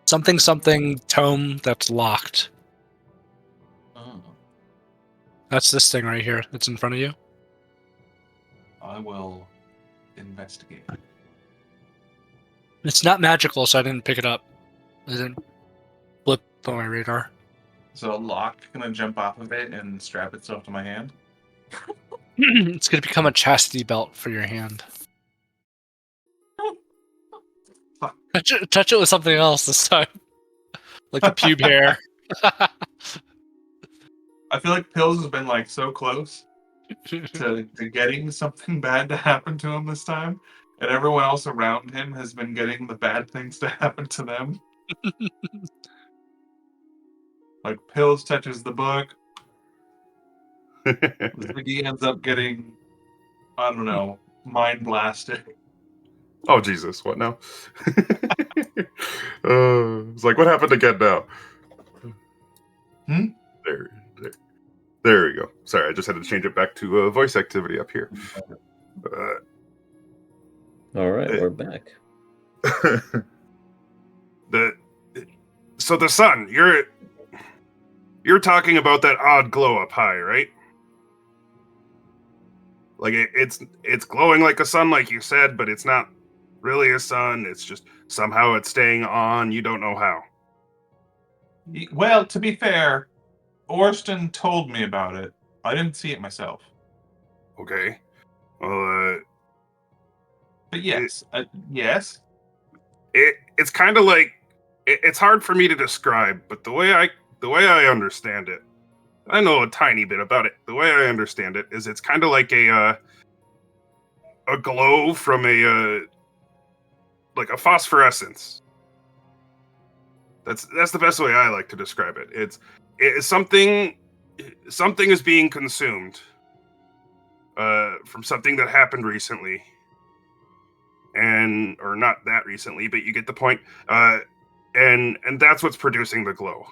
S6: Something tome that's locked.
S2: Oh,
S6: That's this thing right here that's in front of you.
S2: I will investigate.
S6: It's not magical, so I didn't pick it up. It didn't blip on my radar.
S2: So a lock gonna jump off of it and strap itself to my hand?
S6: It's going to become a chastity belt for your hand. Touch it with something else this time. Like the pube hair.
S2: I feel like Pills has been like so close to getting something bad to happen to him this time, and everyone else around him has been getting the bad things to happen to them. Like Pills touches the book, Ziggy ends up getting, I don't know, mind blasted.
S3: Oh Jesus! What now? It's like, what happened again now? There we go. Sorry, I just had to change it back to voice activity up here.
S4: All right, we're back.
S3: So the sun, you're talking about that odd glow up high, right? Like it's glowing like a sun, like you said, but it's not really a sun. It's just somehow it's staying on. You don't know how.
S2: Well, to be fair, Orston told me about it. I didn't see it myself.
S3: Okay. Well,
S2: But yes, yes.
S3: it's kind of like it's hard for me to describe, but the way I understand it, I know a tiny bit about it. The way I understand it is it's kind of like a glow from like a phosphorescence. That's the best way I like to describe it. It's something is being consumed from something that happened recently, or not that recently, but you get the point. And that's what's producing the glow.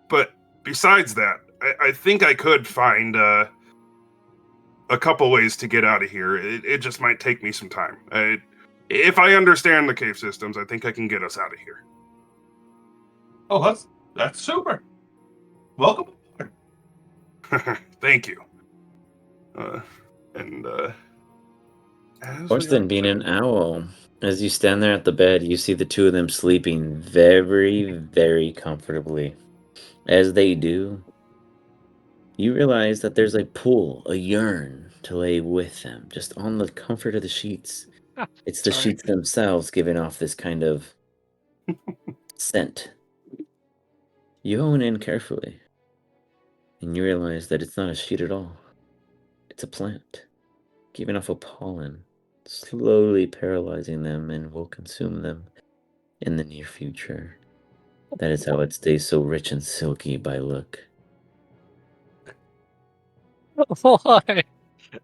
S3: But besides that, I think I could find a couple ways to get out of here. It just might take me some time. If I understand the cave systems, I think I can get us out of here.
S2: Oh, that's super. Welcome.
S3: Thank you.
S4: Worse than being an owl. As you stand there at the bed, you see the two of them sleeping very, very comfortably. As they do, you realize that there's a pull, a yearn to lay with them, just on the comfort of the sheets. It's the
S6: Sorry.
S4: sheets themselves giving off this kind of scent. You hone in carefully, and you realize that it's not a sheet at all. It's a plant, giving off a pollen, slowly paralyzing them and will consume them in the near future. That is how it stays so rich and silky by look.
S6: Why?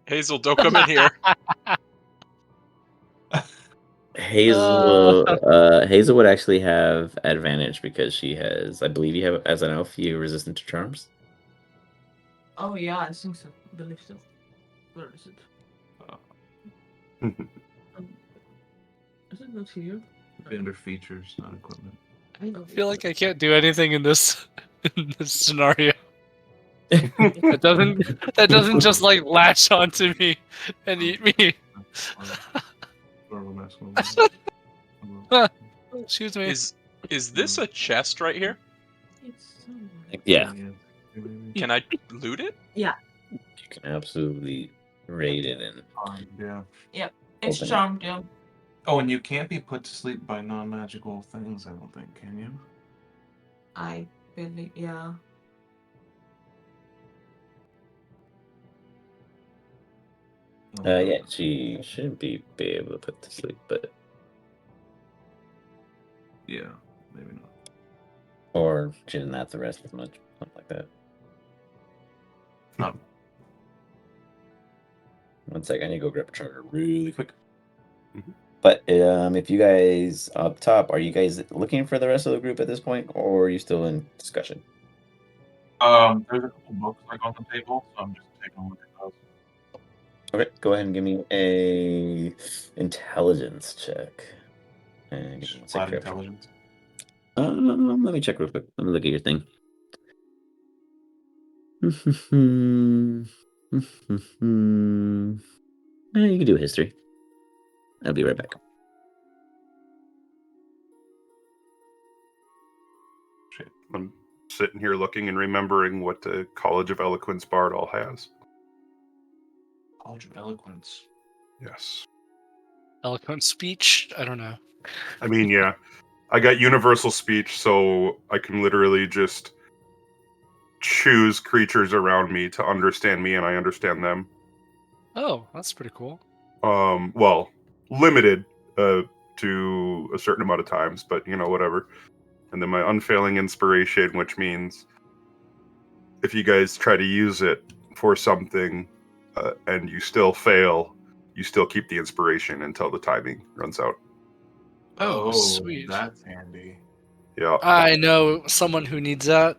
S5: Hazel, don't come in here.
S4: Hazel would actually have advantage because she has, I believe you have, as an elf, you're resistant to charms.
S1: Oh yeah, I think so. I believe so. Where is it? Is it not here?
S2: Under features, not equipment.
S6: I feel like I can't do anything in this scenario. That doesn't just like latch onto me and eat me. Excuse me.
S5: Is this a chest right here?
S1: It's somewhere.
S4: Yeah,
S5: Can I loot it?
S1: Yeah,
S4: you can absolutely raid it and
S2: Yeah.
S1: it's
S4: Open it.
S1: charmed. Yeah.
S2: Oh, and you can't be put to sleep by non-magical things, I don't think, can you?
S1: I believe. Yeah.
S4: yeah, she shouldn't be able to put to sleep, but
S2: Yeah, maybe not.
S4: or she doesn't have to rest as much, something like that.
S2: No.
S4: One sec, I need to go grab a charger really quick.
S3: Mhm.
S4: But if you guys up top, are you guys looking for the rest of the group at this point, or are you still in discussion?
S2: There's a couple books like on the table, so I'm just taking a look at those.
S4: Okay, go ahead and give me a intelligence check. And give me one
S2: Flat
S4: sec.
S2: intelligence.
S4: Let me check real quick. Let me look at your thing. You can do a history. I'll be right back.
S3: I'm sitting here looking and remembering what the College of Eloquence Bard all has.
S2: College of Eloquence.
S3: Yes.
S6: Eloquent speech? I don't know.
S3: I mean, yeah. I got universal speech, so I can literally just choose creatures around me to understand me and I understand them.
S6: Oh, that's pretty cool.
S3: Well, limited to a certain amount of times, but whatever. And then my unfailing inspiration, which means if you guys try to use it for something and you still fail, you still keep the inspiration until the timing runs out.
S6: Oh, sweet.
S2: That's handy.
S3: Yeah.
S6: I know someone who needs that.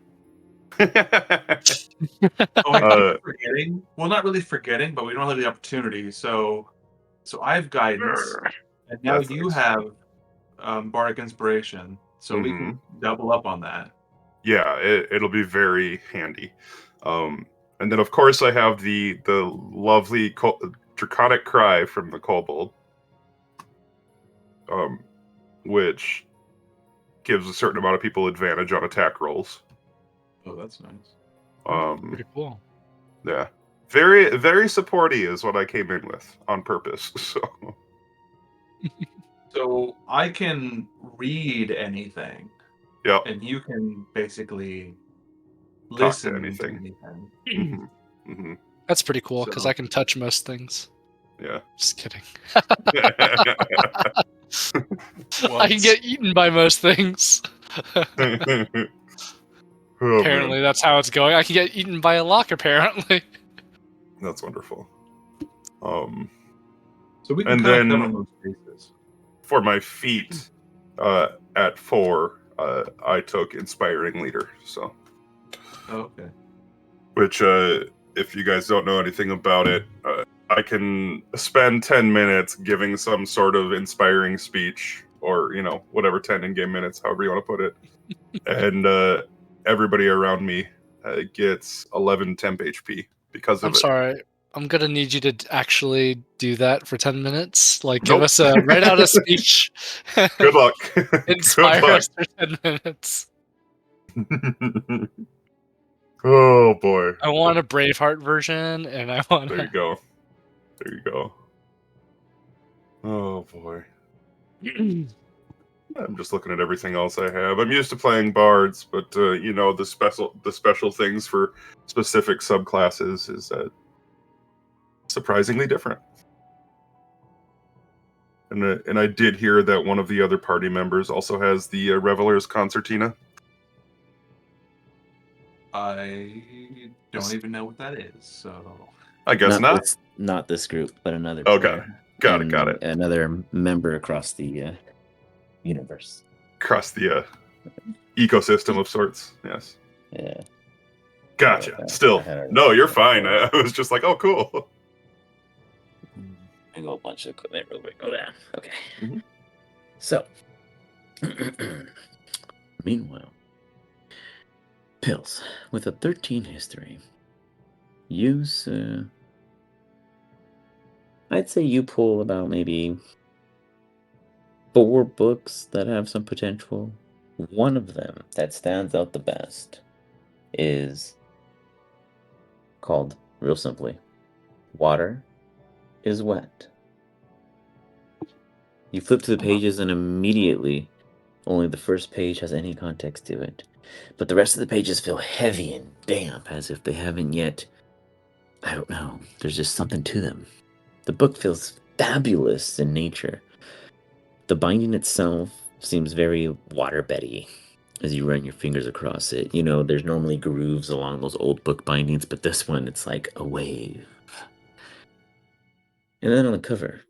S2: Oh, I keep forgetting. Well, not really forgetting, but we don't have the opportunity. So So I have guidance, and now
S3: That's
S2: you
S3: nice.
S2: have bardic inspiration, so we can double up on that.
S3: Yeah, it'll be very handy. And then of course I have the lovely draconic cry from the kobold, which gives a certain amount of people advantage on attack rolls.
S2: Oh, that's nice.
S6: Pretty cool.
S3: Yeah, very very supporty is what I came in with on purpose. So
S2: So I can read anything,
S3: yeah,
S2: and you can basically
S3: Talk to
S2: listen to
S3: anything.
S2: anything.
S6: That's pretty cool because
S2: So-
S6: I can touch most things.
S3: Yeah.
S6: Just kidding.
S2: Well,
S6: I can get eaten by most things.
S3: Oh,
S6: Apparently,
S3: man.
S6: that's how it's going. I can get eaten by a lock, apparently.
S3: That's wonderful.
S2: So we can
S3: And
S2: kind of
S3: then-
S2: cover most bases.
S3: For my feat, at 4, I took Inspiring Leader. So,
S2: Oh, okay.
S3: which, if you guys don't know anything about it, I can spend 10 minutes giving some sort of inspiring speech, or whatever 10 in-game minutes, however you want to put it, and everybody around me gets 11 temp HP because of
S6: I'm
S3: it.
S6: sorry. I'm gonna need you to actually do that for 10 minutes. Like, give
S3: Nope.
S6: us write out a speech.
S3: Good luck.
S6: Inspire
S3: Good luck.
S6: us for 10 minutes.
S3: Oh boy.
S6: I want a Braveheart version, and I want.
S3: There you go. There you go. Oh boy. I'm just looking at everything else I have. I'm used to playing bards, but the special things for specific subclasses is surprisingly different. And I did hear that one of the other party members also has the Reveler's Concertina.
S2: I don't even know what that is, so
S3: I guess not.
S4: Not this group, but another.
S3: Oh,
S4: player.
S3: got
S4: And
S3: it.
S4: Another member across the universe.
S3: Across the ecosystem of sorts. Yes.
S4: Yeah.
S3: Gotcha.
S4: Yeah,
S3: Still,
S4: I had a-
S3: no, you're fine. I was just like, oh, cool.
S4: I go a bunch of equipment real quick. Go down. Okay.
S3: Mhm.
S4: So, meanwhile, Pills with a 13 history. Use. I'd say you pull about maybe 4 books that have some potential. One of them that stands out the best is called, real simply, Water is Wet. You flip to the pages and immediately only the first page has any context to it. But the rest of the pages feel heavy and damp as if they haven't yet, I don't know, there's just something to them. The book feels fabulous in nature. The binding itself seems very waterbeddy as you run your fingers across it. There's normally grooves along those old book bindings, but this one, it's like a wave. And then on the cover,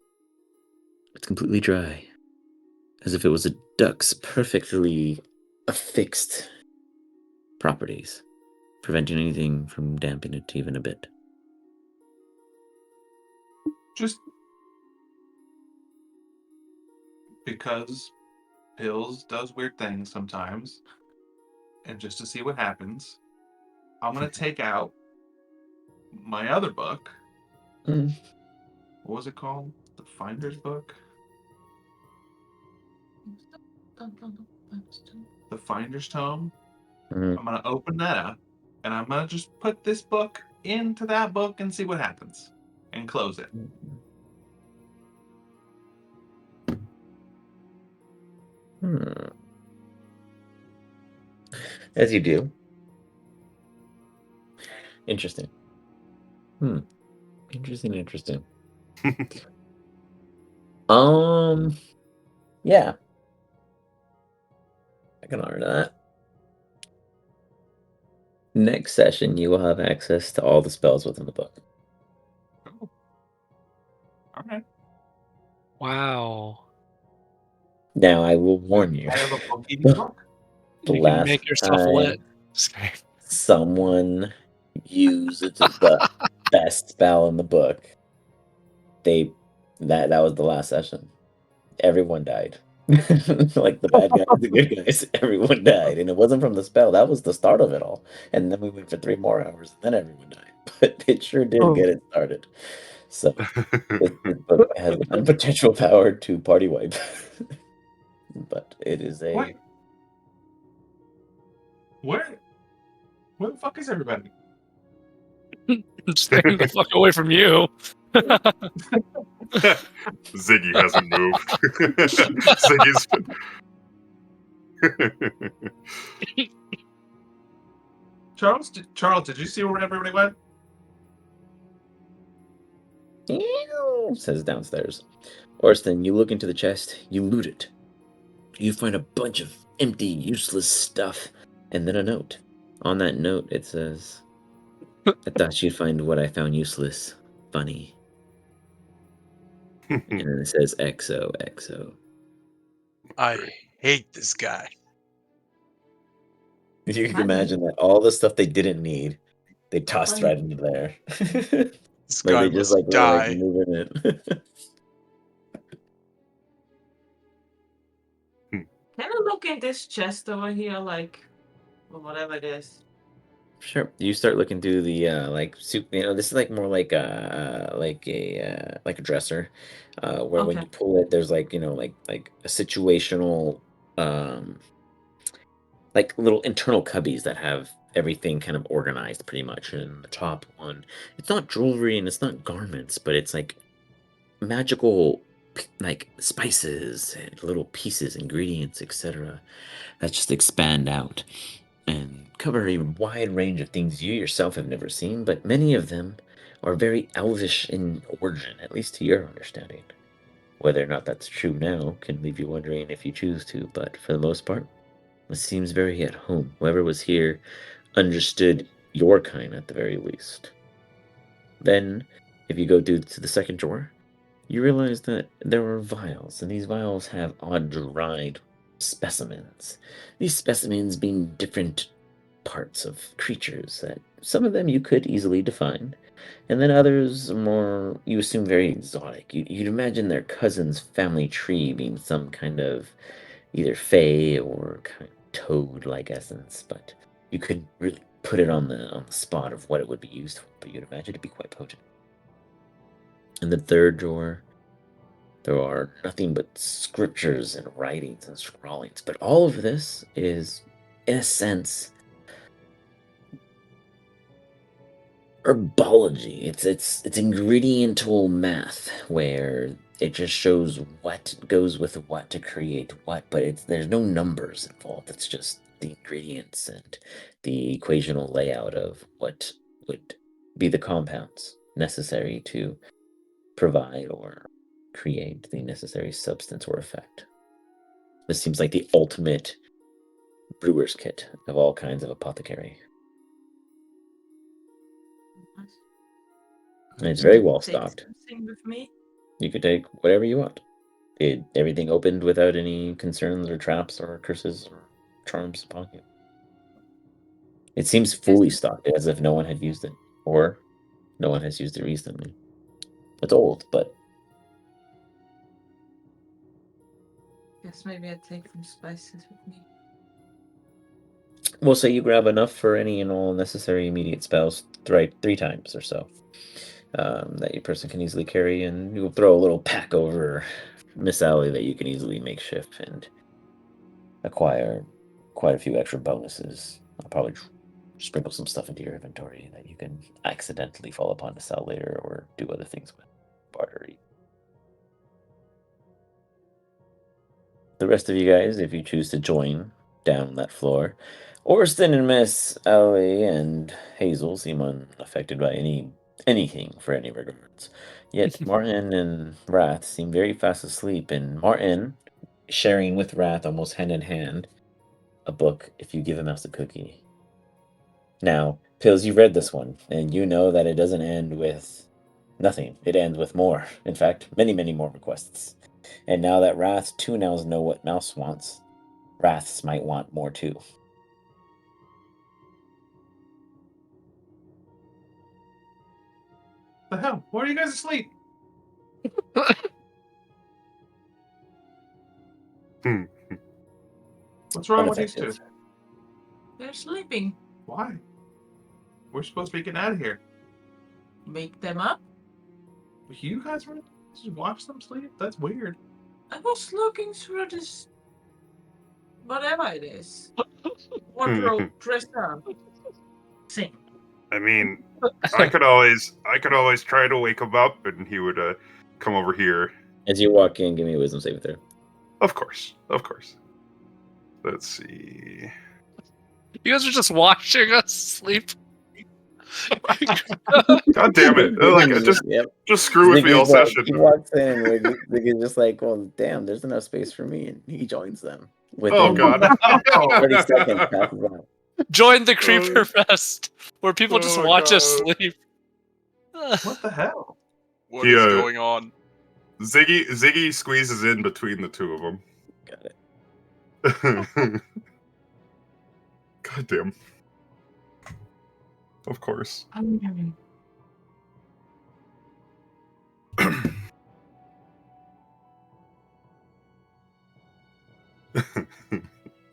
S4: it's completely dry, as if it was a duck's perfectly affixed properties, preventing anything from damping it even a bit.
S2: just because Pills does weird things sometimes, and just to see what happens, I'm gonna take out my other book.
S4: Mm.
S2: What was it called? The Finder's Book? The Finder's Tome?
S4: Mm.
S2: I'm gonna open that up, and I'm gonna just put this book into that book and see what happens. And close it.
S4: As you do. Interesting. Interesting. Yeah. I can honor that. Next session, you will have access to all the spells within the book.
S2: Oh. Alright.
S6: Wow.
S4: Now, I will warn you.
S2: I have a book eating book.
S4: The
S6: You can
S4: last
S6: make yourself
S4: time
S6: lit. Just kidding.
S4: someone used the best spell in the book, they That was the last session. Everyone died. Like the bad guys, the good guys, everyone died. And it wasn't from the spell. That was the start of it all. And then we went for 3 more hours, and then everyone died. But it sure did get it started. So this book has one potential power to party wipe. But it is a
S2: What? Where the fuck is everybody?
S6: I'm staying the fuck away from you.
S3: Ziggy hasn't moved. Ziggy's.
S2: Charles, did you see where everybody went?
S4: "Ew," says downstairs. Orson, you look into the chest, you loot it. You find a bunch of empty, useless stuff, and then a note. On that note, it says, I thought you'd find what I found useless funny. And then it says XOXO.
S5: I hate this guy.
S4: You can
S1: Funny.
S4: imagine that all the stuff they didn't need, they tossed
S1: Funny.
S4: right into there.
S5: This
S4: Like
S5: guy
S4: they just
S5: must
S4: were
S5: die.
S4: moving it.
S1: Can I look in this chest over here, like, or whatever it is?
S4: Sure. You start looking through the like soup. This is like more like a dresser, where when
S1: Okay.
S4: you pull it, there's like like a situational, like little internal cubbies that have everything kind of organized pretty much. And the top one, it's not jewelry and it's not garments, but it's like magical, like spices and little pieces, ingredients, etc. that just expand out and cover a wide range of things you yourself have never seen, but many of them are very elvish in origin, at least to your understanding. Whether or not that's true now can leave you wondering if you choose to, but for the most part, it seems very at home. Whoever was here understood your kind at the very least. Then, if you go to the second drawer, you realize that there are vials, and these vials have odd dried specimens. These specimens being different parts of creatures that some of them you could easily define, and then others more you assume very exotic. You'd imagine their cousin's family tree being some kind of either fey or kind of toad-like essence, but you couldn't really put it on the spot of what it would be used for, but you'd imagine it to be quite potent. In the third drawer, there are nothing but scriptures and writings and scrawlings, but all of this is, in a sense, herbology. It's ingrediental math where it just shows what goes with what to create what, but there's no numbers involved. It's just the ingredients and the equational layout of what would be the compounds necessary to provide or create the necessary substance or effect. This seems like the ultimate brewer's kit of all kinds of apothecary. And it's very well
S1: Take
S4: stocked.
S1: something with me.
S4: You could take whatever you want. Everything opened without any concerns or traps or curses or charms upon you. It seems fully stocked, as if no one had used it, or no one has used it recently. It's old, but
S1: Guess maybe I take some spices with me.
S4: we'll say you grab enough for any and all necessary immediate spells three times or so. That your person can easily carry, and you'll throw a little pack over Miss Alley that you can easily make shift and acquire quite a few extra bonuses. I'll probably sprinkle some stuff into your inventory that you can accidentally fall upon to sell later or do other things with. Barter. The rest of you guys, if you choose to join down that floor, Orston and Miss Alley and Hazel seem unaffected by anything for any regards. Yet Martin and Wrath seem very fast asleep, and Martin sharing with Wrath almost hand in hand a book if you give a mouse a cookie. Now, Pills, you read this one, and you know that it doesn't end with nothing. It ends with more. In fact, many, many more requests. And now that Wraths too now know what Mouse wants, Wraths might want more too.
S2: The hell? Why are you guys asleep? What's wrong with these two?
S4: Ineffective.
S1: They're sleeping.
S2: Why? We're supposed to be getting out of here.
S1: Wake them up.
S2: You guys were just watch them sleep? That's weird.
S1: I was looking through this, whatever it is, wardrobe dresser thing.
S3: I mean, I could always try to wake him up, and he would come over here.
S4: As you walk in, give me a wisdom saving throw.
S3: Of course. Let's see.
S6: You guys are just watching us sleep.
S3: God damn it! Like, just screw with me all session.
S4: He walks in where Ziggy's just like, well, damn, there's enough space for me, and he joins them.
S3: Oh God!
S4: 30 seconds passes by.
S6: Join the Creeper Fest, where people just watch us sleep.
S2: What the hell?
S5: What is going on?
S3: Ziggy squeezes in between the two of them.
S4: Got it.
S3: God damn. Of course.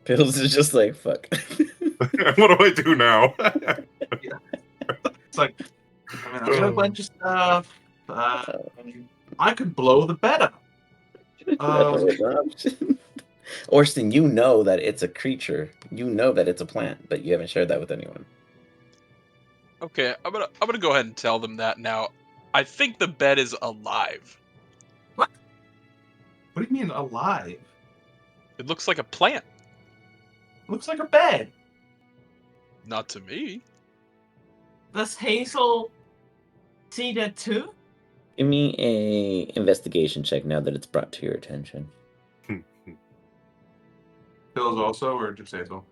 S4: Pills is just like, fuck.
S3: What do I do now?
S2: It's like, I mean, I got a bunch of stuff. I could blow the bed up.
S4: Orson, you know that it's a creature. You know that it's a plant, but you haven't shared that with anyone.
S5: Okay, I'm gonna go ahead and tell them that now. I think the bed is alive.
S2: What do you mean alive?
S5: It looks like a plant.
S2: Looks like a bed.
S5: Not to me.
S1: Does Hazel see that too?
S4: Give me a investigation check now that it's brought to your attention.
S2: Pills also, or just Hazel?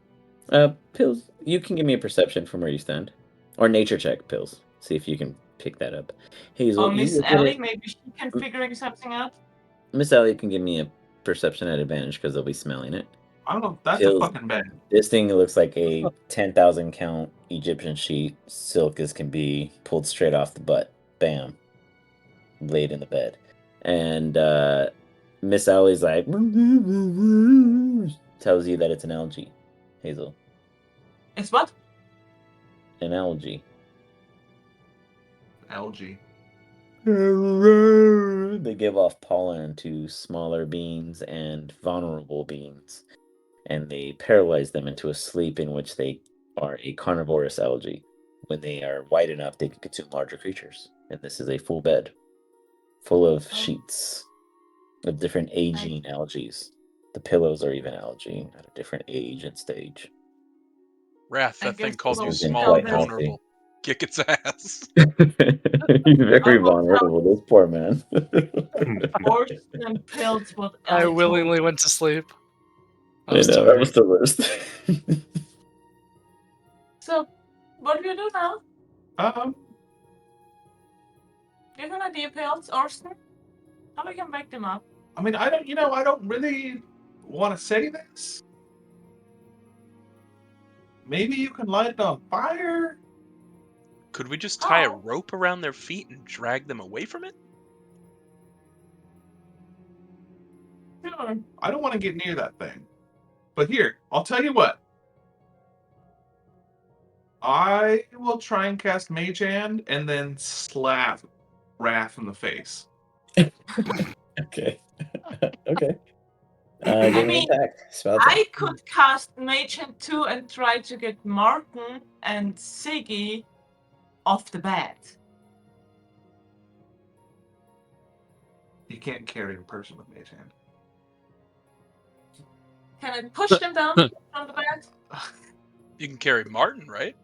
S4: Pills, you can give me a perception from where you stand. Or nature check, Pills. See if you can pick that up. Hazel, you
S1: Miss
S4: look at
S1: Ellie,
S4: it.
S1: maybe she can figure something out.
S4: Miss Ellie can give me a perception at advantage because they'll be smelling it.
S2: I don't know. That's
S4: Pills.
S2: a fucking bed.
S4: This thing looks like a 10,000 count Egyptian sheet, silk as can be, pulled straight off the butt. Bam. Laid in the bed. And Miss Ellie's like, tells you that it's an algae, Hazel.
S1: It's what?
S4: An algae.
S2: Algae.
S4: They give off pollen to smaller beings and vulnerable beings, and they paralyze them into a sleep in which they are a carnivorous algae. When they are wide enough, they can consume larger creatures. And this is a full bed, full of sheets of different aging algae. The pillows are even algae at a different age and stage.
S5: Wrath,
S1: I
S5: that thing
S1: guess
S5: calls you
S1: we'll
S5: small
S1: tell
S5: and
S1: them.
S5: vulnerable. Kick its ass.
S4: He's very
S1: I will
S4: vulnerable, this poor man.
S1: Horse and pills what
S6: I
S1: Ellie
S6: willingly
S1: told.
S6: went to sleep.
S4: I know, that was the worst.
S1: So, what do you do now?
S2: Um,
S1: Do you have an idea, Pills, Orson? How we can wake them up?
S2: I mean, I don't really want to say this. Maybe you can light it on fire?
S5: Could we just tie a
S1: Oh.
S5: rope around their feet and drag them away from it?
S2: Sure. I don't want to get near that thing. But here, I'll tell you what. I will try and cast Mage Hand and then slap Wrath in the face.
S4: Okay. Okay. Give me
S1: mean,
S4: an attack. Spell attack.
S1: I could cast Mage Hand 2 and try to get Martin and Siggy off the bed.
S2: You can't carry a person with Mage Hand.
S1: Can I push them down from the bed?
S5: You can carry Martin, right?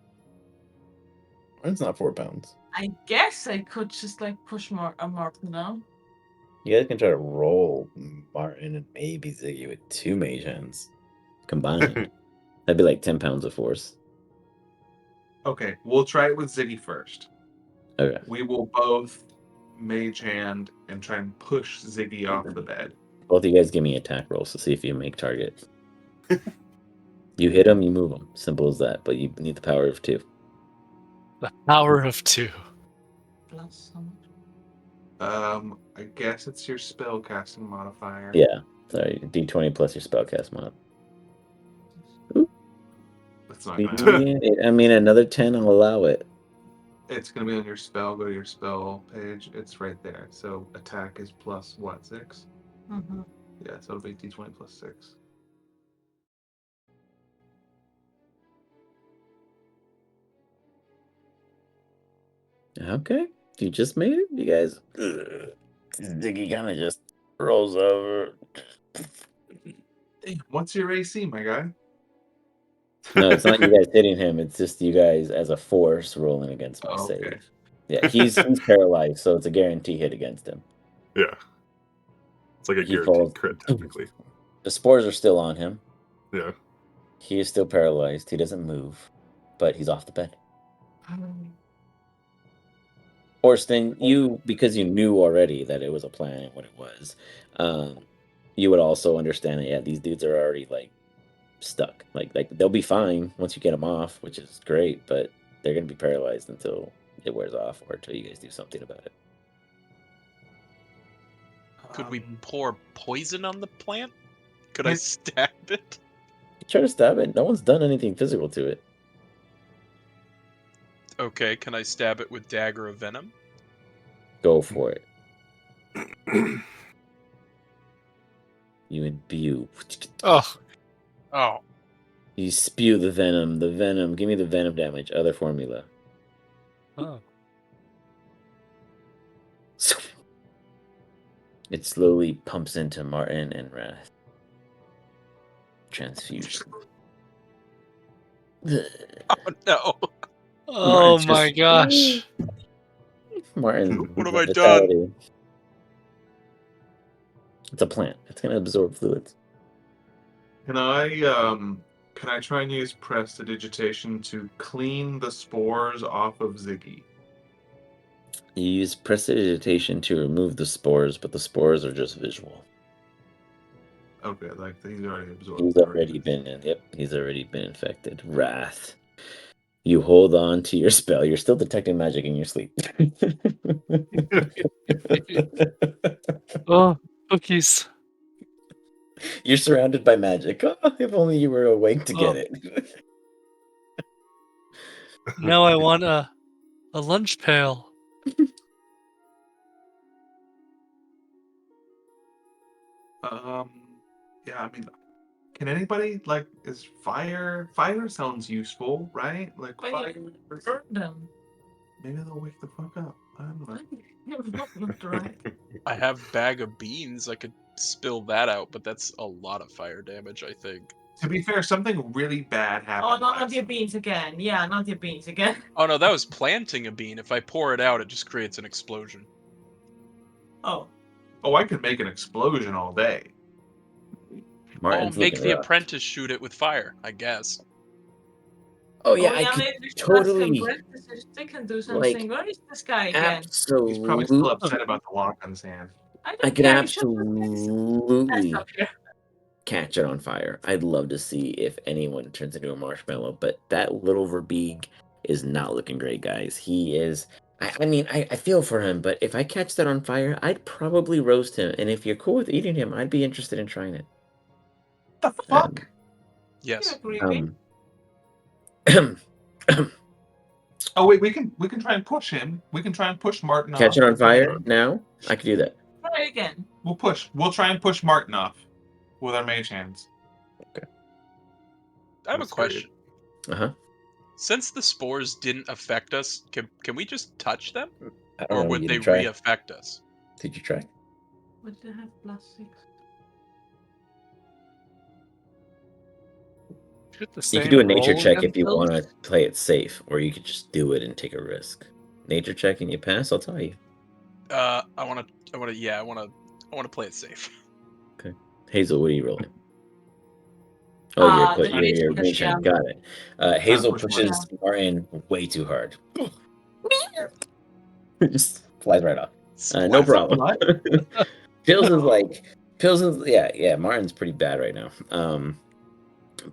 S4: It's not 4 pounds.
S1: I guess I could just like push Martin down.
S4: You guys can try to roll Martin and maybe Ziggy with 2 mage hands combined. That'd be like 10 pounds of force.
S2: Okay, we'll try it with Ziggy first.
S4: Okay.
S2: We will both Mage Hand and try and push Ziggy off the bed.
S4: Both of you guys give me attack rolls to see if you make target. You hit them, you move them. Simple as that. But you need the power of 2.
S6: The power of 2.
S1: Plus some.
S2: I I guess it's your spell casting modifier.
S4: Yeah. Sorry, D20 plus your spellcast mod.
S2: That's not gonna happen.
S4: I mean, another 10, I'll allow it.
S2: It's gonna be on your spell. Go to your spell page. It's right there. So attack is plus what, 6?
S1: Mhm.
S2: Yeah, so it'll be D20 plus 6.
S4: Okay. You just made it? You guys. Ziggy kind of just rolls over.
S2: What's your AC, my guy?
S4: No, it's not you guys hitting him. It's just you guys as a force rolling against my
S2: Oh,
S4: save.
S2: okay.
S4: Yeah, he's paralyzed, so it's a guarantee hit against him.
S3: Yeah. It's like a
S4: He
S3: guaranteed
S4: falls.
S3: crit, technically.
S4: The spores are still on him.
S3: Yeah.
S4: He is still paralyzed. He doesn't move, but he's off the bed. Orston, you, because you knew already that it was a plan and what it was, you would also understand that, yeah, these dudes are already, like, stuck. Like they'll be fine once you get them off, which is great, but they're going to be paralyzed until it wears off or until you guys do something about it.
S5: Could we pour poison on the plant? Could I stab it?
S4: Try to stab it. No one's done anything physical to it.
S5: Okay, can I stab it with dagger of venom?
S4: Go for it. You imbue.
S6: Oh,
S5: Oh,
S4: You spew the venom. The venom. Give me the venom damage. Other formula.
S6: oh.
S4: It slowly pumps into Martin and Wrath. Transfusion.
S5: oh no!
S6: Oh
S4: Martin's
S6: my
S4: just-
S6: gosh.
S4: Martin.
S5: What have
S4: the
S5: I done?
S4: vitality. It's a plant. It's gonna absorb fluids.
S2: Can I try and use prestidigitation to clean the spores off of Ziggy?
S4: You use prestidigitation to remove the spores, but the spores are just visual.
S2: Okay, like he's already absorbed.
S4: He's already been in. Yep, he's already been infected. Wrath. You hold on to your spell. You're still detecting magic in your sleep.
S6: Oh, cookies.
S4: You're surrounded by magic. Oh, if only you were awake to get
S6: Oh.
S4: it.
S6: Now I want a lunch pail.
S2: Yeah, I mean, can anybody like is fire sounds useful, right? Like
S1: But
S2: fire.
S1: you burn them.
S2: Maybe they'll wake the fuck up. I don't know.
S1: Right.
S5: I have bag of beans. I could spill that out, but that's a lot of fire damage, I think.
S2: To be fair, something really bad happened.
S1: Oh, not
S2: last
S1: your
S2: night.
S1: beans again. Yeah, not your beans again.
S5: Oh no, that was planting a bean. If I pour it out, it just creates an explosion.
S1: Oh.
S2: Oh, I could make an explosion all day.
S4: Martin's
S5: make
S4: looking
S5: the
S4: rough.
S5: apprentice shoot it with fire, I guess.
S4: Oh yeah,
S1: Oh,
S4: I
S1: yeah,
S4: could
S1: maybe we should ask
S4: totally,
S1: some apprentices. They can do something. Where is this guy again?
S2: He's probably still
S4: absolutely,
S2: upset about the lock on his hand.
S1: I
S4: I
S1: don't
S4: could
S1: care. You should put this
S4: absolutely
S1: up here.
S4: catch it on fire. I'd love to see if anyone turns into a marshmallow, but that little Verbeeg is not looking great, guys. He is. I mean, I feel for him, but if I catch that on fire, I'd probably roast him. And if you're cool with eating him, I'd be interested in trying it.
S2: The fuck?
S5: Yes.
S1: You're creepy.
S2: Oh wait, we can try and push him. We can try and push Martin off.
S4: Catch it on fire now? I could do that.
S1: Try again.
S2: We'll push. We'll try and push Martin off with our mage hands.
S5: I have
S3: That's
S5: a question.
S4: Uh-huh.
S5: Since the spores didn't affect us, can we just touch them?
S4: I don't
S5: Or
S4: know.
S5: would
S4: You
S5: they
S4: didn't try.
S5: re-affect us?
S4: Did you try?
S1: What do I have? +6.
S4: You could do a nature
S6: roll
S4: check
S6: against
S4: if you
S6: those?
S4: want to play it safe, or you could just do it and take a risk. Nature check and you pass, I'll tell you.
S5: I wanna play it safe.
S4: Hazel, what are you rolling? Oh,
S1: The
S4: you're
S1: mage push,
S4: mage hand.
S1: yeah.
S4: Got it. Hazel
S2: push
S4: pushes Martin way too hard. Just flies right off. No
S5: Splash.
S4: problem.
S2: What?
S4: Pills is yeah. Martin's pretty bad right now.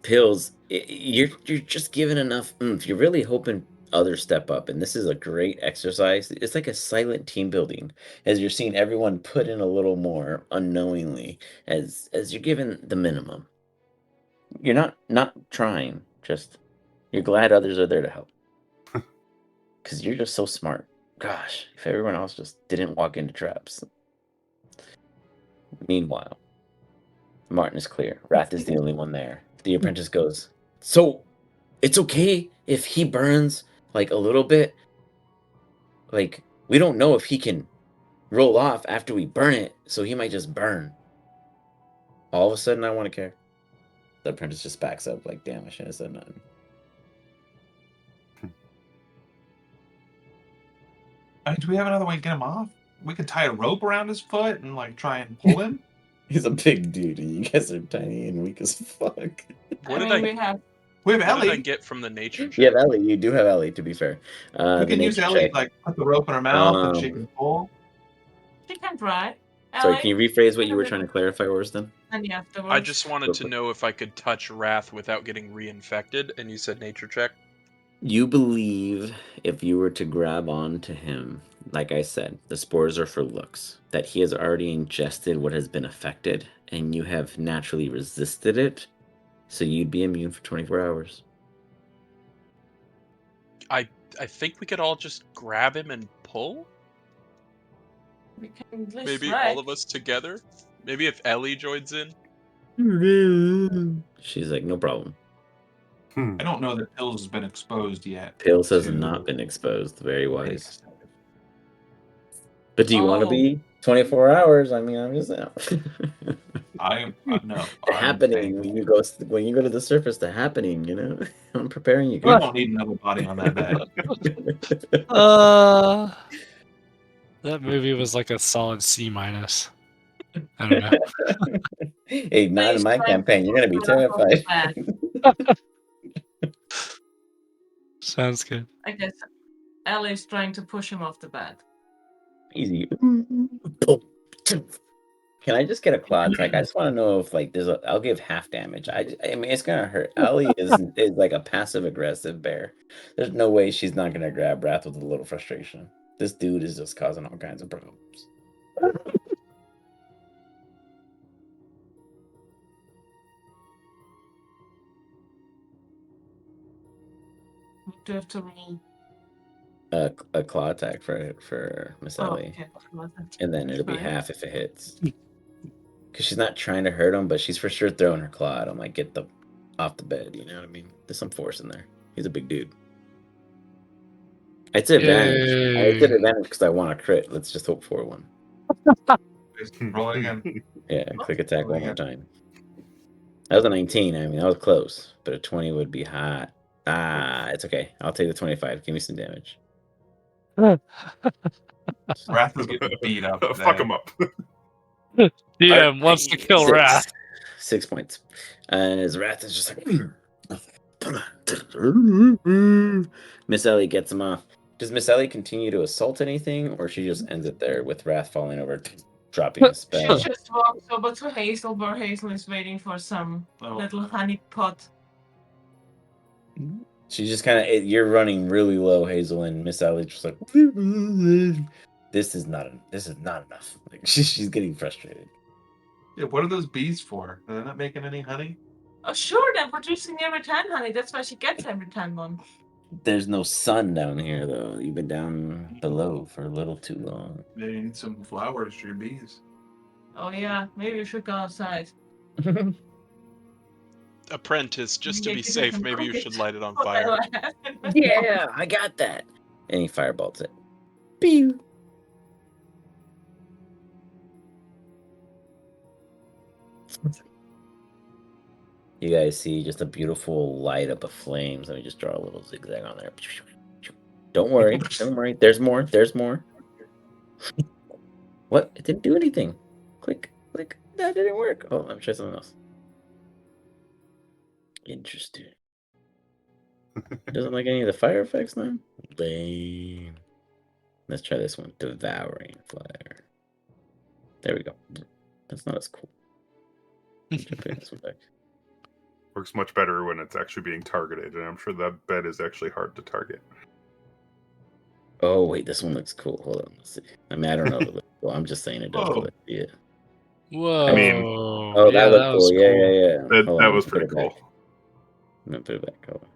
S4: Pills, you're just giving enough oomph. You're really hoping others step up, and this is a great exercise. It's like a silent team building as you're seeing everyone put in a little more unknowingly as you're given the minimum. You're not trying, just you're glad others are there to help. Because you're just so smart. Gosh, if everyone else just didn't walk into traps. Meanwhile, Martin is clear. Wrath is the only one there. The apprentice goes, so it's okay if he burns like a little bit. Like, we don't know if he can roll off after we burn it, so he might just burn. All of a sudden, I want to care. The apprentice just backs up, like, damn, I shouldn't have said nothing.
S2: Do we have another way to get him off? We could tie a rope around his foot and like try and pull him.
S4: He's a big dude, and you guys are tiny and weak as fuck.
S5: What did
S1: I mean, we have.
S2: We have
S5: What did I
S2: Ellie.
S5: get from the nature check?
S4: You have Ellie. You do have Ellie, to be fair.
S2: We
S4: The
S2: can use
S4: nature
S2: Ellie,
S4: check.
S2: like put the rope in her mouth and she can pull.
S1: She can try.
S4: Sorry, can you rephrase what you were trying to clarify, Orston?
S1: And afterwards.
S5: I just wanted to know if I could touch Wrath without getting reinfected, and you said nature check.
S4: You believe if you were to grab onto him, like I said, the spores are for looks, that he has already ingested what has been affected, and you have naturally resisted it, so you'd be immune for 24 hours.
S5: I think we could all just grab him and pull.
S1: We can at least
S5: Maybe
S1: try.
S5: all of us together. Maybe if Ellie joins in.
S4: She's like, no problem.
S2: I don't know that Pills has been exposed yet.
S4: Pills has
S2: to-
S4: not been exposed. Very wise. But do you want to
S1: Oh.
S4: be 24 hours? I mean, I'm just
S2: no.
S4: the
S2: I'm
S4: happening
S2: saying-
S4: when you go to the surface, the happening, you know. I'm preparing you
S2: We
S4: guys.
S2: won't need another body on that bed.
S6: That movie was like a solid C minus. I don't know.
S4: Hey, not in
S1: Please
S4: my
S1: try
S4: campaign. You're gonna be
S1: to pull off the
S4: terrified.
S6: Sounds good.
S1: I guess Ellie's trying to push him off the bed.
S4: Easy. Can I just get a claw attack? I just want to know if like I'll give half damage. I mean it's gonna hurt. Ellie is like a passive aggressive bear. There's no way she's not gonna grab Wrath with a little frustration. This dude is just causing all kinds of problems.
S1: Do you have to roll?
S4: A claw attack for Miss Ellie,
S1: okay.
S4: and then it'll be
S1: Fine.
S4: half if it hits. Because she's not trying to hurt him, but she's for sure throwing her claw at him, like get the off the bed. You know what I mean? There's some force in there. He's a big dude. It's an advantage. It's an advantage because I want a crit. Let's just hope for one.
S2: Roll again.
S4: Yeah, quick attack
S2: Oh,
S4: one
S2: yeah.
S4: more time. That was a 19. I mean, that was close, but a 20 would be hot. Ah, it's okay. I'll take the 25. Give me some damage.
S2: Wrath is getting beat up.
S3: Fuck
S2: today.
S3: him up.
S6: DM wants to kill Wrath.
S4: 6 points. And his Wrath is just like... Miss Ellie gets him off. Does Miss Ellie continue to assault anything, or she just ends it there with Wrath falling over, dropping a
S1: She
S4: spell?
S1: just walks over to Hazel, where Hazel is waiting for some
S2: Oh.
S1: little honey pot.
S4: She just kind of... You're running really low, Hazel, and Miss Ellie's just like... This is not enough. Like, she's getting frustrated.
S2: Yeah, what are those bees for? Are they not making any honey?
S1: Oh, sure, they're producing every 10 honey. That's why she gets every 10 one.
S4: There's no sun down here, though. You've been down below for a little too long.
S2: They need some flowers for your bees.
S1: Oh, yeah, maybe we should go outside.
S5: Apprentice, just to
S1: Yeah,
S5: be
S1: give me
S5: safe,
S1: some
S5: maybe you
S1: cookies.
S5: should light it on
S1: Oh,
S5: fire.
S4: Yeah, I got that. And he firebolts it. Pew. You guys see just a beautiful light up of flames. Let me just draw a little zigzag on there. Don't worry. Don't worry. There's more. There's more. What? It didn't do anything. Click. Click. That didn't work. Oh, let me try something else. Interesting. Doesn't like any of the fire effects now? Lame. Let's try this one. Devouring fire. There we go. That's not as cool. Let's bring this one back.
S3: Works much better when it's actually being targeted, and I'm sure that bed is actually hard to target.
S4: Oh wait, this one looks cool. Hold on, let's see. I mean, I don't know if it looks cool. I'm just saying it does
S2: Whoa.
S4: look. Yeah.
S6: Whoa.
S3: I mean,
S4: Oh,
S6: yeah,
S4: that looked
S6: was
S4: cool. Yeah, yeah, yeah.
S3: that
S4: Hold
S3: that
S4: on,
S3: was
S4: put
S3: pretty
S4: it back.
S3: cool.
S4: I'm gonna put it back. Hold on.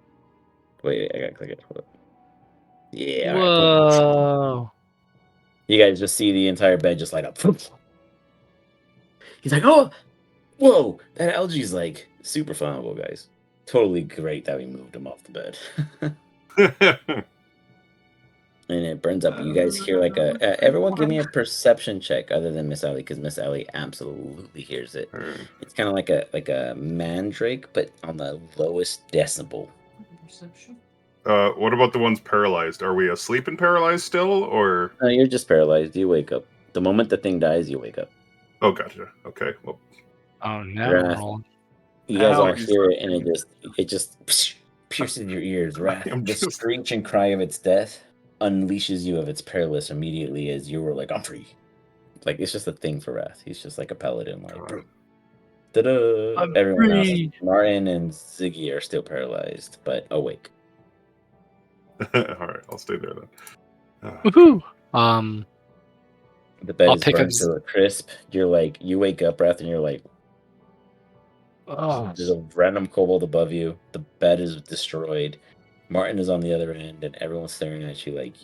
S4: Wait, I gotta click it. Hold on. Yeah. All right. Cool.
S6: Whoa.
S4: You guys just see the entire bed just light up. He's like, oh, whoa! That algae's like super flammable, guys. Totally great that we moved him off the bed. And it burns up. You guys hear like everyone give me a perception check other than Miss Ellie, because Miss Ellie absolutely hears it. It's kind of like a mandrake, but on the lowest decibel.
S1: Perception.
S3: What about the ones paralyzed? Are we asleep and paralyzed still, or?
S4: No, you're just paralyzed. You wake up. The moment the thing dies, you wake up.
S3: Oh, gotcha. Okay. Well,
S6: Oh, now
S4: Wrath.
S6: roll.
S4: You guys all
S6: Ouch.
S4: hear it, and it just pierces your ears. Wrath.
S3: I'm
S4: The
S3: just-
S4: screech and cry of its death unleashes you of its perilous immediately as you were like, I'm free. Like, it's just a thing for Wrath. He's just like a paladin. Like,
S3: God.
S4: ta-da!
S6: I'm
S4: Everyone else,
S6: free.
S4: Martin and Ziggy are still paralyzed, but awake.
S3: All right, I'll stay there then.
S6: Woohoo.
S4: The bed
S6: I'll
S4: is
S6: pick up
S4: burned to a crisp. You're like, you wake up, Wrath, and you're like,
S6: Oh,
S4: there's a random kobold above you. The bed is destroyed. Martin is on the other end, and everyone's staring at you like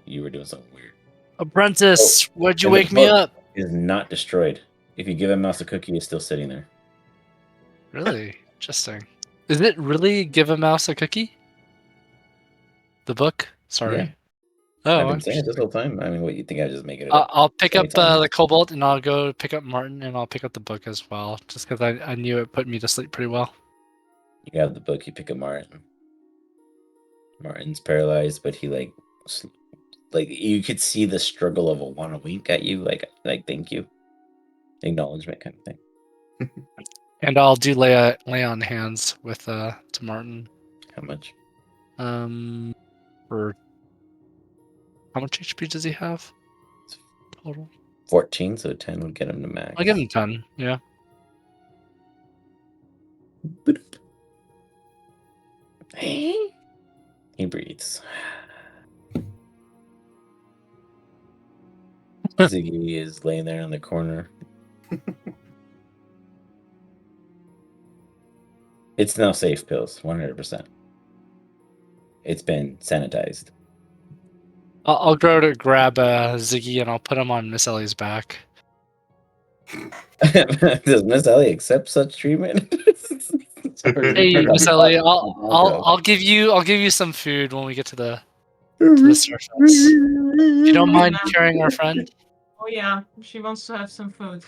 S4: you were doing something weird.
S6: apprentice, why'd you
S4: And the
S6: wake me
S4: book
S6: up?
S4: is not destroyed. If you give a mouse a cookie, it's still sitting there.
S6: Really? Interesting. Is it really give a mouse a cookie? The book? Sorry.
S4: Yeah.
S6: Oh,
S4: I've been saying it this
S6: interesting.
S4: whole time. I mean, what, you think I was just making it up?
S6: I'll pick up
S4: Anytime.
S6: the cobalt and I'll go pick up Martin and I'll pick up the book as well, just because I knew it put me to sleep pretty well.
S4: You have the book, you pick up Martin. Martin's paralyzed, but he like you could see the struggle of a want to wink at you, like thank you, acknowledgement kind of thing.
S6: And I'll do lay on hands with to Martin.
S4: How much?
S6: For how much HP does he have total?
S4: 14, so 10 would get him to max.
S6: I'll give him 10. Yeah.
S4: He breathes. Ziggy is laying there in the corner. It's now safe, pills, 100%. It's been sanitized.
S6: I'll go to grab Ziggy and I'll put him on Miss Ellie's back.
S4: Does Miss Ellie accept such treatment?
S6: Hey, Miss Ellie, I'll give you some food when we get to the surface. If you don't mind carrying our friend.
S1: Oh yeah, she wants to have some food.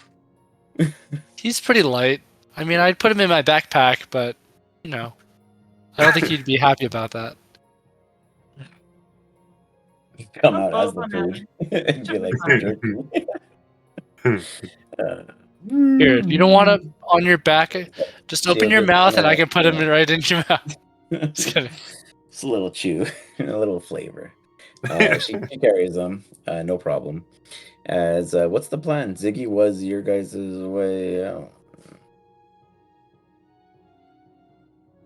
S6: He's pretty light. I mean, I'd put him in my backpack, but you know, I don't think he'd be happy about that.
S4: Come
S1: Not
S4: out as
S1: both
S4: the
S1: on
S4: food and be like,
S6: Here, if you don't want him on your back, just open your mouth and I can put him right in your mouth. Just kidding.
S4: Just a little chew, a little flavor. She carries them, no problem. As what's the plan? Ziggy was your guys' way out.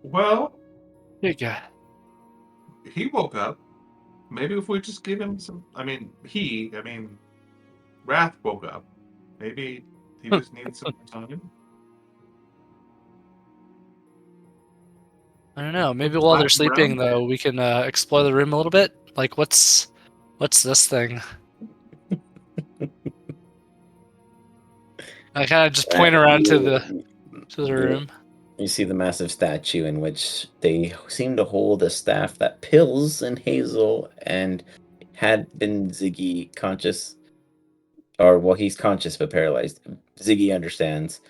S2: Well,
S6: Here you go.
S2: he woke up. Maybe if we just give him some. Wrath woke up. Maybe he just needs some time.
S6: I don't know. Maybe while they're sleeping, though, we can explore the room a little bit. Like, what's this thing? I kind of just point around to the room.
S4: You see the massive statue in which they seem to hold a staff that Pills and Hazel and had been Ziggy conscious, or well, he's conscious but paralyzed. Ziggy understands.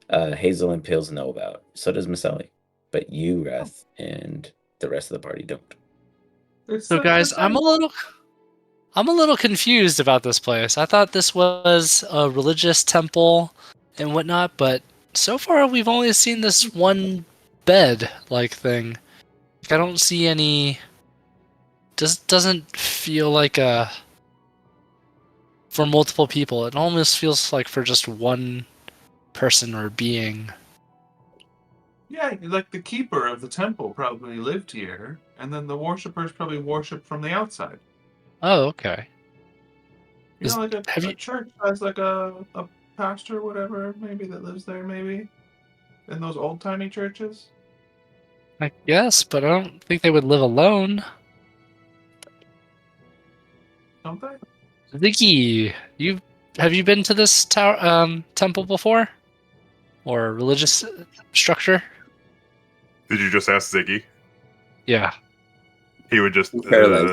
S4: Hazel and Pills know about. So does Miss Ellie, but you, Wrath, and the rest of the party don't.
S6: So, guys, I'm a little confused about this place. I thought this was a religious temple and whatnot, but so far we've only seen this one bed-like thing. I don't see any. Doesn't feel like a for multiple people. It almost feels like for just one person or being.
S2: Yeah, like the keeper of the temple probably lived here, and then the worshippers probably worship from the outside.
S6: Oh, okay.
S2: You
S6: Is-
S2: know, like
S6: have
S2: a
S6: you-
S2: church has like a pastor or whatever, maybe that lives there, maybe in those old timey churches.
S6: I guess, but I don't think they would live alone.
S2: Don't they?
S6: Vicky, have you been to this temple before, or religious structure?
S3: Did you just ask Ziggy?
S6: Yeah.
S3: He would just.
S4: Paralyzed.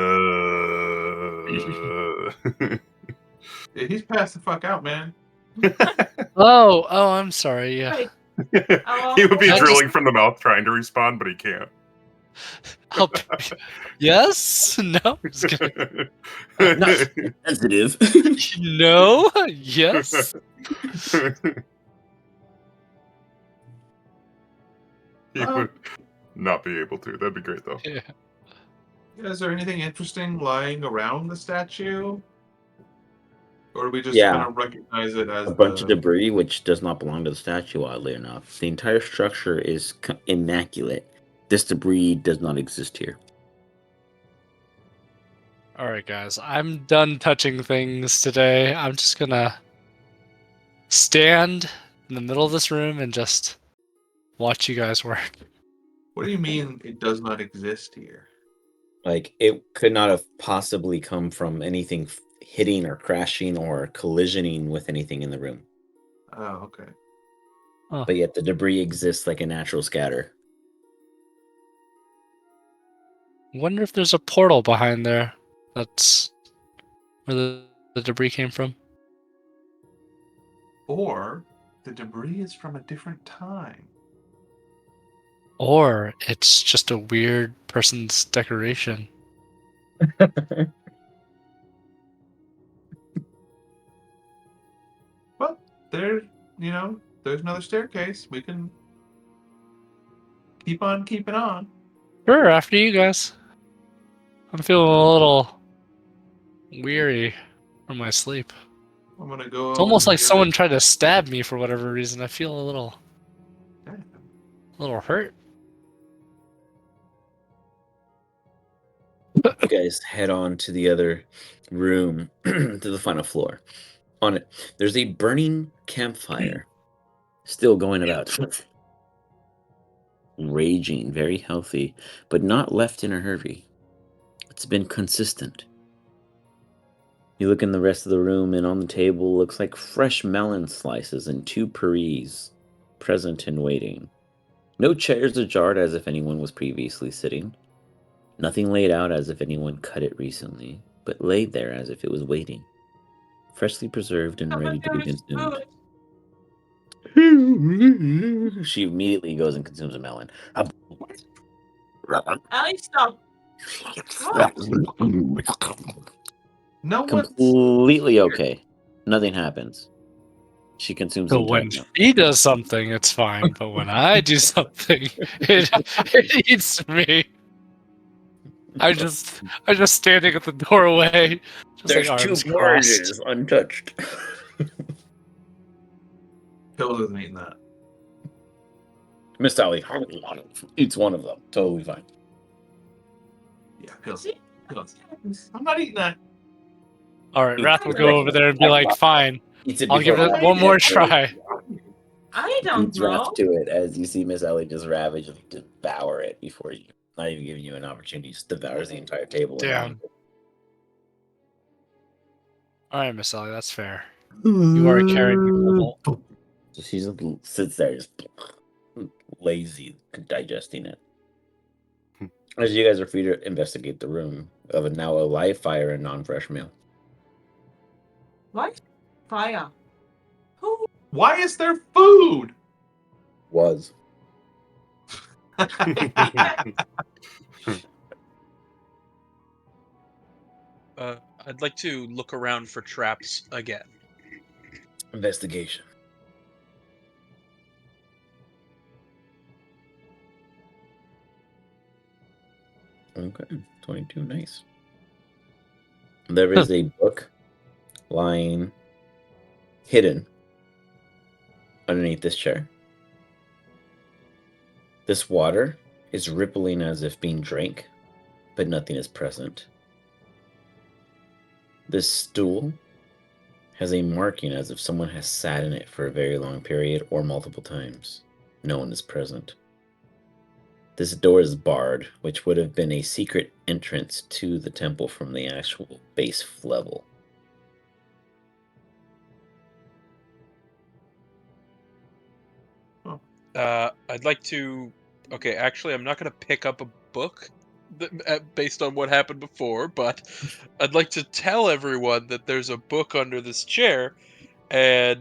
S2: Yeah, he's passed the fuck out, man.
S6: Oh, I'm sorry. Yeah.
S1: Wait,
S3: He would be
S6: I just-
S3: drilling from the mouth trying to respond, but he can't.
S6: Yes. No. Just kidding.
S4: Not sensitive.
S6: No. Yes.
S3: He would not be able to. That'd be great, though.
S6: Yeah.
S2: Is there anything interesting lying around the statue? Or do we just
S4: Yeah.
S2: kind of recognize it as
S4: A bunch of
S2: the...
S4: debris, which does not belong to the statue, oddly enough. The entire structure is immaculate. This debris does not exist here.
S6: All right, guys. I'm done touching things today. I'm just gonna stand in the middle of this room and just watch you guys work.
S2: What do you mean it does not exist here?
S4: Like, it could not have possibly come from anything hitting or crashing or collisioning with anything in the room.
S2: Oh, okay.
S4: But yet the debris exists like a natural scatter.
S6: Wonder if there's a portal behind there. That's where the debris came from.
S2: Or the debris is from a different time.
S6: Or it's just a weird person's decoration.
S2: Well, there's another staircase. We can keep on keeping on.
S6: Sure, after you guys. I'm feeling a little weary from my sleep.
S2: I'm gonna go.
S6: It's almost
S2: over
S6: like
S2: the
S6: someone
S2: other-
S6: tried to stab me for whatever reason. I feel a little
S2: Damn.
S6: hurt.
S4: You guys head on to the other room, to the final floor. On it, there's a burning campfire still going about. Raging, very healthy, but not left in a hurry. It's been consistent. You look in the rest of the room, and on the table looks like fresh melon slices and 2 purees present and waiting. No chairs ajar as if anyone was previously sitting. Nothing laid out as if anyone cut it recently, but laid there as if it was waiting. Freshly preserved and ready to be consumed. She immediately goes and consumes a melon.
S1: Ali, stop.
S2: No one's.
S4: Completely okay. Nothing happens. She consumes the
S6: So
S4: entire
S6: when
S4: melon.
S6: she does something, it's fine. But when I do something, it eats me. I'm just standing at the doorway. Just
S4: There's
S6: like
S4: 2
S6: arms
S4: porridges untouched.
S2: Pill isn't eating that.
S4: Miss Sally eats one of them. Totally fine.
S2: Yeah, pills.
S1: See?
S2: Pills. I'm not eating that.
S6: All right, Wrath will go over there and be like, "Fine,
S4: Eats it
S6: I'll give
S4: before
S6: it one more try."
S1: I don't
S4: Eats Wrath
S1: know.
S4: to it as you see Miss Ellie just ravagely devour it before you, not even giving you an opportunity, just devours the entire table.
S6: Damn. All right, Miss Ellie, that's fair. You are carrying the cobalt.
S4: So she just sits there, just lazy, digesting it. As you guys are free to investigate the room of a now a live fire and non-fresh meal.
S1: What? Fire. Who?
S2: Why is there food?
S4: Was.
S5: I'd like to look around for traps again.
S4: Investigation. Okay, 22, nice. There is a book lying hidden underneath this chair. This water is rippling as if being drank, but nothing is present. This stool has a marking as if someone has sat in it for a very long period or multiple times. No one is present. This door is barred, which would have been a secret entrance to the temple from the actual base level.
S5: I'd like to. Okay, actually, I'm not going to pick up a book based on what happened before, but I'd like to tell everyone that there's a book under this chair, and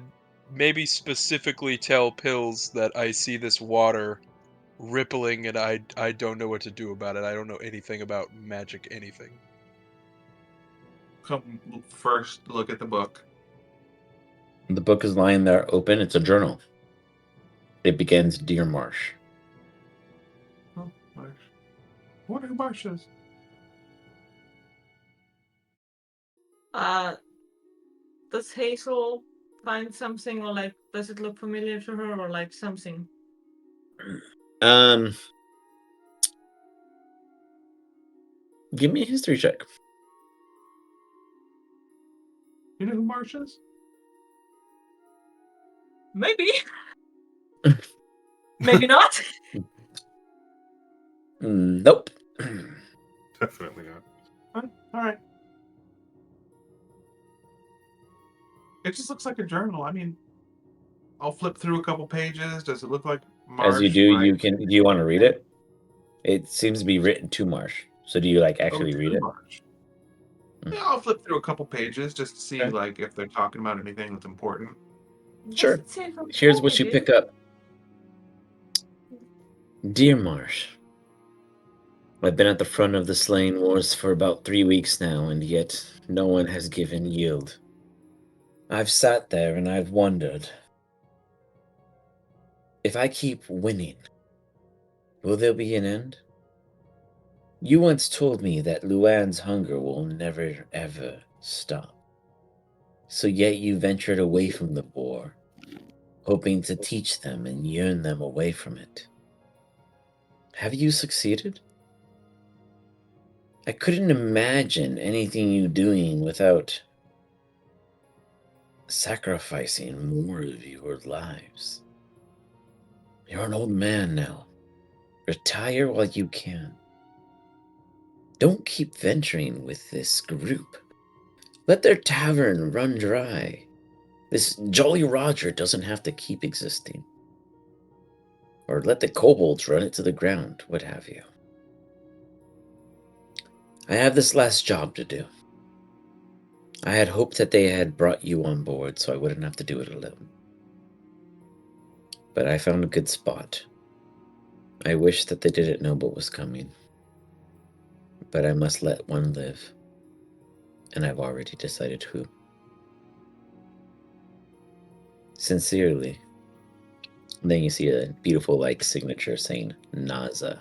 S5: maybe specifically tell Pills that I see this water rippling, and I don't know what to do about it. I don't know anything about magic, anything.
S2: Come first, look at the book.
S4: The book is lying there open. It's a journal. It begins, Dear Marsh.
S2: Oh, Marsh. What are marshes?
S1: Does Hazel find something, or like, does it look familiar to her, or like something?
S4: Give me a history check.
S2: You know who Marsh is?
S1: Maybe. Maybe not.
S4: Nope.
S3: Definitely not.
S2: All right. It just looks like a journal. I mean, I'll flip through a couple pages. Does it look like Marsh?
S4: As you do,
S2: right?
S4: you can. Do you want to read it? It seems to be written to Marsh. So do you like actually
S2: to
S4: read it?
S2: Marsh.
S4: Mm.
S2: Yeah, I'll flip through a couple pages just to see
S4: Okay.
S2: like if they're talking about anything that's important.
S4: Sure.
S1: Does it say from
S4: Here's what you
S1: maybe?
S4: pick up. Dear Marsh, I've been at the front of the Slain Wars for about 3 weeks now, and yet no one has given yield. I've sat there and I've wondered, if I keep winning, will there be an end? You once told me that Luann's hunger will never, ever stop. So yet you ventured away from the war, hoping to teach them and yearn them away from it. Have you succeeded? I couldn't imagine anything you doing without sacrificing more of your lives. You're an old man now. Retire while you can. Don't keep venturing with this group. Let their tavern run dry. This Jolly Roger doesn't have to keep existing. Or let the kobolds run it to the ground, what have you. I have this last job to do. I had hoped that they had brought you on board so I wouldn't have to do it alone. But I found a good spot. I wish that they didn't know what was coming. But I must let one live. And I've already decided who. Sincerely. And then you see a beautiful like signature saying Naza.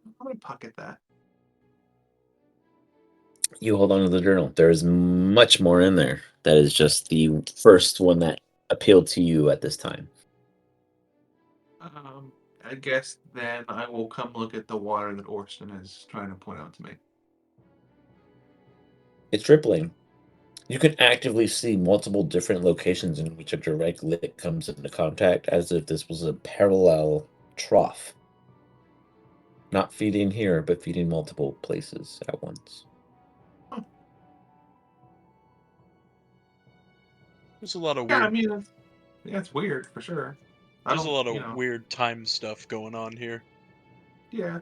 S2: I'm gonna pocket that.
S4: You hold on to the journal. There's much more in there. That is just the first one that appealed to you at this time.
S2: I guess then I will come look at the water that Orson is trying to point out to me.
S4: It's rippling. You can actively see multiple different locations in which a direct lick comes into contact, as if this was a parallel trough. Not feeding here, but feeding multiple places at once.
S5: There's a lot of
S2: Yeah,
S5: weird.
S2: I mean, it's weird for sure.
S5: There's a lot of
S2: you know,
S5: weird time stuff going on here.
S2: Yeah,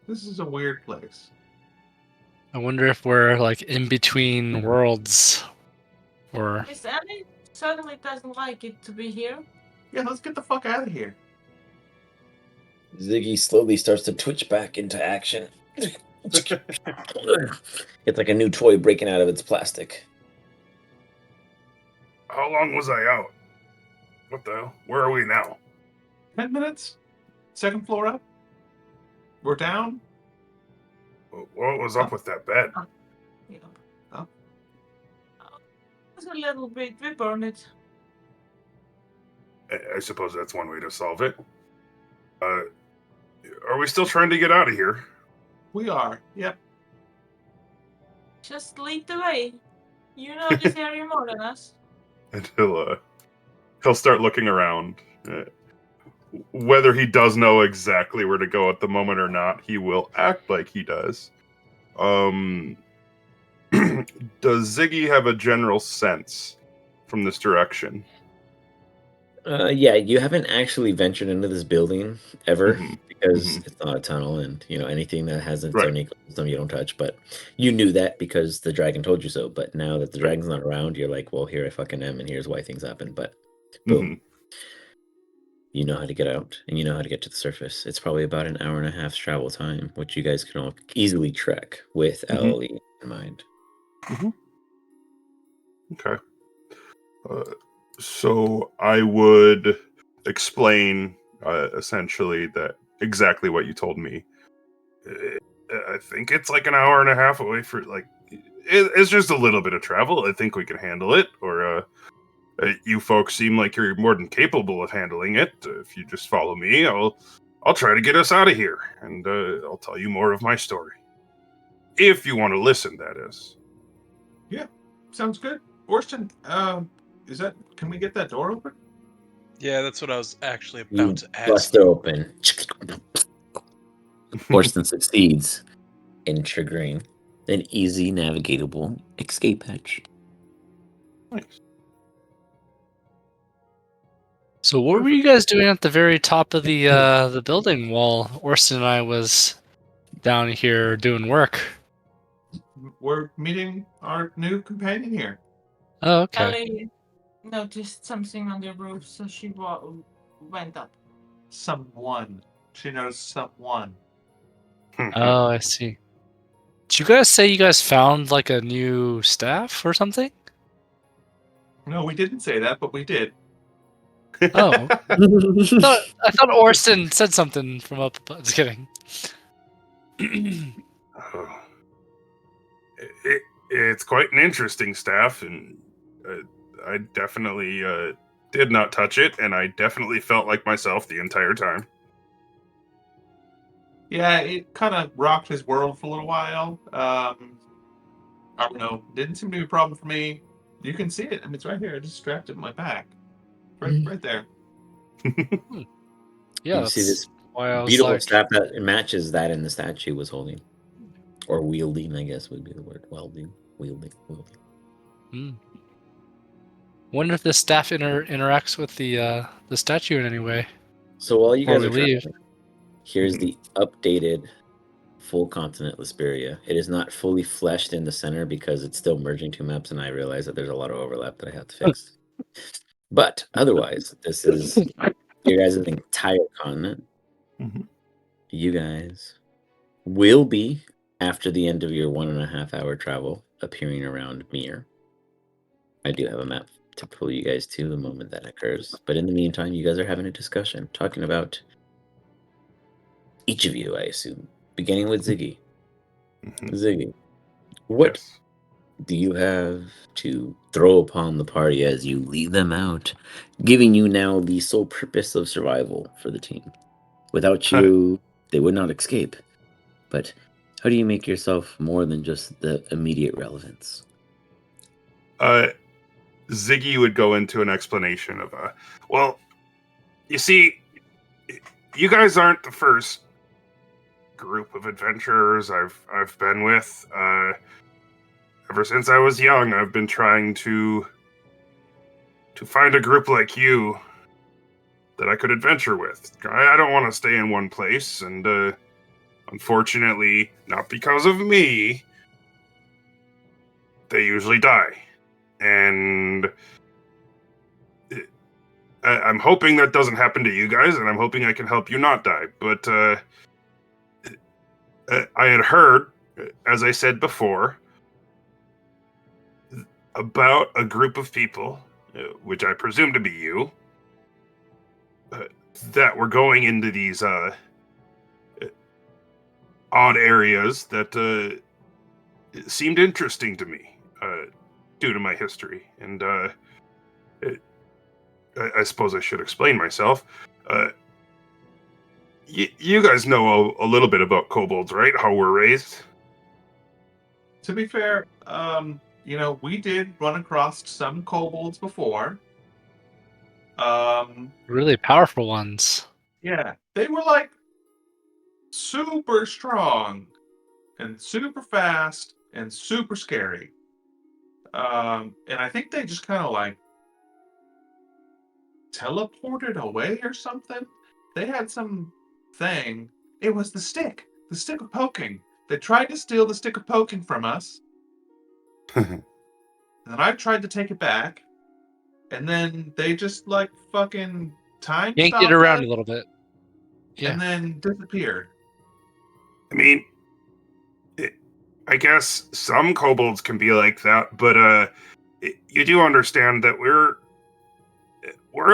S2: this is a weird place.
S6: I wonder if we're like in between worlds, or
S1: Miss Ellie certainly doesn't like it to be here.
S2: Yeah, let's get the fuck out of here.
S4: Ziggy slowly starts to twitch back into action. It's like a new toy breaking out of its plastic.
S3: How long was I out? What the hell? Where are we now?
S2: 10 minutes? Second floor up? We're down?
S3: What was up with that bed?
S1: Yeah.
S2: Oh.
S1: It's a little bit. We burn it.
S3: I suppose that's one way to solve it. Are we still trying to get out of here?
S2: We are. Yep.
S1: Just lead the way. You know this area more than us.
S3: And he'll start looking around. Whether he does know exactly where to go at the moment or not, he will act like he does. Does Ziggy have a general sense from this direction?
S4: Yeah, you haven't actually ventured into this building ever
S3: Mhm.
S4: because
S3: Mhm.
S4: it's not a tunnel, and anything that has its
S3: Right.
S4: own ecosystem you don't touch. But you knew that because the dragon told you so. But now that the
S3: Right.
S4: dragon's not around, you're like, well, here I fucking am, and here's why things happen. But boom, you know how to get out, and you know how to get to the surface. It's probably about an hour and a half's travel time, which you guys can all easily trek with
S3: Mhm.
S4: Ellie in mind.
S3: Okay. So I would explain essentially that exactly what you told me. I think it's like an hour and a half away for it's just a little bit of travel. I think we can handle it. Or you folks seem like you're more than capable of handling it. If you just follow me, I'll try to get us out of here, and I'll tell you more of my story. If you want to listen, that is.
S2: Yeah. Sounds good. Orson, can we get that door open?
S5: Yeah, that's what I was actually
S4: You
S5: about to ask.
S4: bust it open. Orson succeeds in triggering an easy navigatable escape hatch.
S3: Nice.
S6: So what were you guys doing at the very top of the building while Orson and I was down here doing work?
S2: We're meeting our new companion here.
S6: Oh, okay.
S1: Ellie noticed something on the roof, so she went up.
S2: Someone. She knows someone.
S6: Oh, I see. Did you guys say you guys found like a new staff or something?
S2: No, we didn't say that, but we did.
S6: Oh, I thought Orson said something from up above. Just kidding.
S3: Oh. It's quite an interesting staff, and I definitely did not touch it, and I definitely felt like myself the entire time.
S2: Yeah, it kind of rocked his world for a little while. I don't know. Didn't seem to be a problem for me. You can see it. I mean, it's right here. I just strapped it in my back. Right there.
S6: Yeah,
S4: You see
S6: that's
S4: this
S6: why I was
S4: beautiful
S6: like,
S4: staff that matches that in the statue was holding. Or wielding, I guess would be the word. Wielding.
S6: wonder if the staff interacts with the statue in any way.
S4: So while you
S6: Before
S4: guys
S6: we
S4: are
S6: leave.
S4: traveling, here's the updated full continent Lesperia. It is not fully fleshed in the center because it's still merging two maps, and I realize that there's a lot of overlap that I have to fix. But otherwise, this is your guys' entire continent.
S3: Mhm.
S4: You guys will be, after the end of your 1.5 hour travel, appearing around Mir. I do have a map to pull you guys to the moment that occurs. But in the meantime, you guys are having a discussion, talking about each of you, I assume. Beginning with Ziggy.
S3: Mhm.
S4: Ziggy, what
S3: Yes.
S4: do you have to throw upon the party as you lead them out, giving you now the sole purpose of survival for the team? Without you, they would not escape. But how do you make yourself more than just the immediate relevance?
S3: Ziggy would go into an explanation of, well, you see, you guys aren't the first group of adventurers I've been with. Ever since I was young, I've been trying to find a group like you that I could adventure with. I don't want to stay in one place, and unfortunately, not because of me, they usually die. And I'm hoping that doesn't happen to you guys, and I'm hoping I can help you not die. But I had heard, as I said before, about a group of people, which I presume to be you, that were going into these odd areas that seemed interesting to me due to my history. And I suppose I should explain myself. You guys know a little bit about kobolds, right? How we're raised.
S2: To be fair, we did run across some kobolds before.
S6: Really powerful ones.
S2: Yeah, they were like super strong and super fast and super scary. And I think they just kind of like teleported away or something. They had some thing. It was the stick of poking. They tried to steal the stick of poking from us. And I tried to take it back. And then they just like fucking time
S6: Yanked it
S2: stopped
S6: around
S2: us
S6: a little bit. Yeah.
S2: and then disappeared.
S3: I mean, I guess some kobolds can be like that, but you do understand that we're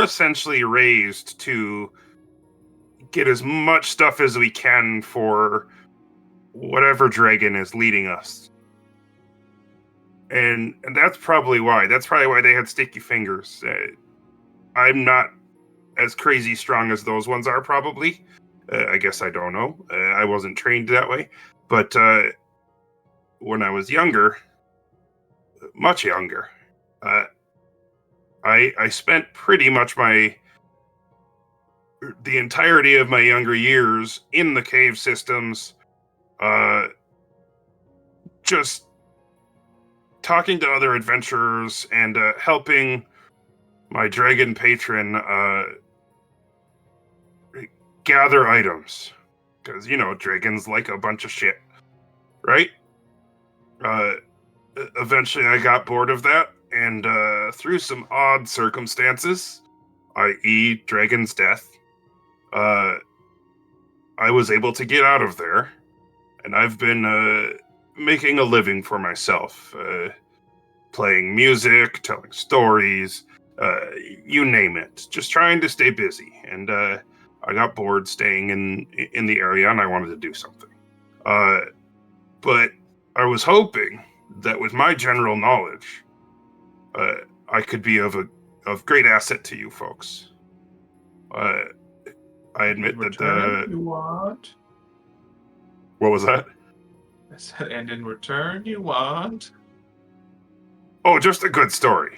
S3: essentially raised to get as much stuff as we can for whatever dragon is leading us. And that's probably why. That's probably why they had sticky fingers. I'm not as crazy strong as those ones are, probably. I guess I don't know. I wasn't trained that way. But when I was younger, much younger, I spent pretty much the entirety of my younger years in the cave systems, just talking to other adventurers and helping my dragon patron gather items. Because, dragons like a bunch of shit, right? Eventually I got bored of that, and through some odd circumstances, i.e. dragon's death, I was able to get out of there, and I've been making a living for myself, playing music, telling stories, you name it, just trying to stay busy. And I got bored staying in the area, and I wanted to do something. But I was hoping that with my general knowledge, I could be of great asset to you folks. I admit that.
S2: You want?
S3: What was that?
S2: I said, and in return, you want?
S3: Oh, just a good story.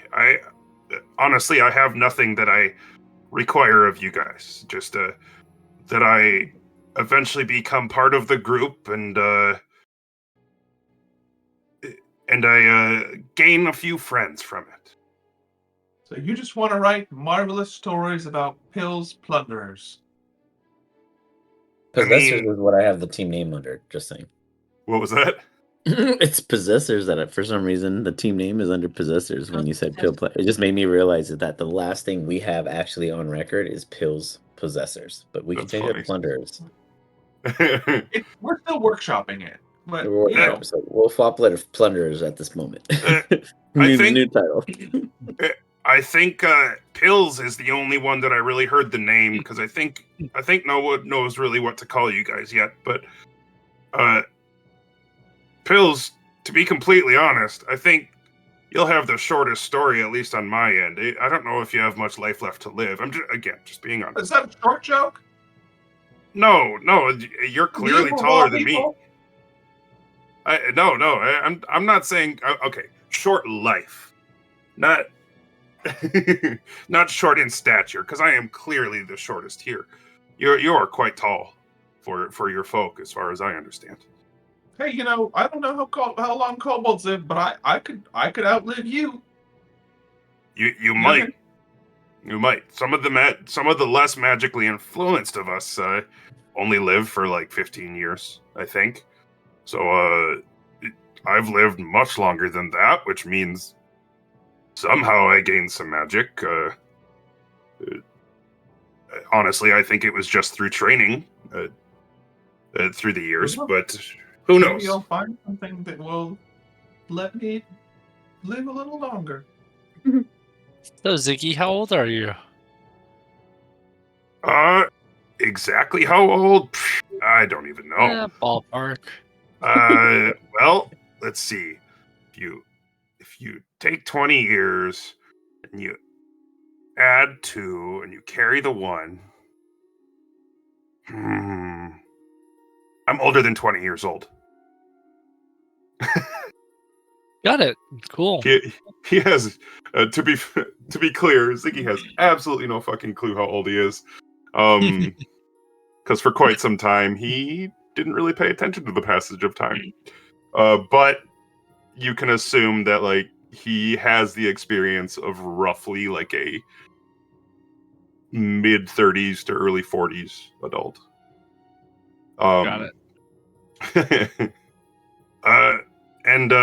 S3: Honestly, I have nothing that I require of you guys. Just that I eventually become part of the group and I gain a few friends from it.
S2: So you just want to write marvelous stories about Pill's plunderers.
S4: Possessors is what I have the team name under. Just saying.
S3: What was that?
S4: It's Possessors that for some reason the team name is under Possessors when you said Pill. It just made me realize that the last thing we have actually on record is Pill's Possessors, but we can
S3: That's
S4: change it to
S3: funny.
S4: Plunderers.
S2: We're still workshopping it, but
S4: We're working on it, so we'll flop letter Plunderers at this moment. New title.
S3: I think Pills is the only one that I really heard the name, because I think no one knows really what to call you guys yet. But Pills, to be completely honest, I think you'll have the shortest story, at least on my end. I don't know if you have much life left to live. I'm just being honest.
S2: Is that a short joke?
S3: No, you're clearly taller than me. I'm not saying okay. Short life, not not short in stature, because I am clearly the shortest here. You are quite tall for your folk, as far as I understand.
S2: Hey, I don't know how long kobolds live, but I could outlive you.
S3: You might. You might. Some of the less magically influenced of us only live for like 15 years, I think. So I've lived much longer than that, which means somehow I gained some magic. Honestly, I think it was just through training through the years, but who knows?
S2: Maybe you'll find something that will let me live a little longer.
S6: So, Ziggy, how old are you?
S3: Exactly how old? I don't even know.
S6: Yeah, ballpark.
S3: Well, let's see. If you take 20 years and you add 2 and you carry the 1, I'm older than 20 years old.
S6: Got it. Cool.
S3: He has to be clear, Ziggy has absolutely no fucking clue how old he is. Because for quite some time he didn't really pay attention to the passage of time. But you can assume that like he has the experience of roughly like a mid 30s to early 40s adult.
S6: Got
S3: it. And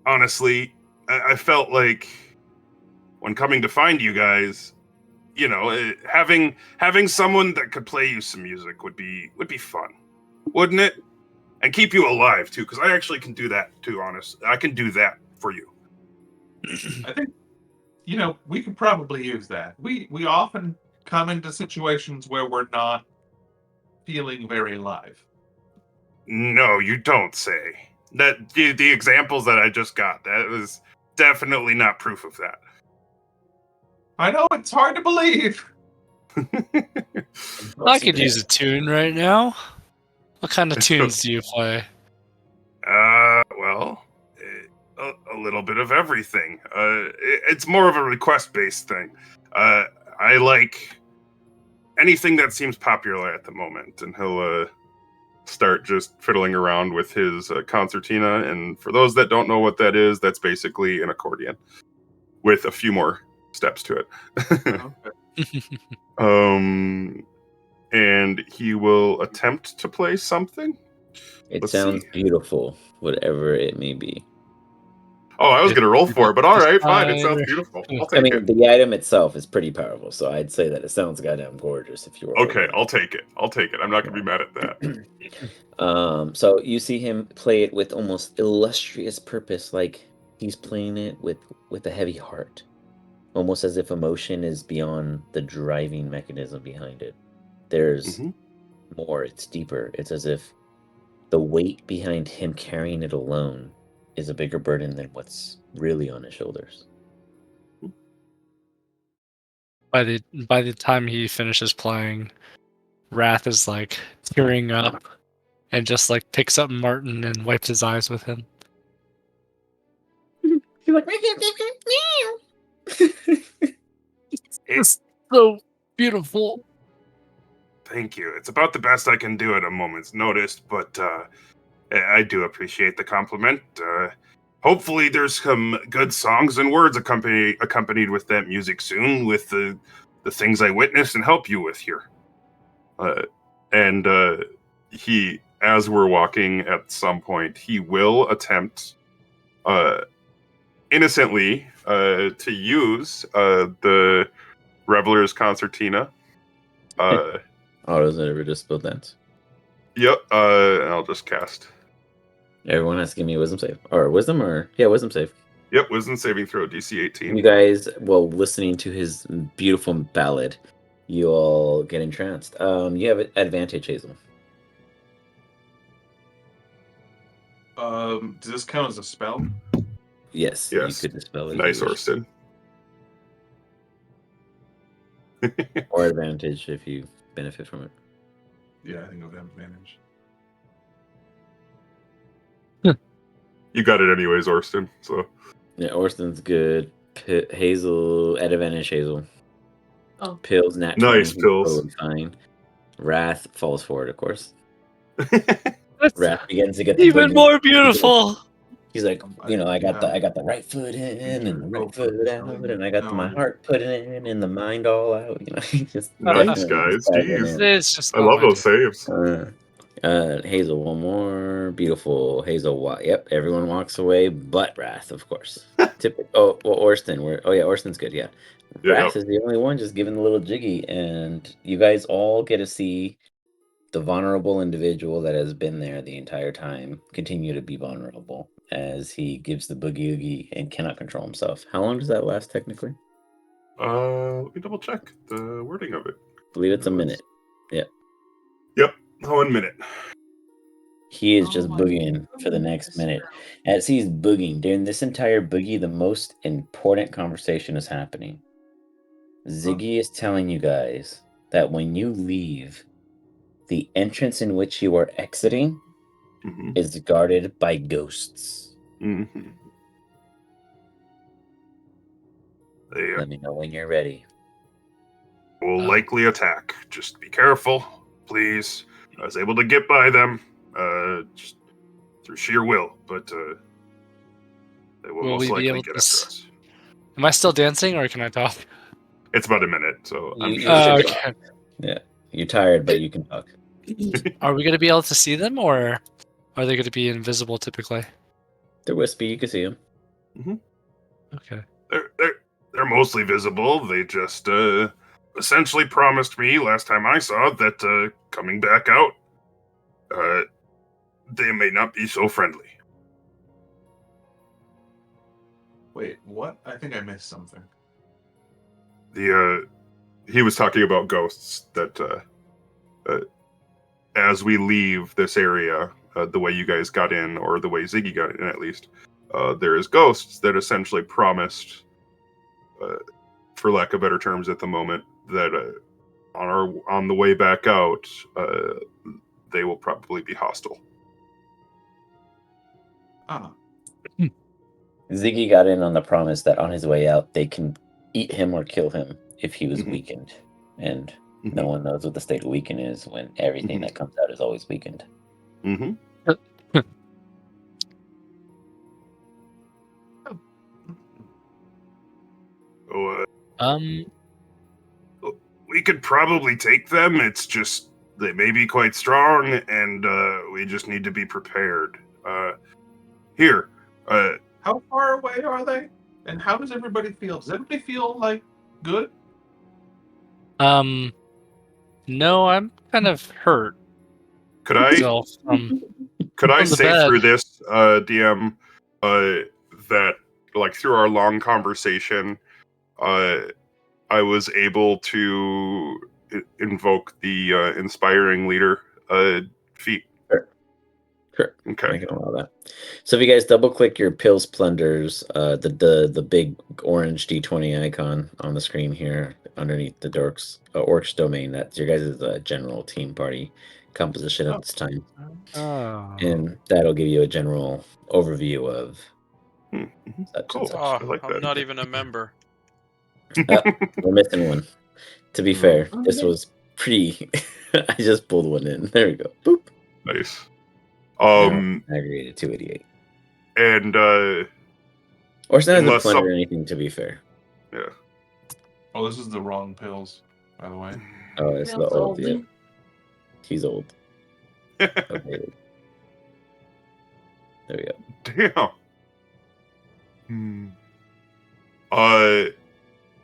S3: honestly, I felt like when coming to find you guys, you know, having someone that could play you some music would be fun, wouldn't it? And keep you alive too, because I actually can do that too. Honest, I can do that for you.
S2: I think, you know, we could probably use that. We often come into situations where we're not feeling very alive.
S3: No, you don't say. That the examples that I just got, that was definitely not proof of that.
S2: I know it's hard to believe.
S6: I could use a tune right now. What kind of tunes do you play?
S3: Well, a little bit of everything. It's more of a request-based thing. I like anything that seems popular at the moment, and he'll start just fiddling around with his concertina. And for those that don't know what that is, that's basically an accordion with a few more steps to it.
S2: Okay.
S3: And he will attempt to play something.
S4: It
S3: Let's
S4: sounds
S3: see.
S4: beautiful, whatever it may be.
S3: Oh, I was going to roll for it, but all right, fine. It sounds
S6: Decide.
S3: beautiful. I'll
S4: I
S3: take
S4: mean,
S3: it.
S4: the item itself is pretty powerful, so I'd say that it sounds goddamn gorgeous if you were.
S3: Okay, I'll take it. I'll take it. I'm not going to be mad at that.
S4: So you see him play it with almost illustrious purpose, like he's playing it with a heavy heart, almost as if emotion is beyond the driving mechanism behind it. There's more, it's deeper. It's as if the weight behind him carrying it alone is a bigger burden than what's really on his shoulders.
S6: By the time he finishes playing, Wrath is like tearing up and just like picks up Martin and wipes his eyes with him.
S4: You're like,
S6: It's so beautiful.
S3: Thank you. It's about the best I can do at a moment's notice, but I do appreciate the compliment. Hopefully there's some good songs and words accompanied with that music soon, with the things I witnessed and help you with here. And he, as we're walking at some point, he will attempt innocently to use the Reveler's Concertina.
S4: oh, doesn't it ever just spell dance?
S3: Yep, and I'll just cast.
S4: Everyone has to give me a wisdom save. Or wisdom, or yeah, wisdom save.
S3: Yep, wisdom saving throw, DC 18.
S4: You guys, while listening to his beautiful ballad, you all get entranced. You have advantage, Hazel.
S2: Does this count as a spell?
S4: Yes,
S3: Yes.
S4: you could dispel it.
S3: Nice, Orston.
S4: Or advantage if you benefit from it.
S2: Yeah, I think I'll have advantage.
S3: You got it anyways, Orston. So
S4: Yeah, Orston's good. Hazel, at advantage, Hazel.
S1: Oh.
S4: Pills, nat 20.
S3: Nice, Pills.
S4: Totally fine. Wrath falls forward, of course.
S6: That's
S4: Wrath begins to get the
S6: even
S4: boogie.
S6: more beautiful.
S4: He's like, you know, I got the right foot in and the right foot out, and I got my heart put in and the mind all out. You know, he's just
S3: nice,
S4: definitely
S3: guys.
S4: diving
S3: Jeez.
S4: in.
S6: It's just
S3: I love those saves.
S4: Hazel, one more. Beautiful. Hazel, yep, everyone walks away but Wrath, of course. Oh, well, Orston. Orston's good, yeah. Wrath is the only one just giving the little jiggy, and you guys all get to see the vulnerable individual that has been there the entire time continue to be vulnerable as he gives the boogie oogie and cannot control himself. How long does that last technically?
S3: Let me double check the wording of it.
S4: I believe it's a minute. Yeah.
S3: Yep, 1 minute.
S4: He is just boogieing for the next minute. As he's boogieing, during this entire boogie, the most important conversation is happening. Ziggy is telling you guys that when you leave, the entrance in which you are exiting
S3: Mhm.
S4: is guarded by ghosts.
S3: Mhm. They
S4: Let me know when you're ready.
S3: will
S6: Oh.
S3: likely attack. Just be careful, please. I was able to get by them, just through sheer will, but they will
S6: Will
S3: most
S6: we be
S3: likely
S6: able
S3: get
S6: to
S3: after us.
S6: Am I still dancing, or can I talk?
S3: It's about a minute, so I'm
S4: You
S3: sure.
S4: should
S6: Okay.
S4: Yeah, you're tired, but you can talk.
S6: Are we going to be able to see them, or are they going to be invisible typically?
S4: They're wispy. You can see them.
S6: Okay.
S3: They're mostly visible. They just essentially promised me last time I saw that coming back out, they may not be so friendly.
S2: Wait, what? I think I missed something.
S3: He was talking about ghosts that as we leave this area, the way you guys got in, or the way Ziggy got in at least, there is ghosts that essentially promised, for lack of better terms at the moment, that on the way back out, they will probably be hostile.
S2: Ah,
S4: Ziggy got in on the promise that on his way out, they can eat him or kill him if he was
S3: Mhm.
S4: weakened. And
S3: Mhm.
S4: no one knows what the state of weaken is when everything
S3: Mhm.
S4: that comes out is always weakened.
S3: Mm-hmm. So,
S6: Um.
S3: we could probably take them. It's just they may be quite strong, and we just need to be prepared. Here,
S2: how far away are they? And how does everybody feel? Does everybody feel like good?
S6: No, I'm kind of hurt.
S3: could I
S6: So from the
S3: say
S6: bed.
S3: through this, DM, that like through our long conversation, I was able to invoke the inspiring leader feat.
S4: Sure.
S3: Okay.
S4: I can allow that. So if you guys double click your pill splendors, the big orange D20 icon on the screen here underneath the orcs domain, that's your guys' general team party composition at
S2: Oh.
S4: this time.
S6: Oh.
S4: And that'll give you a general overview of
S3: Mm-hmm.
S4: such
S3: Cool.
S4: and such.
S5: Oh,
S3: I like
S5: I'm
S3: that.
S5: not even a member.
S4: We're missing one. To be
S3: Mm.
S4: fair, this was pretty. I just pulled one in. There we go. Boop.
S3: Nice.
S4: Aggregated 288.
S3: And
S4: Or it's not as a
S3: unless
S4: plunder
S3: some,
S4: or anything, to be fair.
S3: yeah.
S2: Oh, this is the wrong pills, by the way.
S4: Oh, it's the
S1: Feels
S4: old. Yeah,
S1: oldie.
S4: he's old. Okay. There we go.
S3: Damn.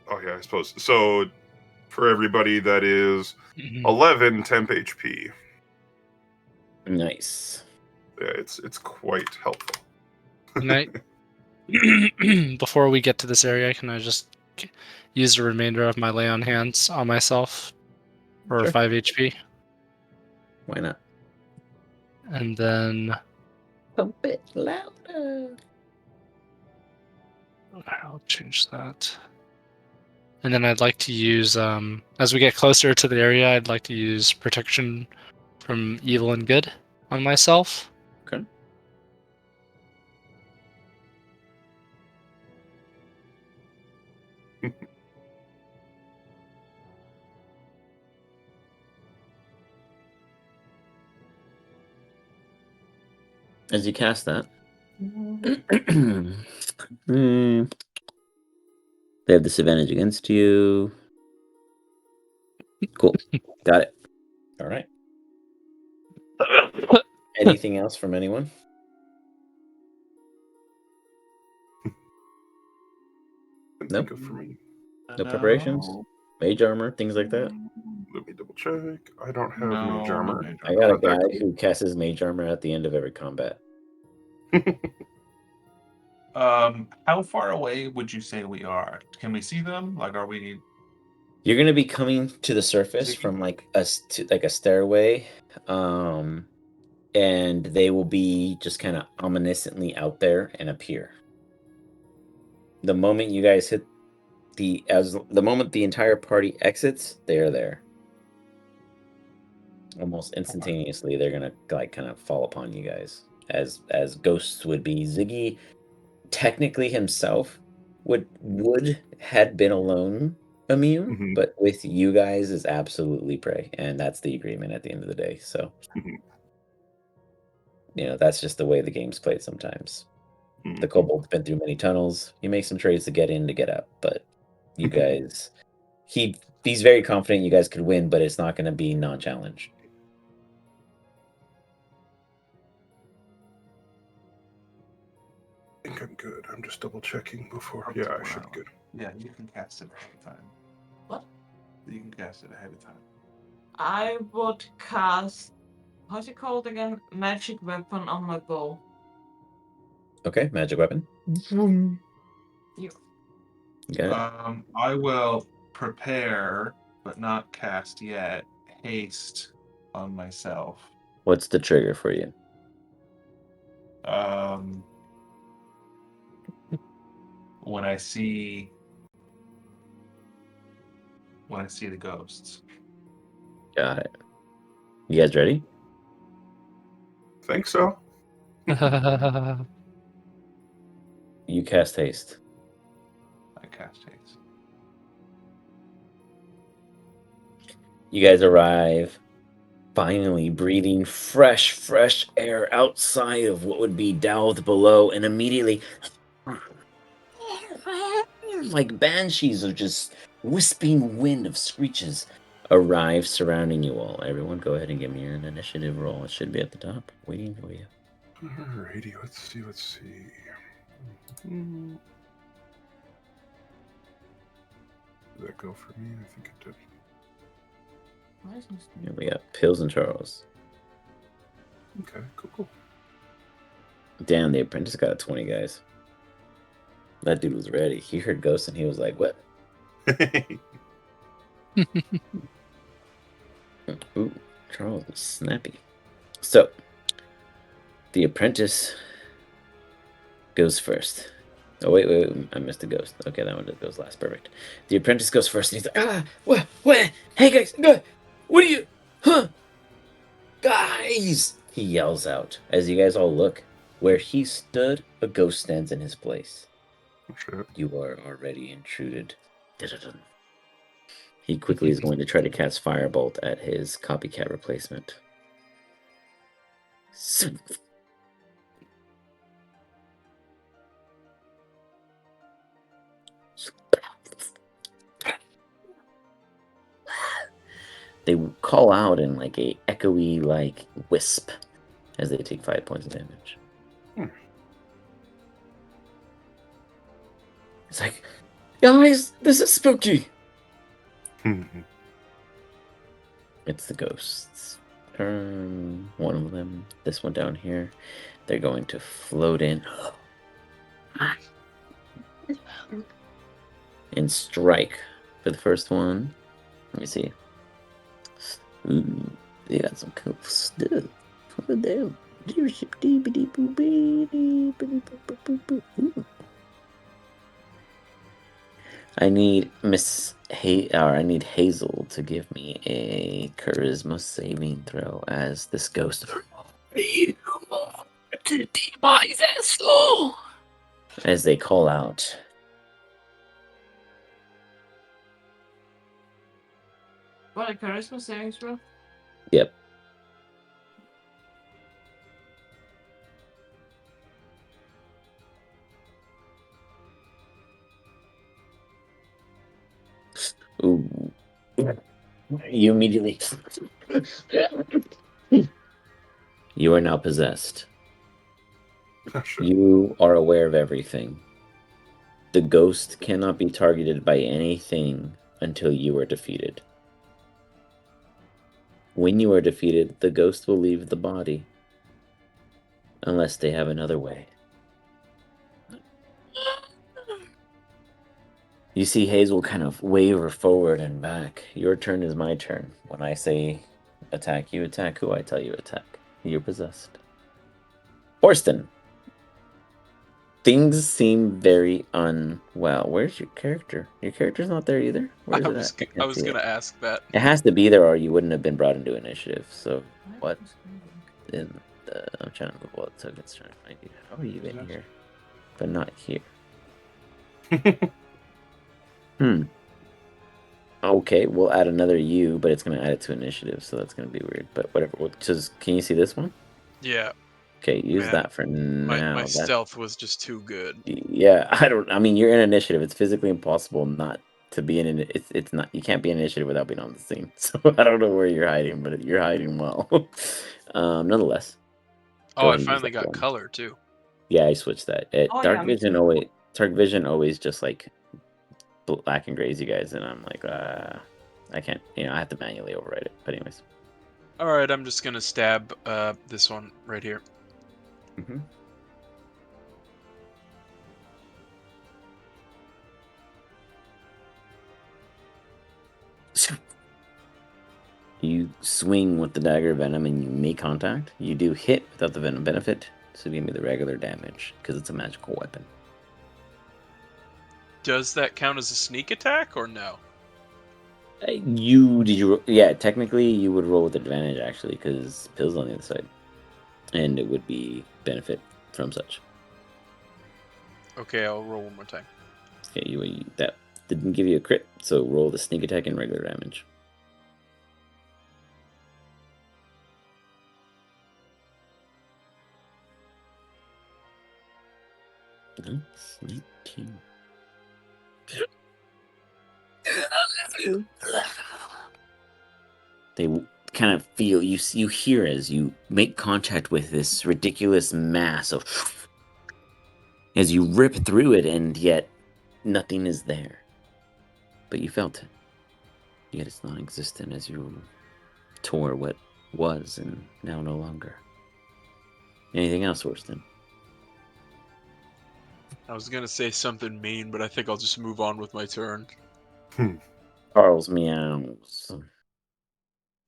S3: Oh yeah, I suppose. So for everybody, that is 11 temp HP.
S4: Nice.
S3: Yeah, it's quite helpful.
S6: Can I, before we get to this area, can I just use the remainder of my lay on hands on myself for
S4: Sure.
S6: 5 HP?
S4: Why not?
S6: And then
S4: Pump it louder.
S6: I'll change that. And then I'd like to use, as we get closer to the area, I'd like to use protection from evil and good on myself.
S4: Okay. As you cast that, they have disadvantage against you. Cool. Got it. All right. Anything else from anyone? Nope.
S3: Think of for me.
S4: No preparations? Mage armor, things like that?
S3: Let me double check. I don't have
S2: No,
S3: mage armor.
S2: mage
S4: I got a
S3: Not that
S4: guy who casts mage armor at the end of every combat.
S2: How far away would you say we are? Can we see them? Like, are we?
S4: You're gonna be coming to the surface
S2: Ziggy?
S4: from like a stairway, and they will be just kind of ominously out there and appear. The moment you guys hit the moment the entire party exits, they are there. almost instantaneously, they're gonna like kind of fall upon you guys as ghosts would be. Ziggy, technically himself, would had been alone immune,
S3: Mhm.
S4: but with you guys is absolutely prey, and that's the agreement at the end of the day. So,
S3: Mhm.
S4: that's just the way the game's played sometimes. The
S3: Mhm.
S4: kobold's been through many tunnels. He makes some trades to get in to get out, but you guys, he's very confident you guys could win, but it's not going to be non-challenge.
S3: I think I'm good. I'm just double checking before.
S2: Up
S3: Yeah,
S2: to
S3: I
S2: 1
S3: should
S2: hour.
S3: be good.
S2: Yeah, you can cast it ahead of time.
S1: What?
S2: You can cast it ahead of time.
S1: I would cast, how's it called again? Magic weapon on my bow.
S4: Okay, magic weapon.
S1: You.
S4: You got it.
S2: I will prepare, but not cast yet, haste on myself.
S4: What's the trigger for you?
S2: When I see the ghosts.
S4: Got it. You guys ready?
S3: Think so.
S4: You cast haste.
S2: I cast haste.
S4: You guys arrive, finally breathing fresh air outside of what would be Dowth below, and immediately, like banshees of just wisping wind of screeches arrive surrounding you all. Everyone, go ahead and give me an initiative roll. It should be at the top, waiting for you.
S3: Alrighty, let's see. Mhm. Did that go for me? I think it did.
S1: Why is this-
S4: Here we got Pills and Charles.
S3: Okay, cool.
S4: Damn, the apprentice got a 20, guys. That dude was ready. He heard ghosts and he was like, what? Ooh, Charles is snappy. So, the apprentice goes first. Oh, wait, I missed a ghost. Okay, that one goes last. Perfect. The apprentice goes first, and he's like, what? Hey, guys, what are you? Huh? Guys! He yells out. As you guys all look, where he stood, a ghost stands in his place.
S3: Shit.
S4: You are already intruded. Dun-dun-dun. He quickly is going to try to cast Firebolt at his copycat replacement. They call out in like a echoey like wisp as they take 5 points of damage. It's like, guys, this is spooky. It's the ghosts' turn. One of them, this one down here, they're going to float in and strike for the first one. Let me see. Ooh, they got some cool stuff. What the hell? I need I need Hazel to give me a charisma saving throw as this ghost. As they call out.
S1: What, a charisma saving throw?
S4: Yep. Ooh. You immediately. You are now possessed. You are aware of everything. The ghost cannot be targeted by anything until you are defeated. When you are defeated, the ghost will leave the body. Unless they have another way. You see Hazel kind of waver forward and back. Your turn is my turn. When I say attack, you attack. Who I tell you attack. You're possessed. Horston. things seem very unwell. Where's your character? Your character's not there either. Where's
S5: I
S4: it
S5: was
S4: at?
S5: I was gonna ask that.
S4: It has to be there, or you wouldn't have been brought into initiative. So what? In the, I'm trying to move all the tokens, trying to find you. How are you in here, but not here? Okay, we'll add another U, but it's gonna add it to initiative, so that's gonna be weird. But whatever. Just can you see this one?
S5: Yeah,
S4: Okay, use
S5: Man,
S4: that for now.
S5: my
S4: That's-
S5: stealth was just too good.
S4: Yeah, I mean, you're in initiative. It's physically impossible not to be in it. It's not. You can't be in initiative without being on the scene. So I don't know where you're hiding, but you're hiding well. Nonetheless.
S5: Oh,
S4: Go
S5: I
S4: ahead and use
S5: finally
S4: that
S5: got
S4: one.
S5: color too.
S4: Yeah, I switched that.
S1: Oh,
S4: Dark
S1: yeah, me
S4: Vision
S1: too.
S4: always just like black and grays you guys, and I'm like, I can't. I have to manually override it. But anyways.
S5: All right, I'm just gonna stab this one right here.
S4: Mm-hmm. You swing with the dagger venom and you make contact. You do hit without the venom benefit, so give me the regular damage because it's a magical weapon.
S5: Does that count as a sneak attack or no?
S4: Yeah, technically you would roll with advantage actually because Pill's on the other side, and it would be benefit from such.
S5: Okay, I'll roll one more time.
S4: Okay, that didn't give you a crit, so roll the sneak attack and regular damage. That's 19. They kind of feel you hear as you make contact with this ridiculous mass of as you rip through it, and yet nothing is there. But you felt it. Yet it's non-existent as you tore what was and now no longer. Anything else, Worston?
S5: I was gonna say something mean, but I think I'll just move on with my turn.
S4: Charles meows.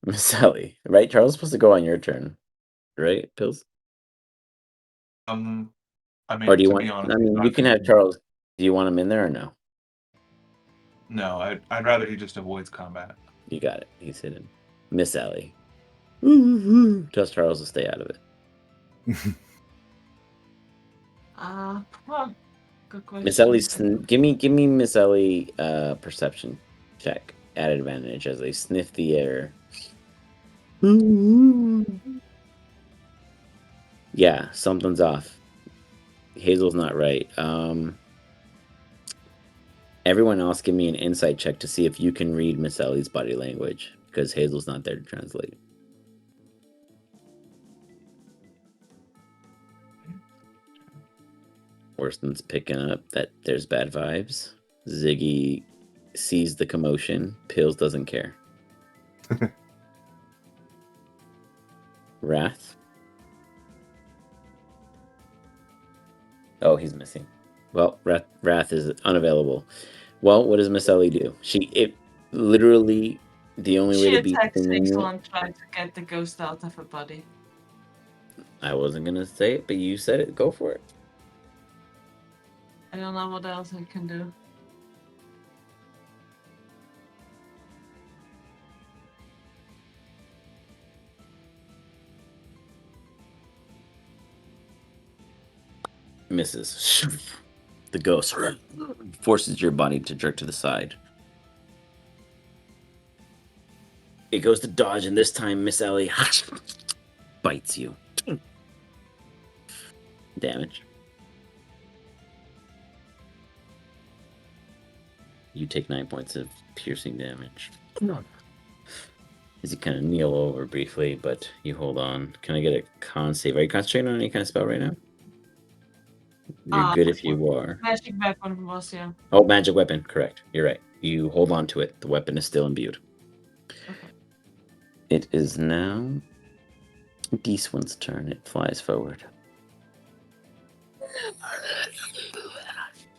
S4: Miss Ellie, right? Charles is supposed to go on your turn, right? Pills?
S2: I mean,
S4: Or do you
S2: to
S4: want?
S2: be honest,
S4: I
S2: he's
S4: mean,
S2: not
S4: you can
S2: gonna
S4: have Charles. Do you want him in there or no?
S2: No, I'd rather he just avoids combat.
S4: You got it. He's hidden. Miss Ellie. Tells Charles to stay out of it.
S1: Well, good question.
S4: Miss Ellie, give me Miss Ellie perception check at advantage as they sniff the air. Yeah, something's off. Hazel's not right. Everyone else, give me an insight check to see if you can read Miss Ellie's body language because Hazel's not there to translate. Worston's picking up that there's bad vibes. Ziggy sees the commotion. Pills doesn't care. Wrath. Oh, he's missing. Well, Wrath is unavailable. Well, what does Miss Ellie do? Literally the only way
S1: She
S4: to beat
S1: attacks
S4: the
S1: Hazel and tries to get the ghost out of her body.
S4: I wasn't gonna say it, but you said it. Go for it.
S1: I don't know what else I can do.
S4: Misses. The ghost forces your body to jerk to the side. It goes to dodge, and this time Miss Ellie bites you. Damage. You take 9 points of piercing damage. As you kind of kneel over briefly, but you hold on. Can I get a con save? Are you concentrating on any kind of spell right now? You're good if you are.
S1: Magic weapon was, yeah.
S4: Oh, magic weapon. Correct. You're right. You hold on to it. The weapon is still imbued.
S1: Okay.
S4: It is now Geeseone's turn. It flies forward.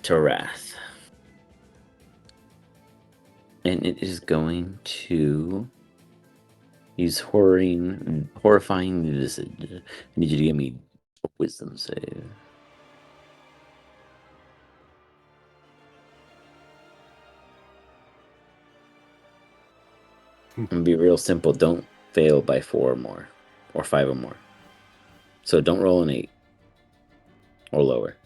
S4: To Wrath. And it is going to use horrifying visage. I need you to give me a wisdom save. I'm gonna be real simple. Don't fail by 4 or more, or 5 or more. So don't roll an 8 or lower.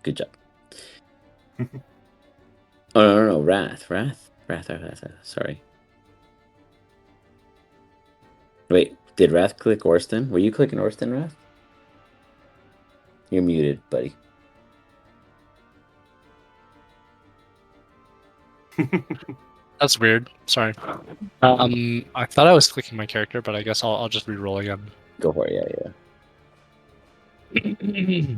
S4: Good job. Oh no, Wrath. Sorry. Wait, did Wrath click Orston? Were you clicking Orston, Wrath? You're muted, buddy.
S6: That's weird. Sorry. I thought I was clicking my character, but I guess I'll just re-roll again.
S4: Go for it. Yeah.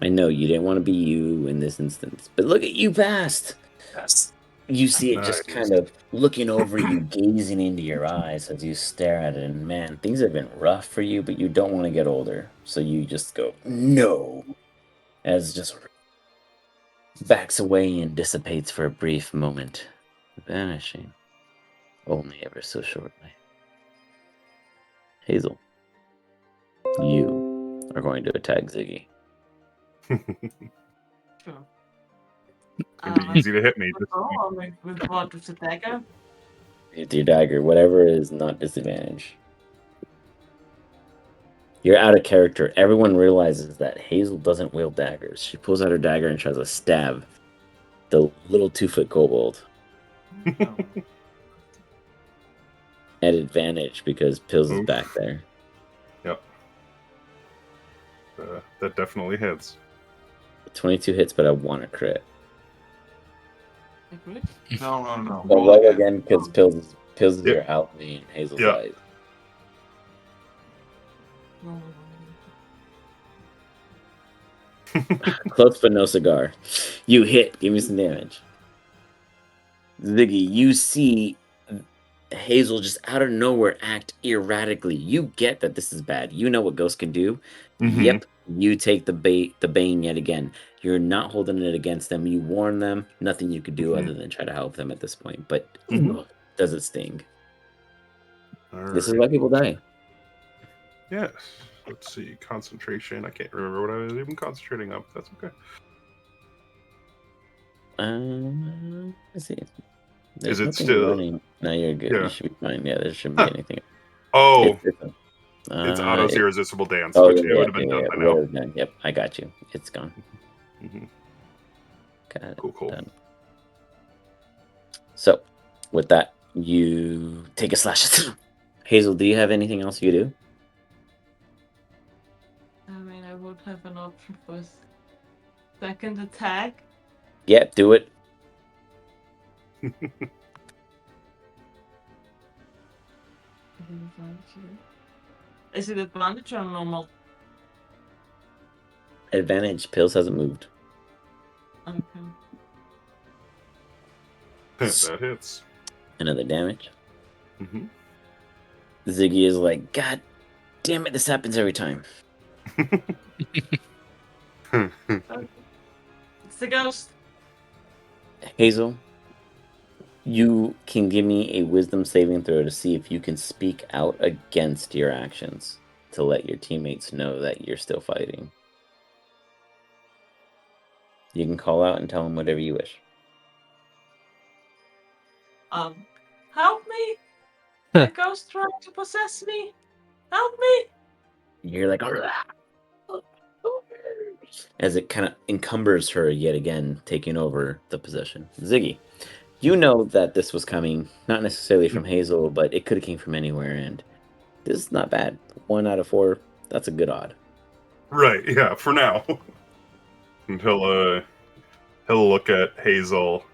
S4: I know you didn't want to be you in this instance, but look at you passed.
S6: Yes.
S4: You see it just
S3: Nice.
S4: kind of looking over you, gazing into your eyes as you stare at it. And man, things have been rough for you, but you don't want to get older. So you just go, no, as just backs away and dissipates for a brief moment, vanishing only ever so shortly. Hazel, you are going to attack Ziggy.
S1: Sure.
S3: It'd be easy to hit me.
S1: With what? With the dagger?
S4: With your dagger, whatever is not disadvantage. You're out of character. Everyone realizes that Hazel doesn't wield daggers. She pulls out her dagger and tries to stab the little 2-foot kobold. At advantage because Pills is
S3: Oof.
S4: back there.
S3: Yep. That definitely hits.
S4: 22 hits, but I want a crit.
S1: Agree?
S2: No.
S4: But
S2: Roll
S4: roll again because Pills is
S3: Yep.
S4: your Halfling and Hazel's
S3: Yep.
S4: eyes. Close but no cigar. You hit. Give me some damage. Ziggy, you see Hazel just out of nowhere act erratically. You get that this is bad. You know what ghosts can do.
S3: Mhm.
S4: Yep. You take the bane yet again. You're not holding it against them. You warn them. Nothing you could do
S3: Mhm.
S4: other than try to help them at this point. But
S3: Mhm.
S4: does it sting?
S3: All
S4: This is
S3: right.
S4: why people die.
S3: Yes. Let's see. Concentration. I can't remember what I was even concentrating on. That's okay.
S4: Let's see. There's
S3: Is it
S4: nothing
S3: still?
S4: running. No, you're good.
S3: Yeah.
S4: You should be fine. Yeah, there shouldn't be
S3: Huh.
S4: anything.
S3: Oh,
S4: It's
S3: it's Otto's irresistible dance,
S4: oh
S3: which
S4: yeah,
S3: it would have been done by now.
S4: whatever, done. Yep, I got you. It's gone.
S3: Mhm.
S4: Got it.
S3: Cool.
S4: Done. So, with that, you take a slash. Hazel, do you have anything else you do?
S1: I mean, I would have an option for second attack.
S4: Yep, do it.
S1: Is it advantage or normal?
S4: Advantage. Pills hasn't moved.
S1: Okay.
S3: That hits.
S4: Another damage.
S3: Mhm.
S4: Ziggy is like, God damn it, this happens every time.
S1: It's the ghost.
S4: Hazel, you can give me a wisdom saving throw to see if you can speak out against your actions to let your teammates know that you're still fighting. You can call out and tell them whatever you wish.
S1: Help me! The ghost trying to possess me! Help me!
S4: You're like, as it kind of encumbers her yet again, taking over the position. Ziggy, you know that this was coming, not necessarily from Hazel, but it could have came from anywhere, and this is not bad. 1 out of 4, that's a good odd.
S3: Right. Yeah. For now. And he'll look at Hazel.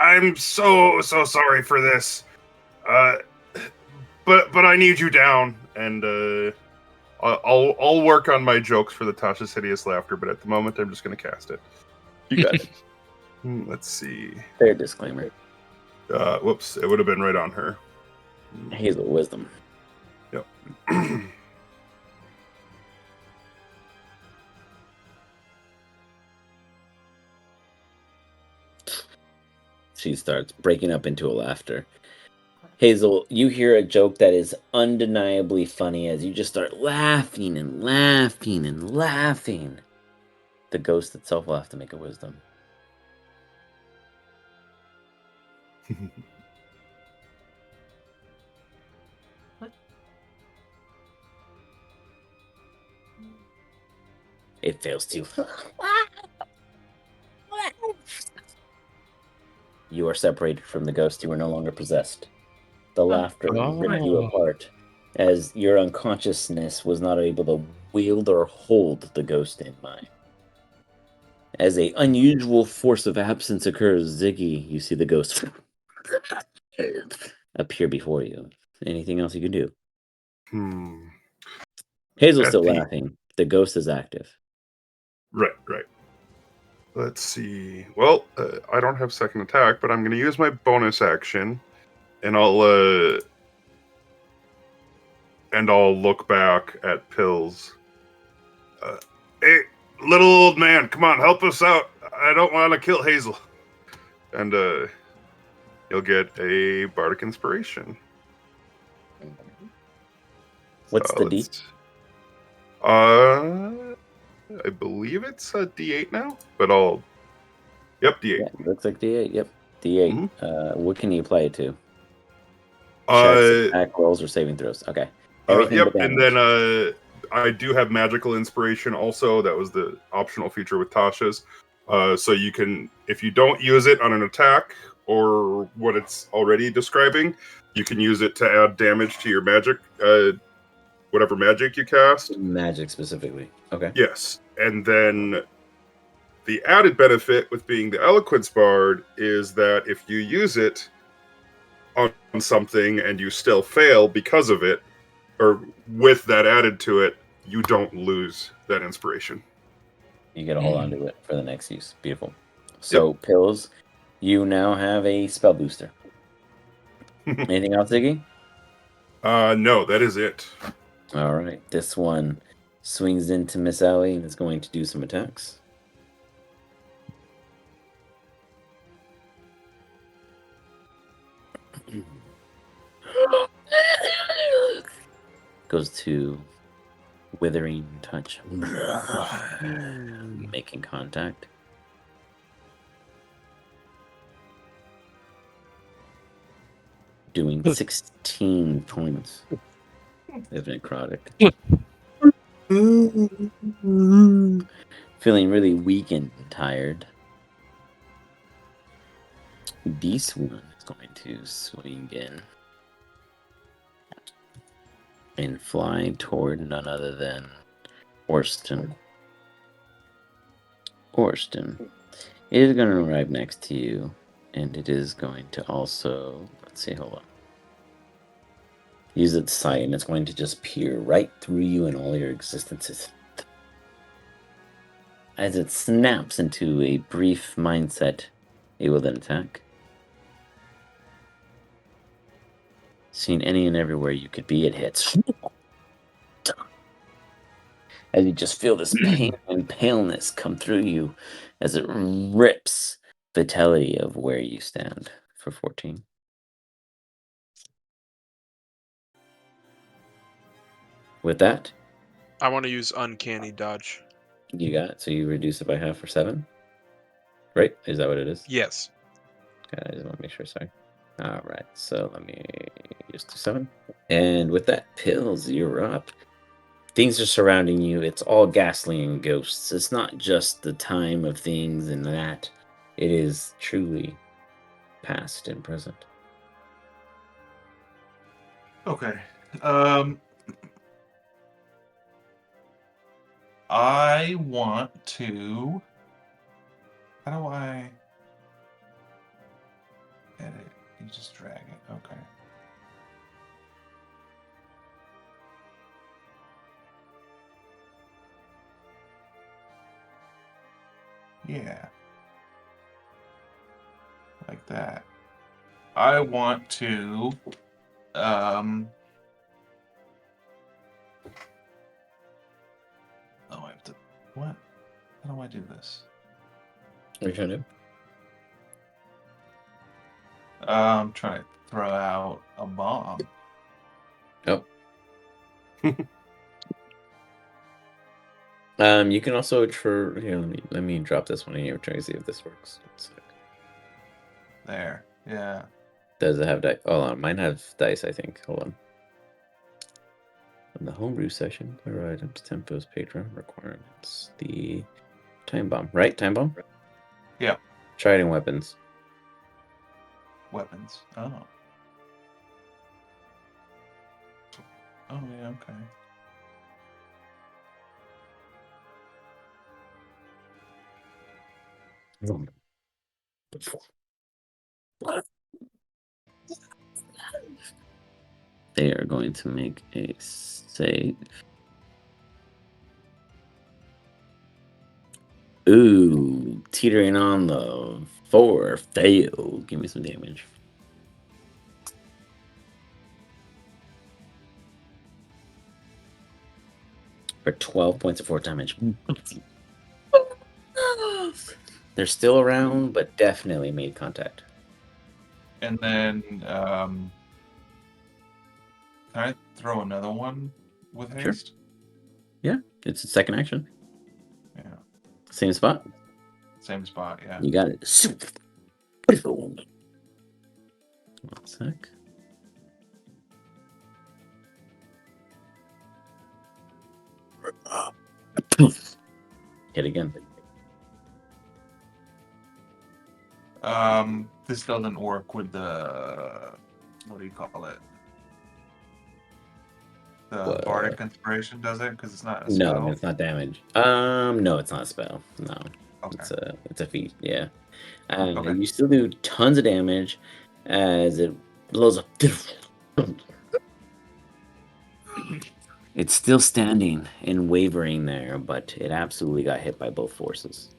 S3: I'm so sorry for this. But I need you down, and I'll work on my jokes for the Tasha's Hideous Laughter, but at the moment I'm just gonna cast it.
S4: You got it.
S3: Let's see.
S4: Fair disclaimer.
S3: Whoops, it would have been right on her.
S4: Hazel, wisdom.
S3: Yep.
S4: She starts breaking up into a laughter. Hazel, you hear a joke that is undeniably funny as you just start laughing and laughing and laughing. The ghost itself will have to make a wisdom. It fails too. You are separated from the ghost. You are no longer possessed. The laughter ripped you
S6: Oh.
S4: apart, as your unconsciousness was not able to wield or hold the ghost in mind. As a unusual force of absence occurs, Ziggy, you see the ghost appear before you. Anything else you can do?
S3: Hmm.
S4: Hazel's
S3: At
S4: still
S3: the-
S4: laughing. The ghost is active.
S3: Right. Let's see. Well, I don't have second attack, but I'm going to use my bonus action, and I'll look back at Pills. Hey, little old man, come on, help us out. I don't want to kill Hazel. And you'll get a bardic inspiration.
S4: What's the D?
S3: I believe it's a D8 now, but I'll. Yep, D8.
S4: Yeah, looks like D8. Yep, D8. What can you apply it to? Checks, attack rolls, or saving throws. Okay. Everything
S3: Yep,
S4: but
S3: and
S4: damage.
S3: then I do have magical inspiration also. That was the optional feature with Tasha's. So you can, if you don't use it on an attack or what it's already describing, you can use it to add damage to your magic, whatever magic you cast.
S4: Magic specifically. Okay.
S3: Yes, and then the added benefit with being the Eloquence Bard is that if you use it on something and you still fail because of it, or with that added to it, you don't lose that inspiration.
S4: You get a hold on to it for the next use. Beautiful. So, Pills, you now have a spell booster. Anything else, Ziggy?
S3: No, that is it.
S4: All right. This one swings into Miss Ellie and is going to do some attacks. Goes to Withering Touch. Making contact. Doing 16 points of necrotic. Feeling really weakened and tired. This one is going to swing in and fly toward none other than Orston. Orston. It is going to arrive next to you, and it is going to also, let's see, hold on. Use its sight, and it's going to just peer right through you and all your existences. As it snaps into a brief mindset, it will then attack. Seeing any and everywhere you could be, it hits. As you just feel this pain and paleness come through you as it rips vitality of where you stand for 14. With that,
S5: I want to use Uncanny Dodge.
S4: you got it. So you reduce it by half for 7. Right? Is that what it is?
S5: Yes.
S4: Okay, I just want to make sure. Sorry. All right. So let me just do 7. And with that, Pills, you're up. Things are surrounding you. It's all ghastly and ghosts. It's not just the time of things and that. It is truly past and present.
S2: Okay. I want to. How do I edit? You just drag it. Okay. Yeah. Like that. I want to. Oh, I have to. What? How do I do this?
S4: What are you trying to do?
S2: I'm trying to throw out a bomb.
S4: Oh. You can also here, let me drop this one in here. Try to see if this works.
S2: There. Yeah.
S4: Does it have dice? Hold on, mine have dice, I think. Hold on. In the homebrew section, player items, tempos, patron requirements, the time bomb, right? Time bomb?
S2: Yeah.
S4: Trident weapons.
S2: Weapons. Oh. Oh yeah. Okay.
S4: They are going to make a save. Ooh, teetering on the 4. Fail. Give me some damage. For 12 points of force damage. They're still around, but definitely made contact.
S2: And then, can I throw another one with
S4: Sure.
S2: haste?
S4: Yeah, it's a second action.
S2: Yeah.
S4: Same spot.
S2: Same spot. Yeah.
S4: You got it. One sec. Hit again.
S2: This doesn't work with the, what do you call it? The
S4: What?
S2: bardic inspiration, does it? Because it's not a
S4: No,
S2: spell.
S4: it's not damage. No, it's not a spell. No,
S2: Okay.
S4: it's a feat. Yeah.
S2: Okay.
S4: You still do tons of damage as it blows up. It's still standing and wavering there, but it absolutely got hit by both forces.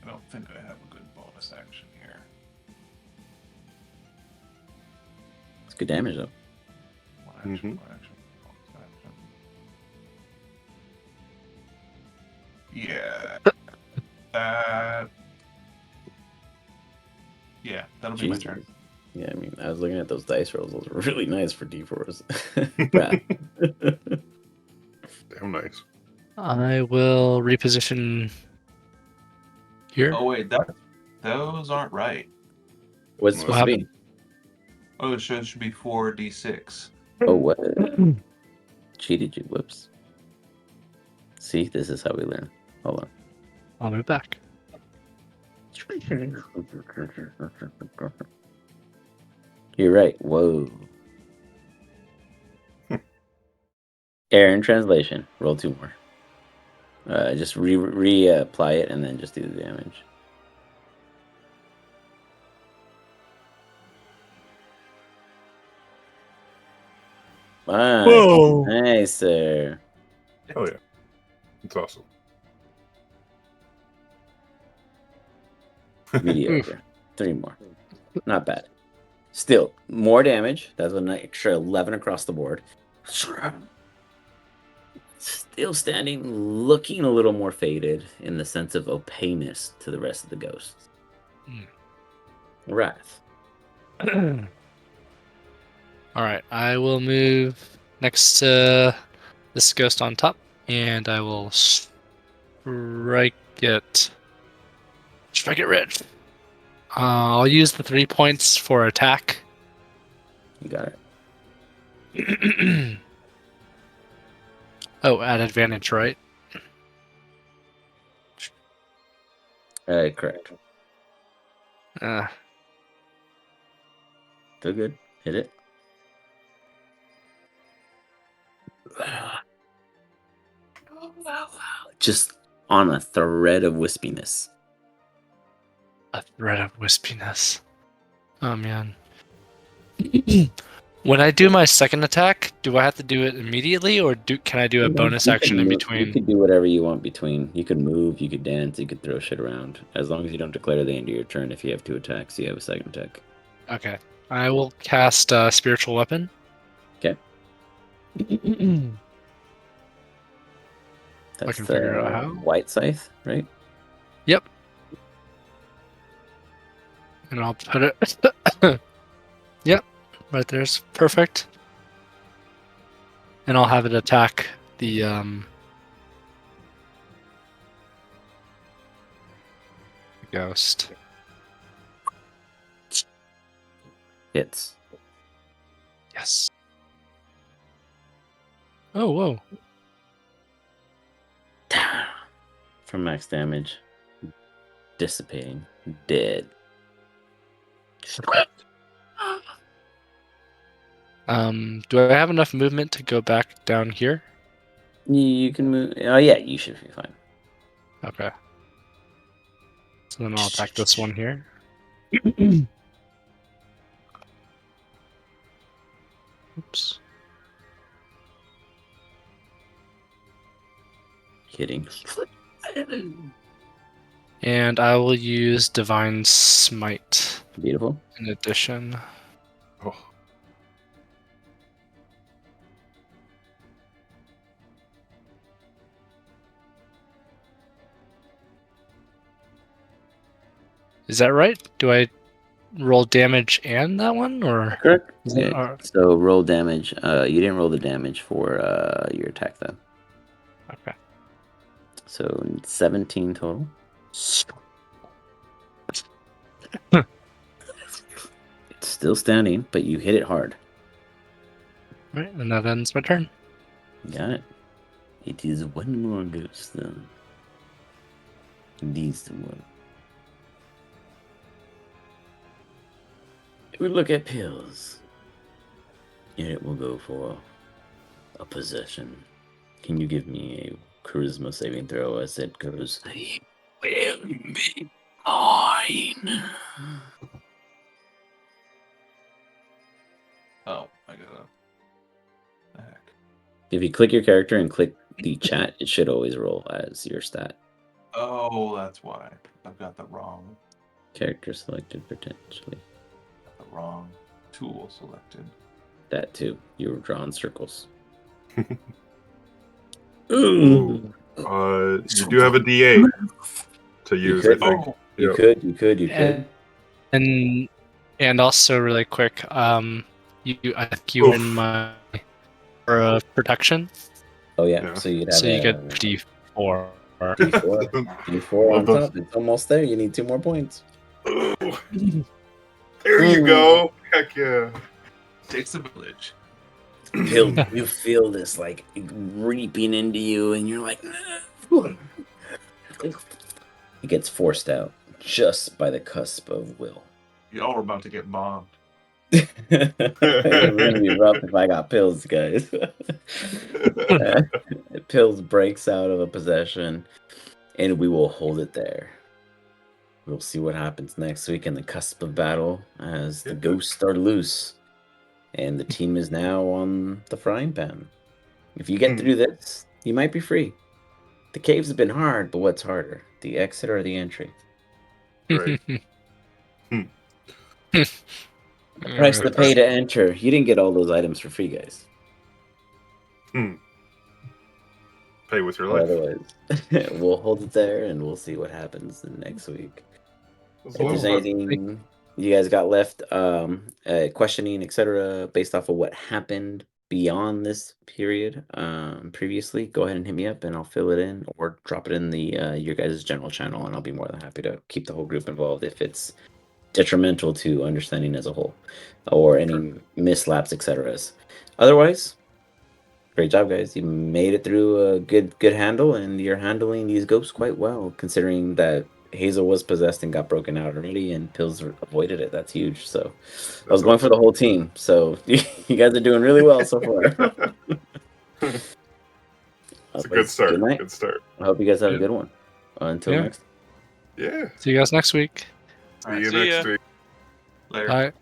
S2: I don't think I have a good bonus action here.
S4: It's good damage though.
S2: One action,
S3: Mhm.
S2: one action, bonus action. Yeah. That. Yeah, that'll be my
S4: Jesus.
S2: turn.
S4: Yeah, I mean, I was looking at those dice rolls. Those are really nice for D4s. Bruh.
S3: Damn nice.
S6: I will reposition here.
S2: Oh wait, those aren't right.
S4: What's it
S3: What
S4: supposed to be?
S2: Oh, it should be 4d6.
S4: Oh, what? Cheated you. Whoops. See, this is how we learn. Hold on.
S6: I'll move back.
S4: You're right. Whoa. Error in translation. Roll 2 more. Just reapply it and then just do the damage.
S6: Whoa.
S4: Nice, sir.
S3: Oh yeah. It's awesome.
S4: Mediocre. 3 more. Not bad. Still, more damage. That's an extra 11 across the board. Still standing, looking a little more faded in the sense of opaqueness to the rest of the ghosts. Wrath.
S6: All right, I will move next to this ghost on top, and I will strike it. Strike it red. I'll use the 3 points for attack.
S4: You got it.
S6: Oh, at advantage, right?
S4: Correct.
S6: Uh,
S4: Still good. Hit it. Just on a thread of wispiness.
S6: a thread of wispiness. Oh man. When I do my second attack, do I have to do it immediately, or can I do a bonus
S4: You
S6: action
S4: can
S6: in
S4: move-
S6: between?
S4: You could do whatever you want between. You could move, you could dance, you could throw shit around. As long as you don't declare the end of your turn. If you have 2 attacks, you have a second attack.
S6: Okay. I will cast Spiritual Weapon.
S4: Okay.
S6: I
S4: That's
S6: can figure out how.
S4: White Scythe, right?
S6: Yep. And I'll put it. Yep. Right there's perfect. And I'll have it attack the ghost.
S4: Hits.
S6: Yes. Oh, whoa.
S4: For max damage. Dissipating. Dead.
S6: Do I have enough movement to go back down here?
S4: You can move. Oh, yeah, you should be fine.
S6: Okay. So then I'll attack this one here. Oops.
S4: Kidding.
S6: And I will use Divine Smite
S4: Beautiful.
S6: in addition.
S3: Oh.
S6: Is that right? Do I roll damage and that one, or
S4: Correct.
S6: is it,
S4: Yeah. So roll damage. You didn't roll the damage for your attack though.
S6: okay.
S4: So 17 total. It's still standing, but you hit it hard.
S6: Right, and that ends my turn.
S4: Got it. It is one more ghost then. These one. We look at pills. And it will go for a possession. Can you give me a charisma saving throw as it goes? He will be mine.
S2: Oh, I gotta. The heck.
S4: If you click your character and click the chat, it should always roll as your stat.
S2: Oh, that's why. I've got the wrong
S4: Character selected potentially.
S2: tool selected.
S4: That too. You're drawing circles.
S3: Ooh. You do have a DA to use, I
S4: could.
S3: think.
S2: Oh,
S4: You
S3: Yep.
S4: could. You could.
S6: And also really quick, I think you were in my for protection,
S4: Oh yeah.
S3: Yeah.
S4: So you'd have
S6: so you
S4: a
S6: get D4.
S4: D4. D4 on
S3: Love
S4: top. It's almost there. You need 2 more points.
S3: Ooh. There you go. Heck yeah.
S2: takes a village.
S4: Pill, you feel this like reaping into you, and you're like, it gets forced out just by the cusp of will.
S2: Y'all are about to get bombed.
S4: It's gonna be rough if I got pills, guys. Pills breaks out of a possession, and we will hold it there. We'll see what happens next week in the cusp of battle as the ghosts are loose, and the team is now on the frying pan. If you get through this, you might be free. The caves have been hard, but what's harder, the exit or the entry?
S3: Right.
S4: Price to pay to enter. You didn't get all those items for free, guys.
S3: Pay with your
S4: But
S3: life.
S4: otherwise, we'll hold it there, and we'll see what happens next week. If there's anything you guys got left, questioning, etc., based off of what happened beyond this period previously, go ahead and hit me up, and I'll fill it in or drop it in the your guys' general channel, and I'll be more than happy to keep the whole group involved if it's detrimental to understanding as a whole or any mislaps, etc. Otherwise, great job, guys. You made it through a good handle, and you're handling these ghosts quite well, considering that Hazel was possessed and got broken out already, and Pills avoided it. That's huge. So I was going for the whole team. So you guys are doing really well so far.
S3: It's a good start.
S4: Good night.
S3: Good start.
S4: I hope you guys have a good one. Until next.
S3: Yeah.
S6: See you guys next week.
S3: See you
S5: See
S3: next
S5: ya.
S3: week.
S2: Later.
S6: Bye.